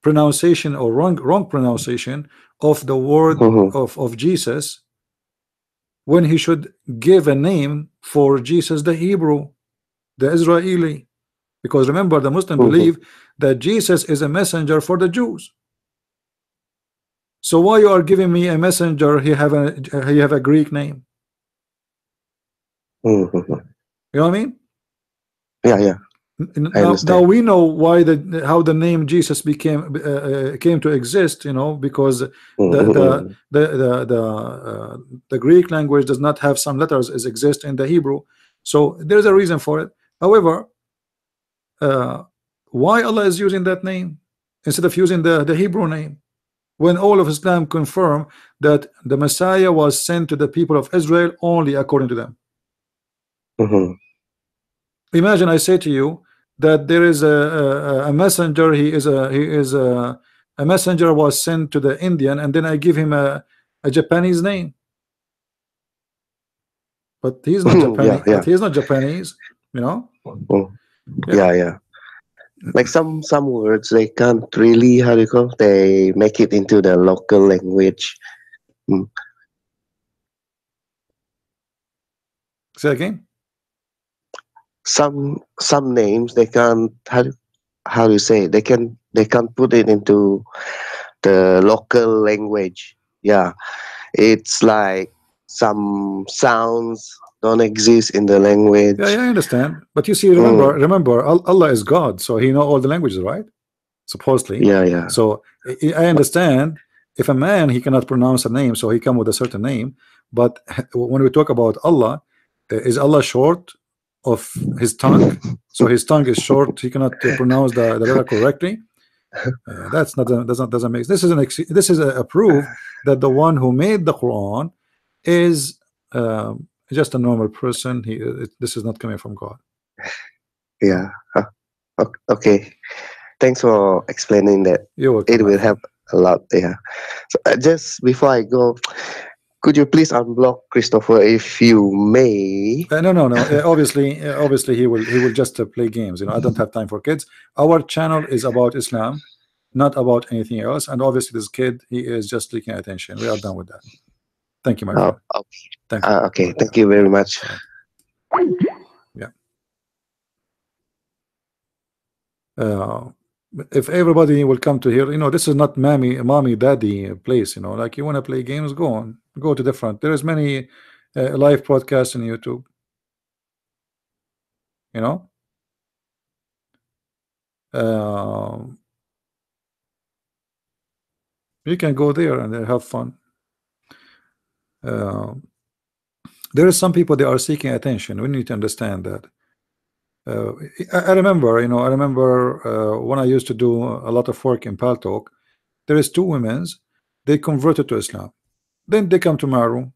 pronunciation or wrong pronunciation of the word Mhm, of Jesus, when he should give a name for Jesus, the Hebrew, the Israeli. Because remember, the Muslim mhm, believe that Jesus is a messenger for the Jews. So why you are giving me a messenger? He have a Greek name. mhm. You know what I mean? Yeah, yeah. I Now understand. we know why how the name Jesus came to exist. You know, because Mhm, mhm, the Greek language does not have some letters as exist in the Hebrew. So there's a reason for it. However, uh, why Allah is using that name instead of using the Hebrew name, when all of Islam confirm that the Messiah was sent to the people of Israel only according to them? mhm. Imagine I say to you that there is a messenger. He is a messenger was sent to the Indian, and then I give him a Japanese name, but he's not Yeah, Japanese. yeah. You know? Mm. Yeah. Yeah, yeah. Like some words they can't really, how do you call, they make it into the local language. Mm. Say again. Some names they can't, how do you say, they can't put it into the local language. Yeah, it's like some sounds don't exist in the Yeah, language. yeah, I understand. But you see, Mm. remember, Allah is God, so He know all the languages, right? Supposedly. Yeah, yeah. So I understand if a man he cannot pronounce a name, so he come with a certain name. But when we talk about Allah, is Allah short of his tongue? So his tongue is short. He cannot pronounce the letter correctly. That's not doesn't make. This is a proof that the one who made the Quran is just a normal person. This is not coming from God. Yeah. Okay. Thanks for explaining that. You're welcome, It my will friend. help a lot. Yeah. So, just before I go, could you please unblock Christopher if you may? No, no, no. Obviously, he will just play games. You know, I don't have time for kids. Our channel is about Islam, not about anything else. And obviously, this kid, he is just seeking attention. We are done with that. Thank you, my Oh, friend. Thank you. okay. Bye-bye. Thank you very much. Yeah. Uh, if everybody will come to here, you know, this is not mommy, daddy place. You know, like you want to play games, go on, go to different. There is many live podcasts on YouTube. You know, uh, you can go there and have fun. Uh, there is some people they are seeking attention. We need to understand that. Uh, I remember, you know, when I used to do a lot of work in Paltalk. There is two women's. They converted to Islam. Then they come to my room,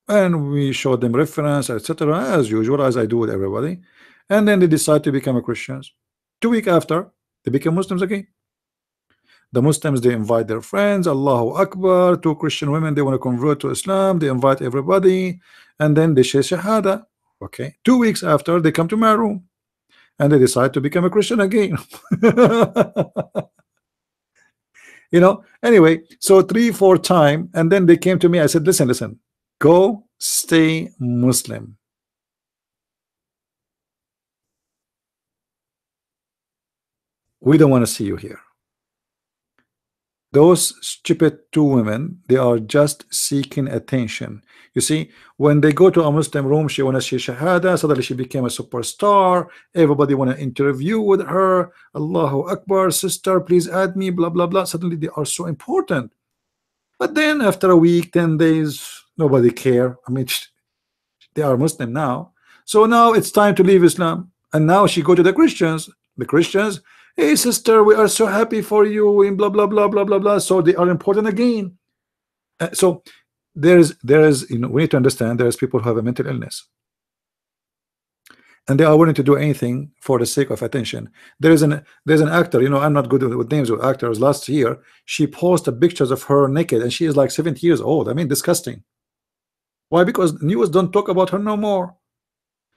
and we showed them reference, etc., as usual, as I do with everybody. and then they decide to become a Christians. 2 weeks after, they become Muslims again. The Muslims, they invite their friends, Allahu Akbar. 2 Christian women, they want to convert to Islam, they invite everybody, and then they say Shahada. Okay, 2 weeks after, they come to my room and they decide to become a Christian again. Anyway, so 3 4 times, and then they came to me. I said, listen, go stay Muslim. We don't want to see you here. Those stupid 2 women, they are just seeking attention. You see, when they go to a Muslim room, she want to see Shahada. Suddenly she became a superstar. Everybody want to interview with her. Allahu Akbar, sister, please add me, blah blah blah. Suddenly they are so important. But then after a week, 10 days, nobody care. I mean, they are Muslim now. So now it's time to leave Islam. And now she go to the Christians. The Christians, hey sister, we are so happy for you, in blah blah blah blah blah blah. So they are important again. So there is we need to understand there is people who have a mental illness, and they are willing to do anything for the sake of attention. There's an actor, I'm not good with names of actors. Last year she posted pictures of her naked, and she is like 70 years old. I mean, disgusting. Why? Because news don't talk about her no more.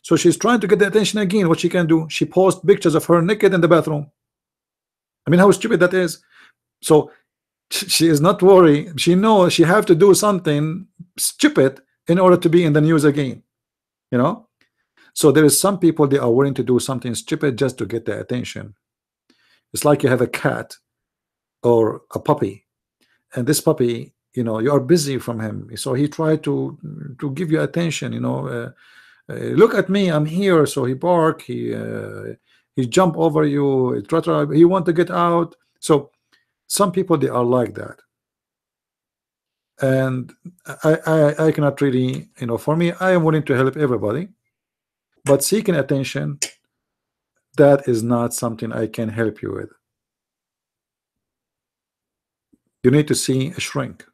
So she's trying to get the attention again. What she can do, she posts pictures of her naked in the bathroom. I mean, how stupid that is. So she is not worried. She knows she have to do something stupid in order to be in the news again. So there is some people, they are willing to do something stupid just to get the attention. It's like you have a cat or a puppy, and this puppy, you are busy from him, so he tried to give you attention. Look at me, I'm here. So he bark, he jump over you, he want to get out. So some people, they are like that, and I cannot really, for me, I am willing to help everybody, but seeking attention, that is not something I can help you with. You need to see a shrink.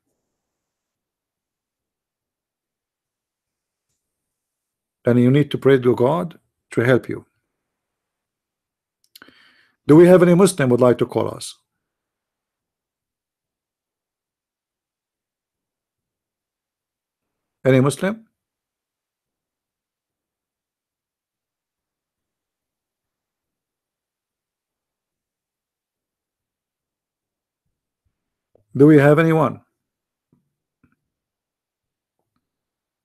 And you need to pray to God to help you. Do we have any Muslim would like to call us? Any Muslim? Do we have anyone?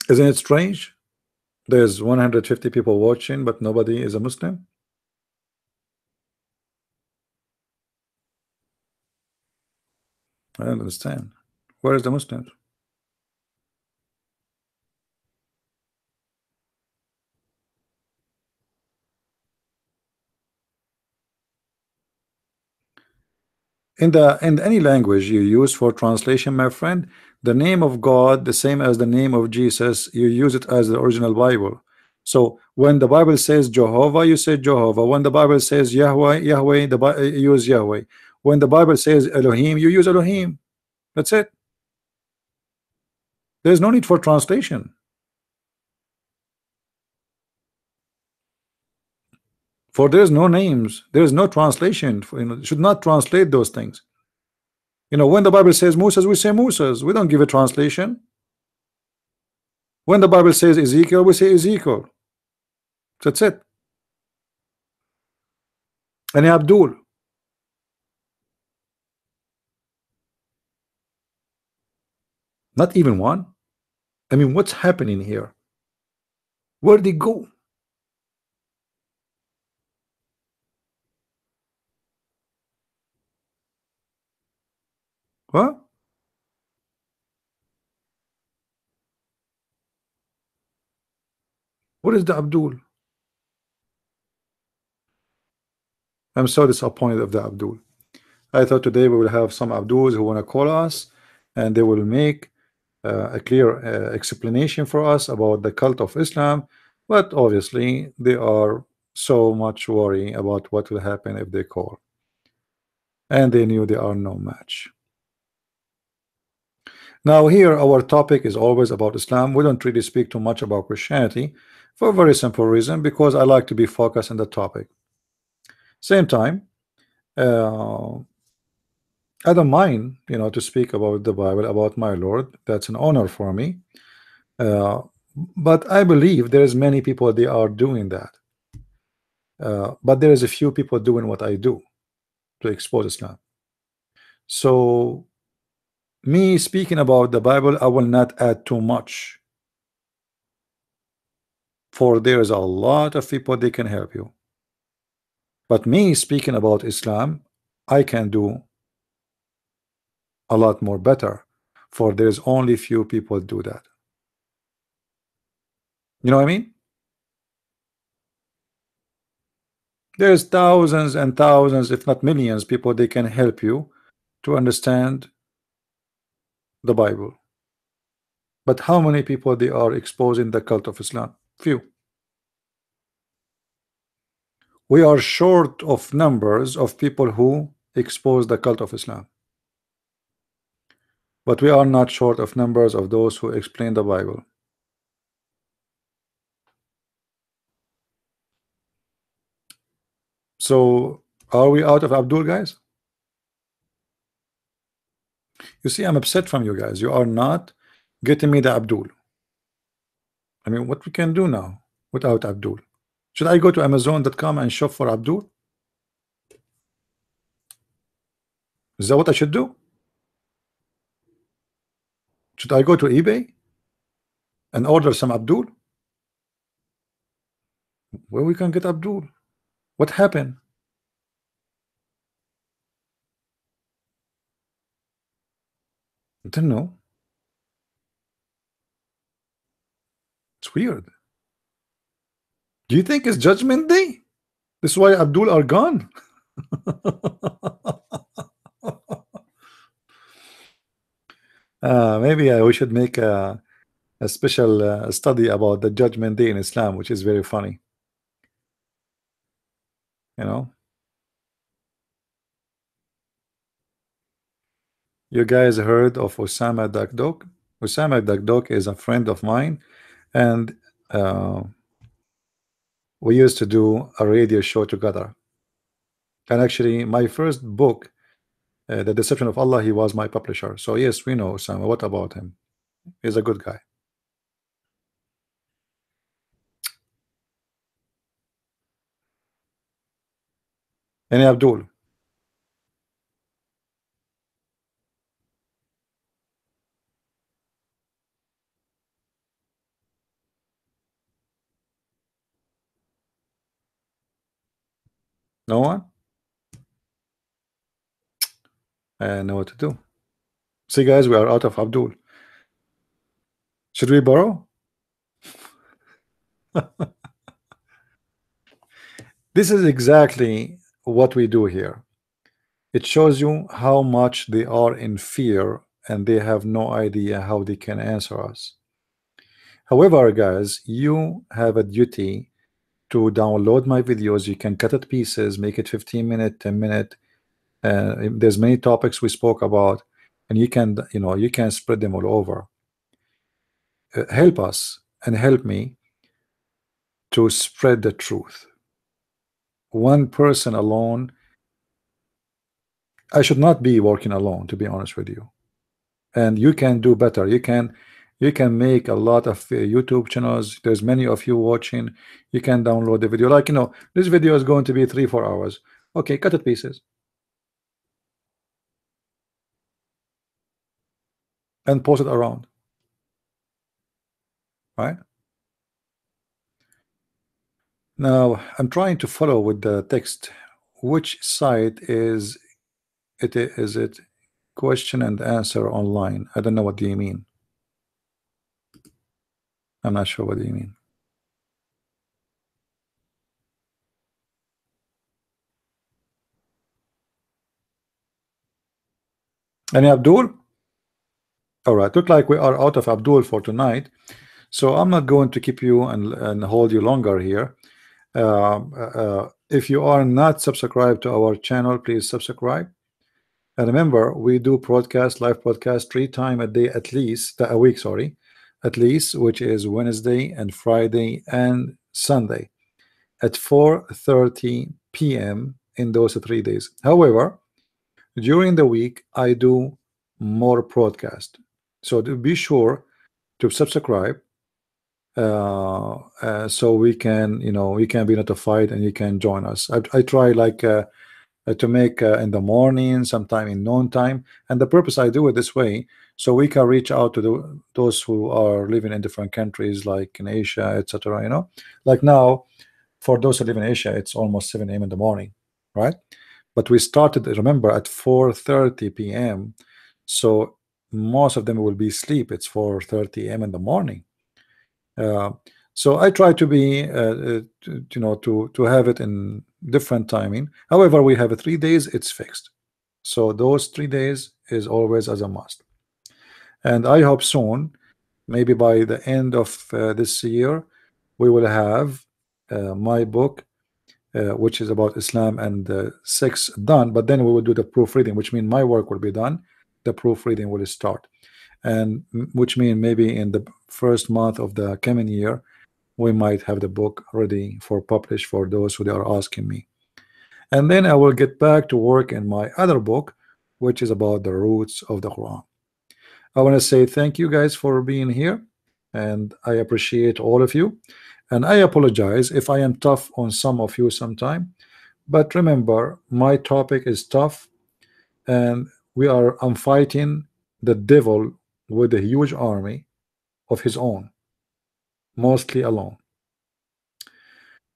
Isn't it strange? There's 150 people watching, but nobody is a Muslim. I don't understand. Where is the Muslims? In any language you use for translation, my friend, the name of God, the same as the name of Jesus, you use it as the original Bible. So when the Bible says Jehovah, you say Jehovah. When the Bible says Yahweh, you use Yahweh. When the Bible says Elohim, you use Elohim. That's it. There's no need for translation. For there's no names, there's no translation. Should not translate those things. When the Bible says Moses, we say Moses. We don't give a translation. When the Bible says Ezekiel, we say Ezekiel. That's it. And Abdul. Not even one. I mean, what's happening here? Where'd they go? What? What is the Abdul? I'm so disappointed of the Abdul. I thought today we will have some Abduls who want to call us, and they will make a clear explanation for us about the cult of Islam, but obviously they are so much worried about what will happen if they call, and they knew they are no match. Now here our topic is always about Islam. We don't really speak too much about Christianity for a very simple reason, because I like to be focused on the topic. Same time, I don't mind, to speak about the Bible, about my Lord. That's an honor for me. Uh, but I believe there is many people they are doing that. But there is a few people doing what I do to expose Islam. So me speaking about the Bible, I will not add too much, for there is a lot of people they can help you. But me speaking about Islam, I can do a lot more better, for there's only few people do that. You know what I mean? There's thousands and thousands, if not millions, people they can help you to understand the Bible. But how many people they are exposing the cult of Islam? Few. We are short of numbers of people who expose the cult of Islam. But we are not short of numbers of those who explain the Bible. So are we out of Abdul, guys? You see, I'm upset from you guys. You are not getting me the Abdul. I mean, what we can do now without Abdul? Should I go to Amazon.com and shop for Abdul? Is that what I should do? Should I go to eBay and order some Abdul? Where we can get Abdul? What happened? I don't know. It's weird. Do you think it's Judgment Day? This is why Abdul are gone. Maybe we should make a special study about the Judgment Day in Islam, which is very funny. You guys heard of Osama Dakdok? Osama Dakdok is a friend of mine, and we used to do a radio show together. And actually, my first book, The Deception of Allah, he was my publisher. So yes, we know Osama. What about him? He's a good guy. Any Abdul? No one? I know what to do. See, guys, we are out of Abdul. Should we borrow? This is exactly what we do here. It shows you how much they are in fear and they have no idea how they can answer us. However, guys, you have a duty to download my videos. You can cut it pieces, make it 15-minute, 10-minute. There's many topics we spoke about, and you can spread them all over. Help us and help me to spread the truth. One person alone, I should not be working alone, to be honest with you. And you can do better. You can make a lot of YouTube channels. There's many of you watching. You can download the video. Like, this video is going to be 3-4 hours. Okay, cut it pieces and post it around. Right? Now I'm trying to follow with the text. Which site is it? Is it question and answer online? I don't know, what do you mean? I'm not sure what do you mean. Any Abdul? All right, look like we are out of Abdul for tonight, so I'm not going to keep you and hold you longer here. If you are not subscribed to our channel, please subscribe. And remember, we do broadcast, live broadcast 3 times a day, at least a week, sorry, at least, which is Wednesday and Friday and Sunday at 4:30 p.m. in those 3 days. However, during the week, I do more broadcast. So to be sure to subscribe, so we can, you can be notified and you can join us. I try like to make in the morning, sometime in noon time, and the purpose I do it this way so we can reach out to those who are living in different countries like in Asia, etc. Like now, for those who live in Asia, it's almost 7 a.m. in the morning, right? But we started, remember, at 4:30 p.m. So most of them will be asleep. It's 4:30 a.m. in the morning. Uh, so I try to be, to have it in different timing. However, we have 3 days, it's fixed. So those 3 days is always as a must. And I hope soon, maybe by the end of this year, we will have my book, which is about Islam and sex, done. But then we will do the proofreading, which means my work will be done. The proofreading will start, and which means maybe in the first month of the coming year, we might have the book ready for publish for those who are asking me. And then I will get back to work in my other book, which is about the roots of the Quran. I want to say thank you guys for being here, and I appreciate all of you. And I apologize if I am tough on some of you sometime, but remember, my topic is tough, and I'm fighting the devil with a huge army of his own, mostly alone,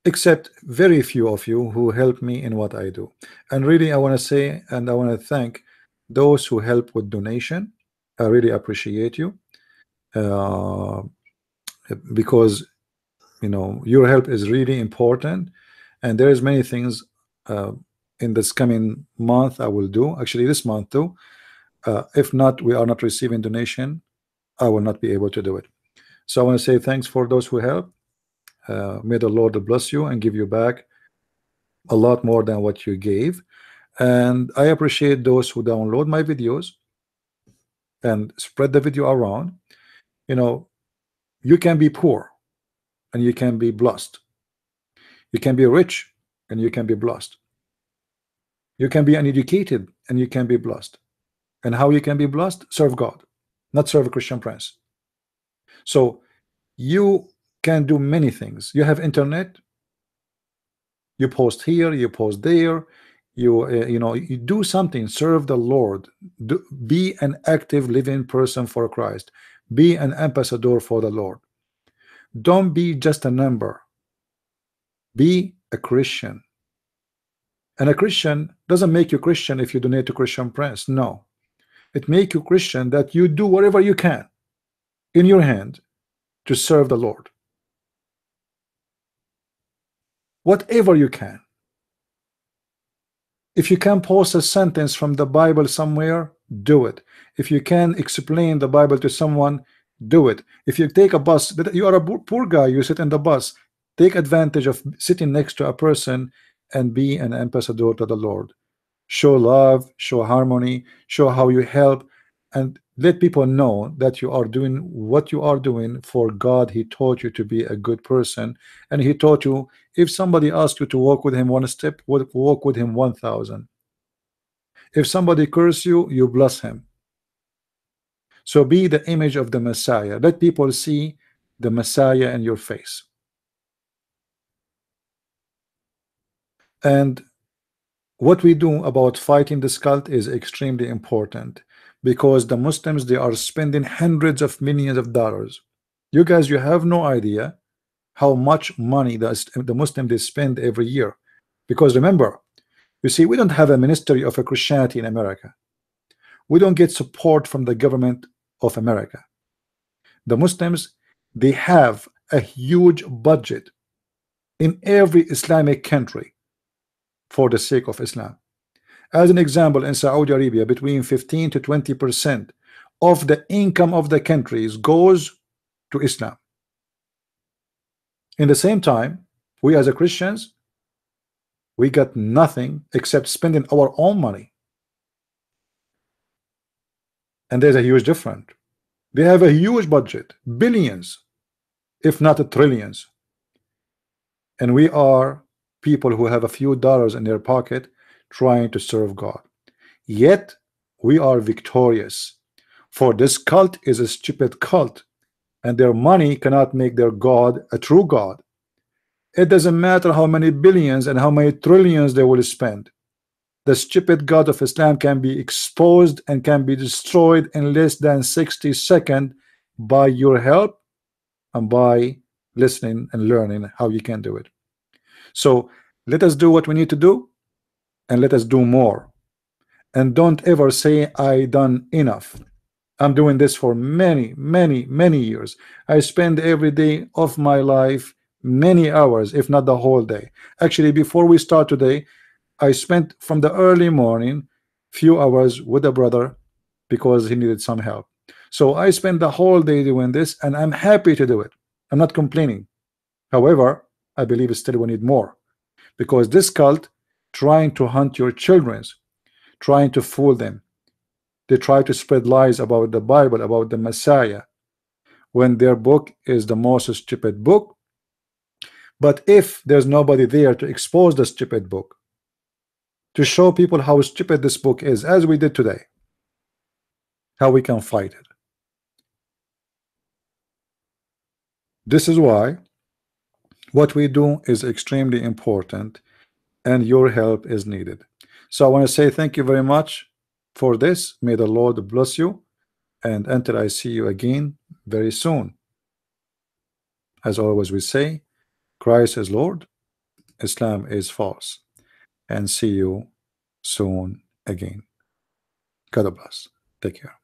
except very few of you who help me in what I do. And really, I want to say, and I want to thank those who help with donation. I really appreciate you, uh, because your help is really important, and there is many things uh, in this coming month I will do, actually this month too. If not, we are not receiving donation, I will not be able to do it. So I want to say thanks for those who help. May the Lord bless you and give you back a lot more than what you gave. And I appreciate those who download my videos and spread the video around. You can be poor and you can be blessed. You can be rich and you can be blessed. You can be uneducated and you can be blessed. And how you can be blessed? Serve God, not serve a Christian prince. So you can do many things. You have internet, you post here, you post there, you do something, serve the Lord. Be an active living person for Christ. Be an ambassador for the Lord. Don't be just a number. Be a Christian. And a Christian doesn't make you Christian if you donate to Christian prince. No, it makes you Christian that you do whatever you can in your hand to serve the Lord, whatever you can. If you can post a sentence from the Bible somewhere, do it. If you can explain the Bible to someone, do it. If you take a bus, you are a poor guy, you sit in the bus, take advantage of sitting next to a person and be an ambassador to the Lord. Show love, show harmony, show how you help, and let people know that you are doing what you are doing for God. He taught you to be a good person, and he taught you, if somebody asks you to walk with him one step, walk with him 1,000. If somebody curses you, you bless him. So be the image of the Messiah. Let people see the Messiah in your face. And what we do about fighting this cult is extremely important, because the Muslims, they are spending hundreds of millions of dollars. You guys, you have no idea how much money the Muslims they spend every year. Because remember, you see, we don't have a ministry of a Christianity in America. We don't get support from the government of America. The Muslims, they have a huge budget in every Islamic country for the sake of Islam. As an example, in Saudi Arabia, between 15 to 20% of the income of the countries goes to Islam. In the same time, we as a Christians, we got nothing except spending our own money. and there's a huge difference. They have a huge budget, billions, if not trillions, and we are people who have a few dollars in their pocket trying to serve God. Yet we are victorious, for this cult is a stupid cult, and their money cannot make their God a true God. It doesn't matter how many billions and how many trillions they will spend. The stupid God of Islam can be exposed and can be destroyed in less than 60 seconds by your help and by listening and learning how you can do it. So let us do what we need to do, and let us do more. And don't ever say I done enough. I'm doing this for many years. I spend every day of my life many hours, if not the whole day. Actually, before we start today, I spent from the early morning few hours with a brother because he needed some help. So I spent the whole day doing this, and I'm happy to do it. I'm not complaining. However, I believe still we need more, because this cult trying to hunt your children's, trying to fool them. They try to spread lies about the Bible, about the Messiah, when their book is the most stupid book. But if there's nobody there to expose the stupid book, to show people how stupid this book is, as we did today, how we can fight it. This is why what we do is extremely important, and your help is needed. So I want to say thank you very much for this. May the Lord bless you, and until I see you again very soon, as always we say, Christ is Lord, Islam is false, and see you soon again. God bless. Take care.